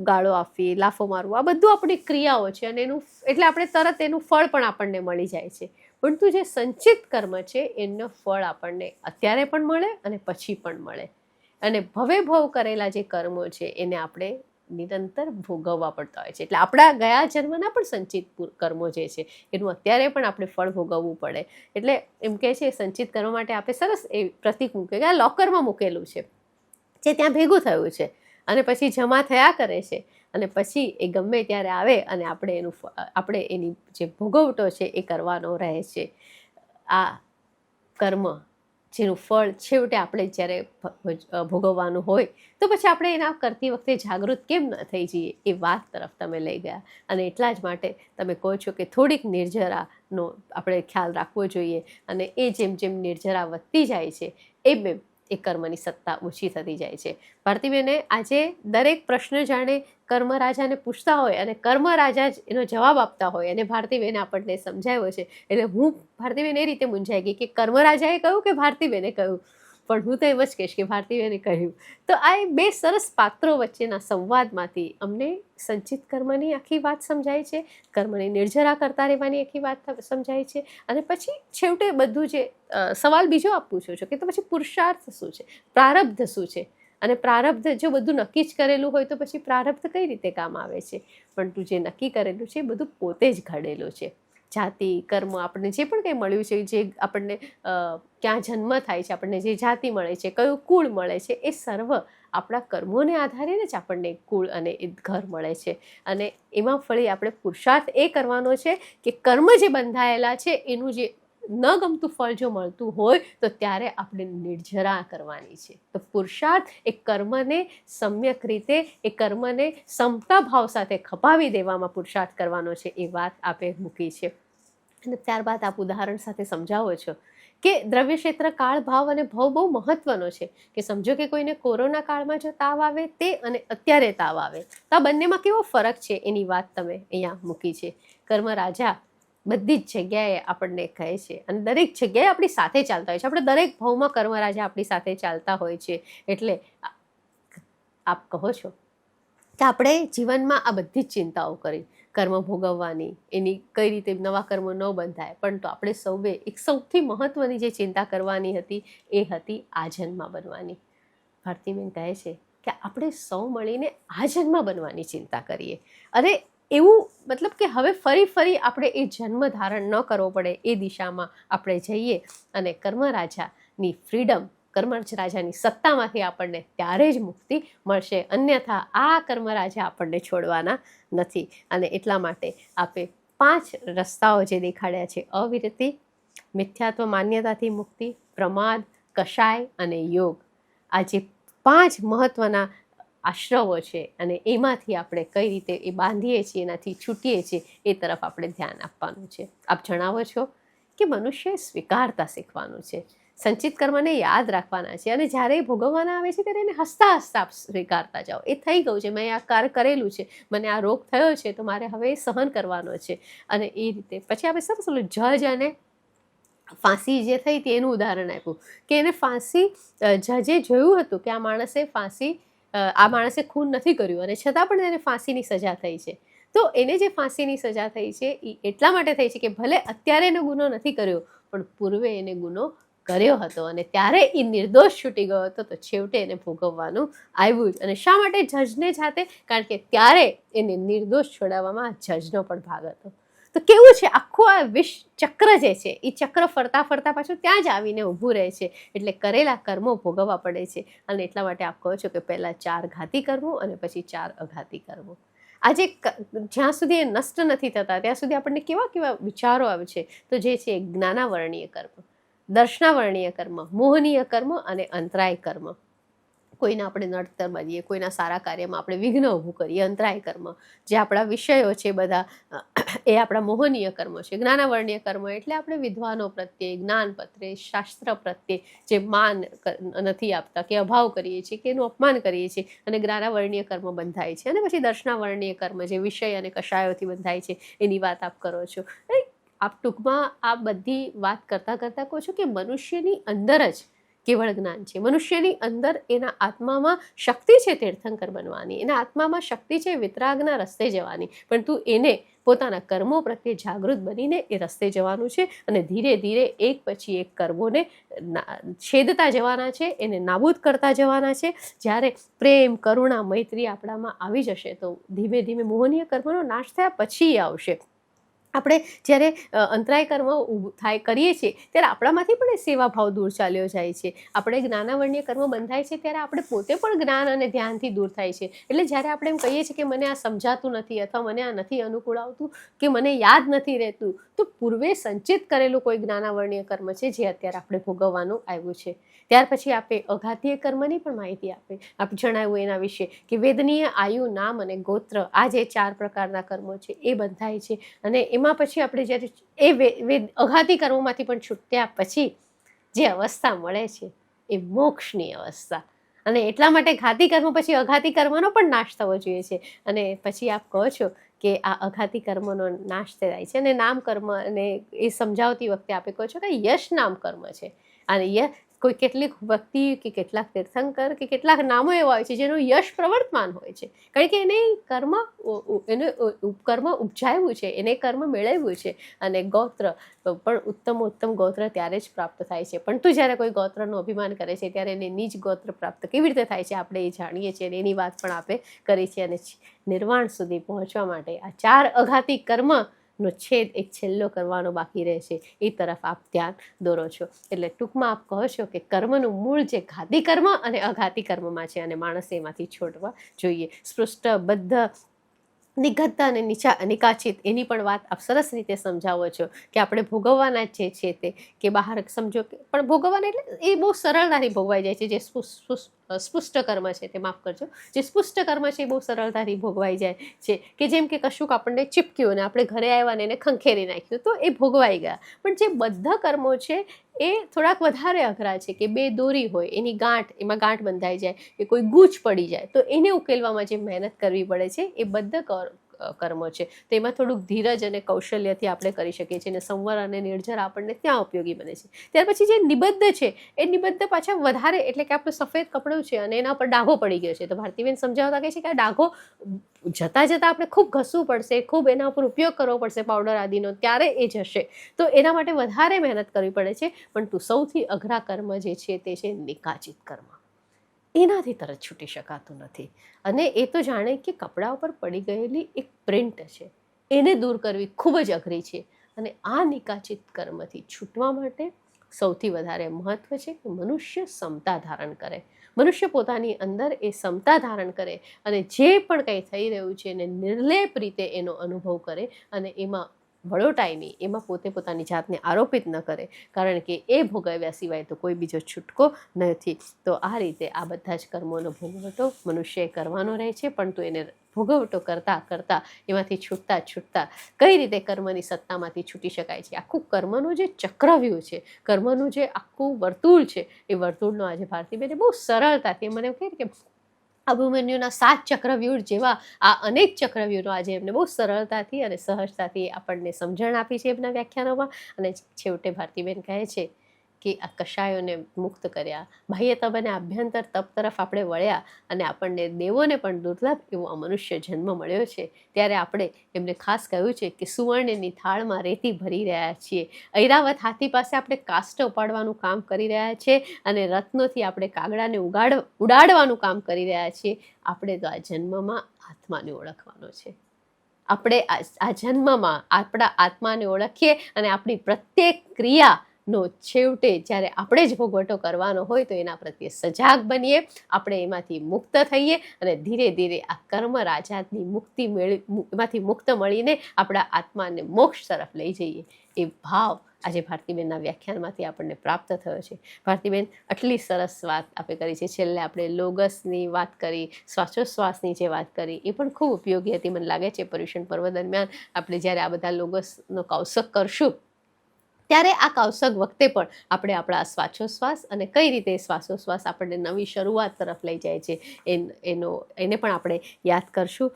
ગાળો આપવી, લાફો મારવો, આ બધું આપણી ક્રિયાઓ છે અને એટલે આપણે તરત એનું ફળ પણ આપણને મળી જાય છે. પરંતુ જે સંચિત કર્મ છે એનું ફળ આપણને અત્યારે પણ મળે અને પછી પણ મળે. અને ભવે ભવ કરેલા જે કર્મો છે એને આપણે નિરંતર ભોગવવા પડતા હોય છે. એટલે આપણા ગયા જન્મના પણ સંચિત કર્મો જે છે એનું અત્યારે પણ આપણે ફળ ભોગવવું પડે. એટલે એમ કહે છે સંચિત કર્મ માટે આપણે સરસ એ પ્રતીક મૂક્યું કે આ લોકરમાં મૂકેલું છે, જે ત્યાં ભેગું થયું છે અને પછી જમા થયા કરે છે અને પછી એ ગમે ત્યારે આવે અને આપણે એની જે ભોગવટો છે એ કરવાનો રહે છે. આ કર્મ જેનું ફળ છેવટે આપણે જ્યારે ભોગવવાનું હોય તો પછી આપણે એના કરતી વખતે જાગૃત કેમ ન થઈ જઈએ એ વાત તરફ તમે લઈ ગયા. અને એટલા જ માટે તમે કહો છો કે થોડીક નિર્જરાનો આપણે ખ્યાલ રાખવો જોઈએ અને એ જેમ જેમ નિર્જરા વધતી જાય છે એમ એ કર્મની સત્તા ઓછી થતી જાય છે. ભારતીબેને આજે દરેક પ્રશ્ન જાણે કર્મ રાજાને પૂછતા હોય અને કર્મ રાજા જ એનો જવાબ આપતા હોય અને ભારતીબેને આપણને સમજાવ્યો છે. એટલે હું ભારતીબેન એ રીતે મૂંઝાઈ ગઈ કે કર્મ રાજાએ કહ્યું કે ભારતીબેને કહ્યું, પણ હું તો એમ જ કહીશ કે ભારતીબેને કહ્યું તો આ એ બે સરસ પાત્રો વચ્ચેના સંવાદમાંથી અમને સંચિત કર્મની આખી વાત સમજાય છે, કર્મની નિર્જરા કરતા રહેવાની આખી વાત સમજાય છે. અને પછી છેવટે બધું જે સવાલ બીજો આપ પૂછો છો કે તો પછી પુરુષાર્થ શું છે, પ્રારબ્ધ શું છે, અને પ્રારબ્ધ જો બધું નક્કી જ કરેલું હોય તો પછી પ્રારબ્ધ કઈ રીતે કામ આવે છે. પણ તું જે નક્કી કરેલું છે એ બધું પોતે જ ઘડેલું છે. જાતિ કર્મ આપણને જે પણ કંઈ મળ્યું છે, જે આપણને ક્યાં જન્મ થાય છે, આપણને જે જાતિ મળે છે, કયું કુળ મળે છે, એ સર્વ આપણા કર્મોને આધારે જ આપણને કુળ અને એ ઘર મળે છે. અને એમાં ફળી આપણે પુરુષાર્થ એ કરવાનો છે કે કર્મ જે બંધાયેલા છે એનું જે ન ગમતું ફળ જો મળતું હોય તો ત્યારે આપણે નિર્જરા કરવાની છે. તો પુરુષાર્થ એ કર્મને સમ્યક રીતે એ કર્મને સમતા ભાવ સાથે ખપાવી દેવામાં પુરુષાર્થ કરવાનો છે, એ વાત આપે મૂકી છે. અને ત્યારબાદ આપ ઉદાહરણ સાથે સમજાવો છો કે દ્રવ્ય ક્ષેત્ર કાળ ભાવ અને ભવ બહુ મહત્વનો છે. કે સમજો કે કોઈને કોરોના કાળમાં જો તાવ આવે તે અને અત્યારે તાવ આવે તો આ બંનેમાં કેવો ફરક છે એની વાત તમે અહીંયા મૂકી છે. કર્મ રાજા બધી જ જગ્યાએ આપણને કહે છે અને દરેક જગ્યાએ આપણી સાથે ચાલતા હોય છે. આપણે દરેક ભાવમાં કર્મરાજા આપણી સાથે ચાલતા હોય છે. એટલે આપ કહો છો કે આપણે જીવનમાં આ બધી જ ચિંતાઓ કરી, કર્મ ભોગવવાની, એની કઈ રીતે નવા કર્મો ન બંધાય, પરંતુ આપણે સૌએ એક સૌથી મહત્વની જે ચિંતા કરવાની હતી એ હતી આ જન્મ બનવાની. ભારતીબેન કહે છે કે આપણે સૌ મળીને આ જન્મ બનવાની ચિંતા કરીએ. અને એવું મતલબ કે હવે ફરી આપણે એ જન્મ ધારણ ન કરવો પડે એ દિશામાં આપણે જઈએ અને કર્મરાજાની ફ્રીડમ, કર્મરાજાની સત્તામાંથી આપણને ત્યારે જ મુક્તિ મળશે. અન્યથા આ કર્મરાજા આપણને છોડવાના નથી. અને એટલા માટે આપે 5 રસ્તાઓ જે દેખાડ્યા છે, અવિરતિ, મિથ્યાત્વ માન્યતાથી મુક્તિ, પ્રમાદ, કષાય અને યોગ, આ જે 5 મહત્વના આશ્રવો છે અને એમાંથી આપણે કઈ રીતે એ બાંધીએ છીએ, એનાથી છૂટીએ છીએ એ તરફ આપણે ધ્યાન આપવાનું છે. આપ જણાવો છો કે મનુષ્ય સ્વીકારતા શીખવાનું છે, સંચિત કર્મને યાદ રાખવાના છે અને જ્યારે એ ભોગવવાના આવે છે ત્યારે એને હસતા હસતા સ્વીકારતા જાઓ. એ થઈ ગયું છે, મેં આ કાર્ય કરેલું છે, મને આ રોગ થયો છે તો મારે હવે સહન કરવાનો છે. અને એ રીતે પછી આપણે સરસ જજ અને ફાંસી જે થઈ હતી એનું ઉદાહરણ આપ્યું કે એને ફાંસી જજે જોયું હતું કે આ માણસે ખૂન નથી કર્યું અને છતાં પણ એને ફાંસીની સજા થઈ છે. તો એને જે ફાંસીની સજા થઈ છે એ એટલા માટે થઈ છે કે ભલે અત્યારે એનો ગુનો નથી કર્યો પણ પૂર્વે એને ગુનો કર્યો હતો અને ત્યારે એ નિર્દોષ છૂટી ગયો હતો, તો છેવટે એને ભોગવવાનું આવ્યું જ. અને શા માટે જજને જાતે? કારણ કે ત્યારે એને નિર્દોષ છોડાવવામાં જજનો પણ ભાગ હતો. તો કેવું છે આખું આ વિષ ચક્ર જે છે એ ચક્ર ફરતા પાછું ત્યાં જ આવીને ઊભું રહે છે. એટલે કરેલા કર્મો ભોગવવા પડે છે. અને એટલા માટે આપ કહો છો કે પહેલાં 4 ઘાતી કર્મો અને પછી 4 અઘાતી કર્મો. આજે જ્યાં સુધી એ નષ્ટ નથી થતા ત્યાં સુધી આપણને કેવા વિચારો આવે છે. તો જે છે જ્ઞાનાવર્ણીય કર્મ, દર્શનાવર્ણીય કર્મ, મોહનીય કર્મ અને અંતરાય કર્મ. કોઈના આપણે નડતર બનીએ, કોઈના સારા કાર્યમાં આપણે વિઘ્ન ઊભું કરીએ, અંતરાય કર્મ. જે આપણા વિષયો છે બધા એ આપણા મોહનીય કર્મો છે. જ્ઞાનાવર્ણીય કર્મ એટલે આપણે વિદ્વાનો પ્રત્યે, જ્ઞાનપત્રે, શાસ્ત્ર પ્રત્યે જે માન નથી આપતા કે અભાવ કરીએ છીએ કે એનું અપમાન કરીએ છીએ અને જ્ઞાનાવર્ણીય કર્મ બંધાય છે. અને પછી દર્શનાવર્ણીય કર્મ જે વિષય અને કષાયોથી બંધાય છે એની વાત આપ કરો છો. આપ ટૂંકમાં આ બધી વાત કરતાં કહો છો કે મનુષ્યની અંદર જ કેવળ જ્ઞાન છે, મનુષ્યની અંદર એના આત્મામાં શક્તિ છે તીર્થંકર બનવાની, એના આત્મામાં શક્તિ છે વિતરાગના રસ્તે જવાની, પરંતુ એને પોતાના કર્મો પ્રત્યે જાગૃત બનીને એ રસ્તે જવાનું છે અને ધીરે ધીરે એક પછી એક કર્મોને છેદતા જવાના છે, એને નાબૂદ કરતા જવાના છે. જ્યારે પ્રેમ, કરુણા, મૈત્રી આપણામાં આવી જશે તો ધીમે ધીમે મોહનીય કર્મનો નાશ થયા પછી આવશે. આપણે જ્યારે અંતરાય કર્મ કરીએ છીએ ત્યારે આપણામાંથી પણ એ સેવાભાવ દૂર ચાલ્યો જાય છે. આપણે જ્ઞાનાવર્ણીય કર્મ બંધાય છે ત્યારે આપણે પોતે પણ જ્ઞાન અને ધ્યાનથી દૂર થાય છે. એટલે જ્યારે આપણે એમ કહીએ છીએ કે મને આ સમજાતું નથી અથવા મને આ નથી અનુકૂળ આવતું કે મને યાદ નથી રહેતું, તો પૂર્વે સંચિત કરેલું કોઈ જ્ઞાનાવર્ણીય કર્મ છે જે અત્યારે આપણે ભોગવવાનું આવ્યું છે. ત્યાર પછી આપે અઘાતીય કર્મની પણ માહિતી આપ જણાવ્યું એના વિશે કે વેદનીય, આયુ, નામ અને ગોત્ર, આ જે 4 પ્રકારના કર્મો છે એ બંધાય છે. અને એમાં પછી આપણે જ્યારે એ અઘાતી કર્મોમાંથી પણ છૂટ્યા પછી જે અવસ્થા મળે છે એ મોક્ષની અવસ્થા. અને એટલા માટે ઘાતી કર્મ પછી અઘાતી કર્મનો પણ નાશ થવો જોઈએ છે. અને પછી આપ કહો છો કે આ અઘાતી કર્મનો નાશ થાય છે અને નામ કર્મ, અને એ સમજાવતી વખતે આપે કહો છો કે યશ નામ કર્મ છે. અને કોઈ કેટલીક વ્યક્તિ કે કેટલાક તીર્થંકર કે કેટલાક નામો એવા હોય છે જેનું યશ પ્રવર્તમાન હોય છે, કારણ કે એને કર્મ ઉપજાવ્યું છે, એને કર્મ મેળવ્યું છે. અને ગોત્ર પણ ઉત્તમ ગોત્ર ત્યારે જ પ્રાપ્ત થાય છે. પણ તું જ્યારે કોઈ ગોત્રનું અભિમાન કરે છે ત્યારે એને નીચ ગોત્ર પ્રાપ્ત કેવી રીતે થાય છે આપણે એ જાણીએ છીએ, અને એની વાત પણ આપણે કરી છે. અને નિર્વાણ સુધી પહોંચવા માટે આ 4 અઘાતી કર્મનો છેદ એક છેલ્લો કરવાનો બાકી રહે છે, એ તરફ આપ ધ્યાન દોરો છો. એટલે ટૂંકમાં આપ કહો છો કે કર્મનું મૂળ જે ઘાતી કર્મ અને અઘાતી કર્મમાં છે, અને માણસે એમાંથી છોડવા જોઈએ. સ્પૃષ્ટ, બદ્ધ, નિગદ્ધ અને નિકાચિત એની પણ વાત આપ સરસ રીતે સમજાવો છો કે આપણે ભોગવવાના જે છે તે, કે બહાર સમજો કે પણ ભોગવવાના એટલે એ બહુ સરળતાથી ભોગવાઈ જાય છે. જે સ્પુષ્ટ કર્મ છે તે માફ કરજો, જે સ્પુષ્ટ કર્મ છે એ બહુ સરળતાથી ભોગવાઈ જાય છે. કે જેમ કે કશુંક આપણને ચીપક્યું અને આપણે ઘરે આવ્યા ને એને ખંખેરી નાખ્યું તો એ ભોગવાઈ ગયા. પણ જે બદ્ધ કર્મો છે એ થોડાક વધારે અઘરા છે, કે 2 દોરી હોય એની એમાં ગાંઠ બંધાઈ જાય, કે કોઈ ગૂંચ પડી જાય તો એને ઉકેલવામાં જે મહેનત કરવી પડે છે એ બદ્ધ કર્મો છે. તો એમાં થોડુંક ધીરજ અને કૌશલ્યથી આપણે કરી શકીએ છીએ, અને સંવર અને નિર્જર આપણને ત્યાં ઉપયોગી બને છે. ત્યાર પછી જે નિબદ્ધ છે એ નિબદ્ધ પાછા વધારે, એટલે કે આપણું સફેદ કપડું છે અને એના પર ડાઘો પડી ગયો છે, તો ભારતીબેન સમજાવતા કહે છે કે આ ડાઘો જતાં આપણે ખૂબ ઘસવું પડશે, ખૂબ એના ઉપર ઉપયોગ કરવો પડશે પાવડર આદિનો, ત્યારે એ જશે. તો એના માટે વધારે મહેનત કરવી પડે છે. પણ સૌથી અઘરા કર્મ જે છે તે છે નિકાચિત કર્મ. એનાથી તરત છૂટી શકાતું નથી. અને એ તો જાણે કે કપડા ઉપર પડી ગયેલી એક પ્રિન્ટ છે, એને દૂર કરવી ખૂબ જ અઘરી છે. અને આ નિકાચિત કર્મથી છૂટવા માટે સૌથી વધારે મહત્વ છે કે મનુષ્ય સમતા ધારણ કરે. મનુષ્ય પોતાની અંદર એ સમતા ધારણ કરે અને જે પણ કંઈ થઈ રહ્યું છે એને નિર્લેપ રીતે એનો અનુભવ કરે, અને એમાં વળોટાઈ નહીં, એમાં પોતાની જાતને આરોપિત ન કરે, કારણ કે એ ભોગવ્યા સિવાય તો કોઈ બીજો છૂટકો નથી. તો આ રીતે આ બધા જ કર્મોનો ભોગવટો મનુષ્યએ કરવાનો રહે છે. પણ તો એને ભોગવટો કરતાં એમાંથી છૂટતા કઈ રીતે કર્મની સત્તામાંથી છૂટી શકાય છે, આખું કર્મનું જે ચક્રવ્યૂહ છે, કર્મનું જે આખું વર્તુળ છે, એ વર્તુળનો આજે ભારતીબેને બહુ સરળતાથી, મને કહે કે અભિમન્યુના 7 ચક્રવ્યૂહ જેવા આ અનેક ચક્રવ્યૂહનો આજે એમને બહુ સરળતાથી અને સહજતાથી આપણને સમજણ આપી છે એમના વ્યાખ્યાનોમાં. અને છેવટે ભારતીબેન કહે છે કે આ કષાયોને મુક્ત કર્યા, બાહ્ય તપ અને આભ્યંતર તપ તરફ આપણે વળ્યા, અને આપણને દેવોને પણ દુર્લભ એવો આ મનુષ્ય જન્મ મળ્યો છે. ત્યારે આપણે એમને ખાસ કહ્યું છે કે સુવર્ણની થાળમાં રેતી ભરી રહ્યા છીએ, ઐરાવત હાથી પાસે આપણે કાષ્ટ ઉપાડવાનું કામ કરી રહ્યા છીએ, અને રત્નોથી આપણે કાગડાને ઉડાડવાનું કામ કરી રહ્યા છીએ. આપણે તો આ જન્મમાં આત્માને ઓળખવાનો છે. આપણે આ જન્મમાં આપણા આત્માને ઓળખીએ, અને આપણી પ્રત્યેક ક્રિયાનો છેવટે જ્યારે આપણે જ ભોગવટો કરવાનો હોય તો એના પ્રત્યે સજાગ બનીએ, આપણે એમાંથી મુક્ત થઈએ, અને ધીરે ધીરે આ કર્મ રાજાની એમાંથી મુક્ત મળીને આપણા આત્માને મોક્ષ તરફ લઈ જઈએ. એ ભાવ આજે ભારતીબેનના વ્યાખ્યાનમાંથી આપણને પ્રાપ્ત થયો છે. ભારતીબેન, આટલી સરસ વાત આપણે કરી છે. છેલ્લે આપણે લોગસની વાત કરી, શ્વાસોશ્વાસની જે વાત કરી એ પણ ખૂબ ઉપયોગી હતી. મને લાગે છે પર્યુષણ પર્વ દરમિયાન આપણે જ્યારે આ બધા લોગસનો કૌશક કરશું ત્યારે આ કૌશક વખતે પણ આપણે આપણા શ્વાસોશ્વાસ અને કઈ રીતે શ્વાસોશ્વાસ આપણને નવી શરૂઆત તરફ લઈ જાય છે એને પણ આપણે યાદ કરશું.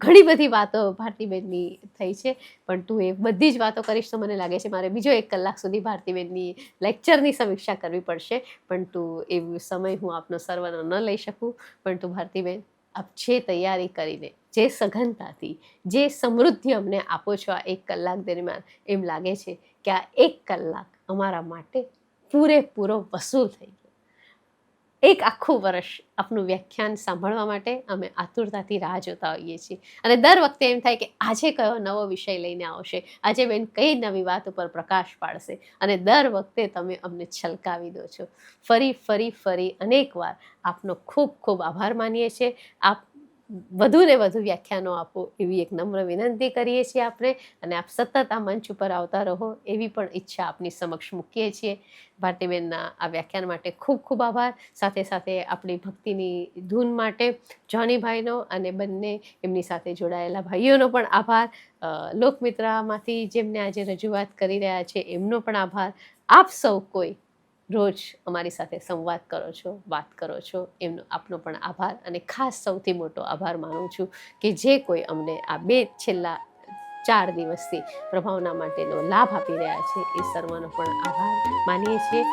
ઘણી બધી વાતો ભારતીબેનની થઈ છે, પણ તું એ બધી જ વાતો કરીશ તો મને લાગે છે મારે બીજો 1 કલાક સુધી ભારતીબેનની લેક્ચરની સમીક્ષા કરવી પડશે. પણ તું એ સમય હું આપનો સર્વનો ન લઈ શકું. પણ તું ભારતીબેન, આપ જે તૈયારી કરીને, જે સઘનતાથી, જે સમૃદ્ધિ અમને આપો છો આ 1 કલાક દરમિયાન, એમ લાગે છે કે આ 1 કલાક અમારા માટે પૂરેપૂરો વસૂલ થઈ ગયો. 1 આખું વર્ષ આપનું વ્યાખ્યાન સાંભળવા માટે અમે આતુરતાથી રાહ જોતા હોઈએ છીએ. અને દર વખતે એમ થાય કે આજે કયો નવો વિષય લઈને આવશે, આજે બેન કઈ નવી વાત ઉપર પ્રકાશ પાડશે, અને દર વખતે તમે અમને છલકાવી દો છો. ફરી અનેક વાર આપનો ખૂબ ખૂબ આભાર માનીએ છીએ. આપ વધુ ને વધુ વ્યાખ્યાનો આપો એવી એક નમ્ર વિનંતી કરીએ છીએ આપણે, અને આપ સતત આ મંચ ઉપર આવતા રહો એવી પણ ઈચ્છા આપની સમક્ષ મૂકીએ છીએ. ભારતીબેનના આ વ્યાખ્યાન માટે ખૂબ ખૂબ આભાર. સાથે સાથે આપણી ભક્તિની ધૂન માટે જોનીભાઈનો અને બંને એમની સાથે જોડાયેલા ભાઈઓનો પણ આભાર. લોકમિત્રામાંથી જેમને આજે રજૂઆત કરી રહ્યા છે એમનો પણ આભાર. આપ સૌ કોઈ રોજ અમારી સાથે સંવાદ કરો છો, વાત કરો છો, એમનો આપનો પણ આભાર. અને ખાસ સૌથી મોટો આભાર માનું છું કે જે કોઈ અમને આ છેલ્લા 4 દિવસથી પ્રભાવના માટેનો લાભ આપી રહ્યા છે, એ સર્વનો પણ આભાર માનીએ છીએ.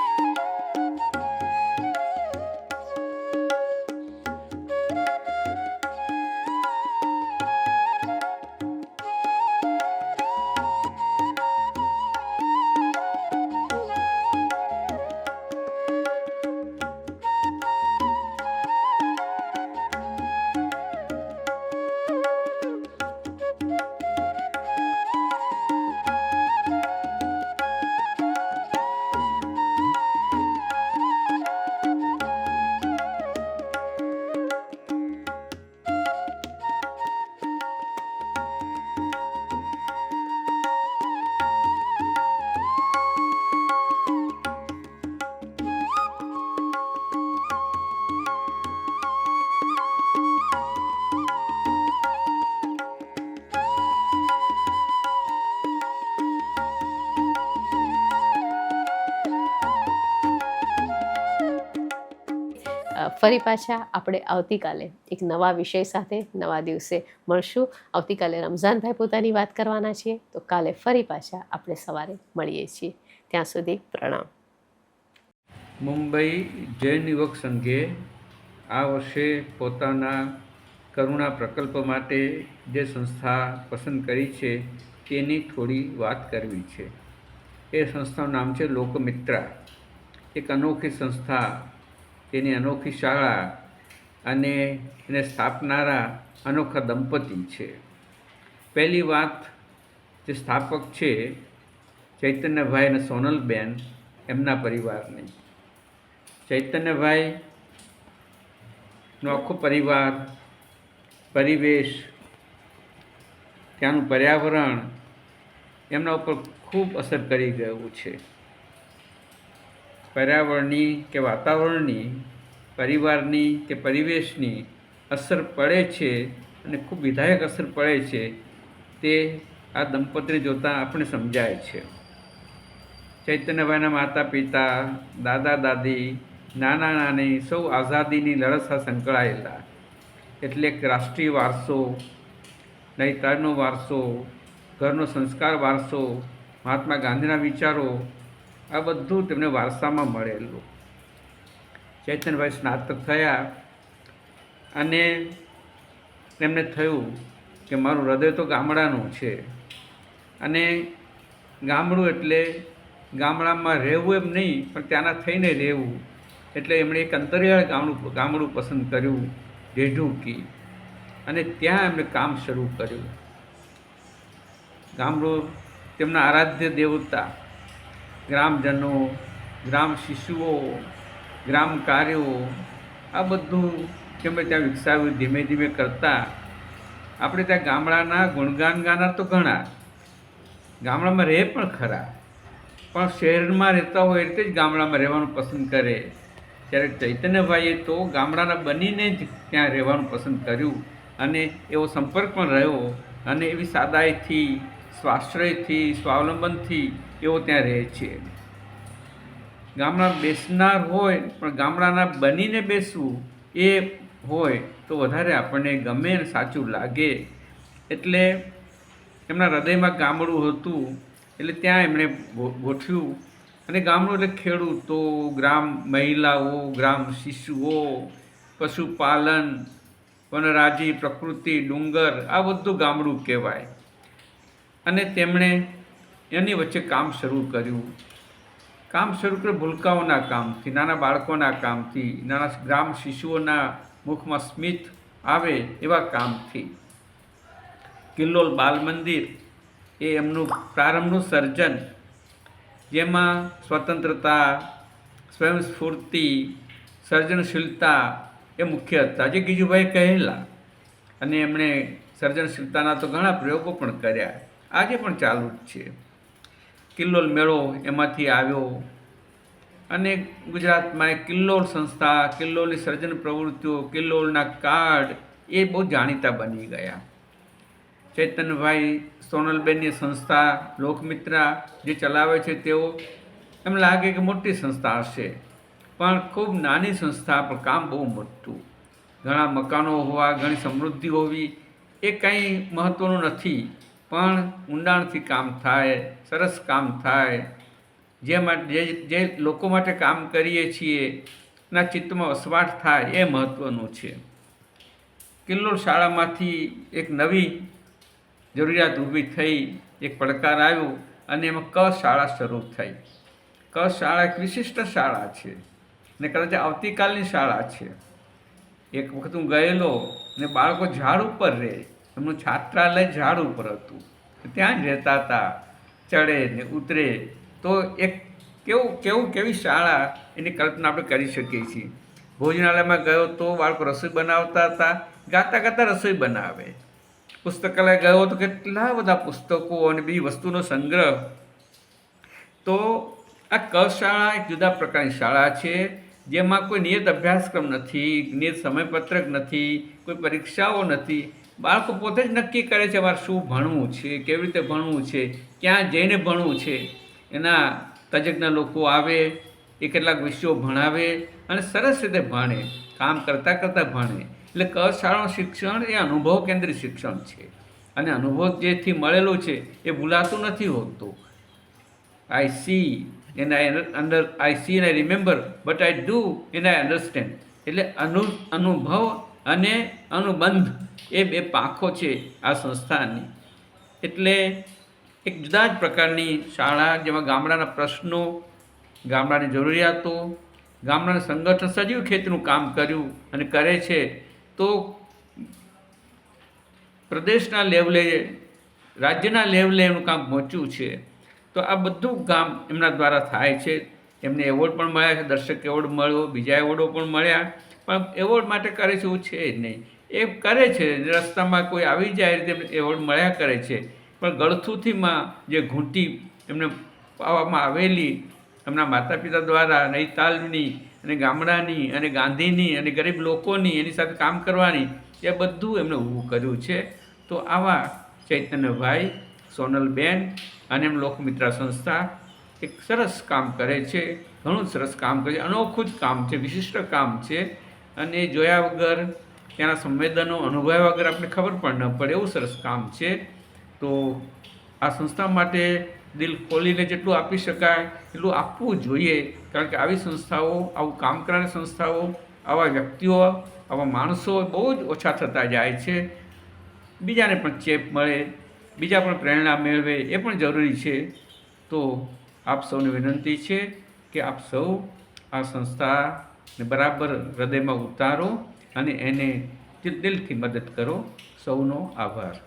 ફરી પાછા આપણે આવતીકાલે એક નવા વિષય સાથે નવા દિવસે મળશું. આવતીકાલે રમઝાનભાઈ પોતાની વાત કરવાના છીએ, તો કાલે ફરી પાછા આપણે સવારે મળીએ છીએ. ત્યાં સુધી પ્રણામ. મુંબઈ જૈન યુવક સંઘે આ વર્ષે પોતાના કરુણા પ્રકલ્પ માટે જે સંસ્થા પસંદ કરી છે તેની થોડી વાત કરવી છે. એ સંસ્થાનું નામ છે લોકમિત્રા. એક અનોખી સંસ્થા, તેની અનોખી શાળા અને એને સ્થાપનારા અનોખા દંપતી છે. પહેલી વાત, જે સ્થાપક છે ચૈતન્યભાઈ અને સોનલબેન, એમના પરિવારની. ચૈતન્યભાઈનો આખો પરિવાર, પરિવેશ, ત્યાંનું પર્યાવરણ એમના ઉપર ખૂબ અસર કરી ગયું છે. પર્યાવરણની કે વાતાવરણની, પરિવારની કે પરિવેશની અસર પડે છે અને ખૂબ વિધાયક અસર પડે છે, તે આ દંપતીને જોતાં આપણે સમજાય છે. ચૈતન્યભાઈના માતા પિતા, દાદા દાદી, નાના નાની સૌ આઝાદીની લડત સાથે સંકળાયેલા. એટલે કે રાષ્ટ્રીય વારસો, નૈતિકતાનો વારસો, ઘરનો સંસ્કાર વારસો, મહાત્મા ગાંધીના વિચારો, આ બધું તેમને વારસામાં મળેલું. ચૈતન્યભાઈ સ્નાતક થયા અને તેમને થયું કે મારું હૃદય તો ગામડાનું છે, અને ગામડું એટલે ગામડામાં રહેવું એમ નહીં, પણ ત્યાંના થઈને રહેવું. એટલે એમણે એક અંતરિયાળ ગામડું પસંદ કર્યું, ઢેઢુકી, અને ત્યાં એમણે કામ શરૂ કર્યું. ગામડું તેમના આરાધ્ય દેવતા, ગ્રામજનો, ગ્રામ શિશુઓ, ગ્રામ કાર્યો, આ બધું તેમણે ત્યાં વિકસાવ્યું. ધીમે ધીમે કરતાં આપણે ત્યાં ગામડાના ગુણગાન ગાનાર તો ઘણા, ગામડામાં રહે પણ ખરા, પણ શહેરમાં રહેતા હોય એ રીતે જ ગામડામાં રહેવાનું પસંદ કરે. ત્યારે ચૈતન્યભાઈએ તો ગામડાના બનીને જ ત્યાં રહેવાનું પસંદ કર્યું, અને એવો સંપર્ક પણ રહ્યો, અને એવી સાદાઈથી, સ્વાશ્રયથી, સ્વાવલંબનથી એવો ત્યાં રહે છે. ગામડા બેસનાર હોય, પણ ગામડાના બનીને બેસવું એ હોય તો વધારે આપણને ગમે અને સાચું લાગે. એટલે એમના હૃદયમાં ગામડું હતું, એટલે ત્યાં એમણે ગોઠવ્યું. અને ગામડું એટલે ખેડૂતો, ગ્રામ મહિલાઓ, ગ્રામ શિશુઓ, પશુપાલન, વનરાજી, પ્રકૃતિ, ડુંગર, આ બધું ગામડું કહેવાય. અને તેમણે એની વચ્ચે કામ શરૂ કર્યું. ભૂલકાઓના કામથી, નાના બાળકોના કામથી, નાના ગ્રામ શિશુઓના મુખમાં સ્મિત આવે એવા કામથી. કિલ્લોલ બાલ મંદિર એ એમનું પ્રારંભનું સર્જન, જેમાં સ્વતંત્રતા, સ્વયંસ્ફૂર્તિ, સર્જનશીલતા એ મુખ્ય હતા, જે ગીજુભાઈ કહેલા. અને એમણે સર્જનશીલતાના તો ઘણા પ્રયોગો પણ કર્યા, આજે પણ ચાલુ જ છે. કિલ્લોલ મેળો એમાંથી આવ્યો, અને ગુજરાતમાં એક કિલ્લોલ સંસ્થા, કિલ્લોલની સર્જન પ્રવૃત્તિઓ, કિલ્લોલના કાર્ડ એ બહુ જાણીતા બની ગયા. ચૈતન્યભાઈ સોનલબેનની સંસ્થા લોકમિત્રા જે ચલાવે છે, તેઓ એમ લાગે કે મોટી સંસ્થા હશે, પણ ખૂબ નાની સંસ્થા, પણ કામ બહુ મોટું. ઘણા મકાનો હોવા, ઘણી સમૃદ્ધિ હોવી એ કંઈ મહત્ત્વનું નથી, પણ ઊંડાણથી કામ થાય, સરસ કામ થાય. જે લોકો માટે કામ કરીએ છીએ ના ચિત્તમાં વસવાટ થાય એ મહત્ત્વનું છે. કિલ્લોલ શાળામાંથી એક નવી જરૂરિયાત ઊભી થઈ, એક પડકાર આવ્યો, અને એમાં ક શાળા શરૂ થઈ. ક શાળા એક વિશિષ્ટ શાળા છે, ને કદાચ આવતીકાલની શાળા છે. એક વખત હું ગયેલો, ને બાળકો ઝાડ ઉપર રહે, એમનું છાત્રાલય ઝાડ ઉપર હતું, ત્યાં જ રહેતા હતા, ચડે ને ઉતરે. તો એક કેવી શાળા, એની કલ્પના આપણે કરી શકીએ છીએ. ભોજનાલયમાં ગયો તો બાળકો રસોઈ બનાવતા હતા, ગાતા ગાતા રસોઈ બનાવે. પુસ્તકાલય ગયો તો કેટલા બધા પુસ્તકો અને બીજી વસ્તુનો સંગ્રહ. તો આ ક શાળા એક જુદા પ્રકારની શાળા છે, જેમાં કોઈ નિયત અભ્યાસક્રમ નથી, નિયત સમયપત્રક નથી, કોઈ પરીક્ષાઓ નથી. બાળકો પોતે જ નક્કી કરે છે મારે શું ભણવું છે, કેવી રીતે ભણવું છે, ક્યાં જઈને ભણવું છે. એના તજજ્ઞ લોકો આવે, એ કેટલાક વિષયો ભણાવે અને સરસ રીતે ભણે. કામ કરતાં કરતાં ભણે. એટલે ક શાળાનું શિક્ષણ એ અનુભવ કેન્દ્રિત શિક્ષણ છે અને અનુભવ જેથી મળેલું છે એ ભૂલાતું નથી હોતું. I see and I see and I remember but I do and I understand. એટલે અનુભવ અને અનુબંધ એ બે પાંખો છે આ સંસ્થાની. એટલે એક જુદા જ પ્રકારની શાળા જેમાં ગામડાના પ્રશ્નો, ગામડાની જરૂરિયાતો, ગામડાના સંગઠન સજીવ ખેતીનું કામ કર્યું અને કરે છે. તો પ્રદેશના લેવલે, રાજ્યના લેવલે એનું કામ પહોંચ્યું છે. તો આ બધું કામ એમના દ્વારા થાય છે. એમને એવોર્ડ પણ મળ્યા છે, દર્શક એવોર્ડ મળ્યો, બીજા એવોર્ડો પણ મળ્યા. પણ એવોર્ડ માટે કરે છે એવું છે જ નહીં. એ કરે છે, રસ્તામાં કોઈ આવી જાય રીતે એવોર્ડ મળ્યા કરે છે. પણ ગળથુથીમાં જે ઘૂંટી એમને પાવામાં આવેલી એમના માતા પિતા દ્વારા નૈતાલની અને ગામડાની અને ગાંધીની અને ગરીબ લોકોની એની સાથે કામ કરવાની, એ બધું એમને ઊભું કર્યું છે. તો આવા ચૈતન્યભાઈ, સોનલબેન અને એમ લોકમિત્રા સંસ્થા એક સરસ કામ કરે છે, ઘણું સરસ કામ કરે છે. અનોખું જ કામ છે, વિશિષ્ટ કામ છે. અને એ જોયા વગર, ત્યાંના સંવેદનો અનુભવ્યા વગર આપણે ખબર પણ ન પડે એવું સરસ કામ છે. તો આ સંસ્થા માટે દિલ ખોલીને જેટલું આપી શકાય એટલું આપવું જોઈએ. કારણ કે આવી સંસ્થાઓ, આવું કામ કરનારી સંસ્થાઓ, આવા વ્યક્તિઓ, આવા માણસો બહુ જ ઓછા થતા જાય છે. બીજાને પણ ચેપ મળે, બીજા પણ પ્રેરણા મેળવે, એ પણ જરૂરી છે. તો આપ સૌને વિનંતી છે કે આપ સૌ આ સંસ્થાને બરાબર હૃદયમાં ઉતારો અને એને દિલથી મદદ કરો. સૌનો આભાર.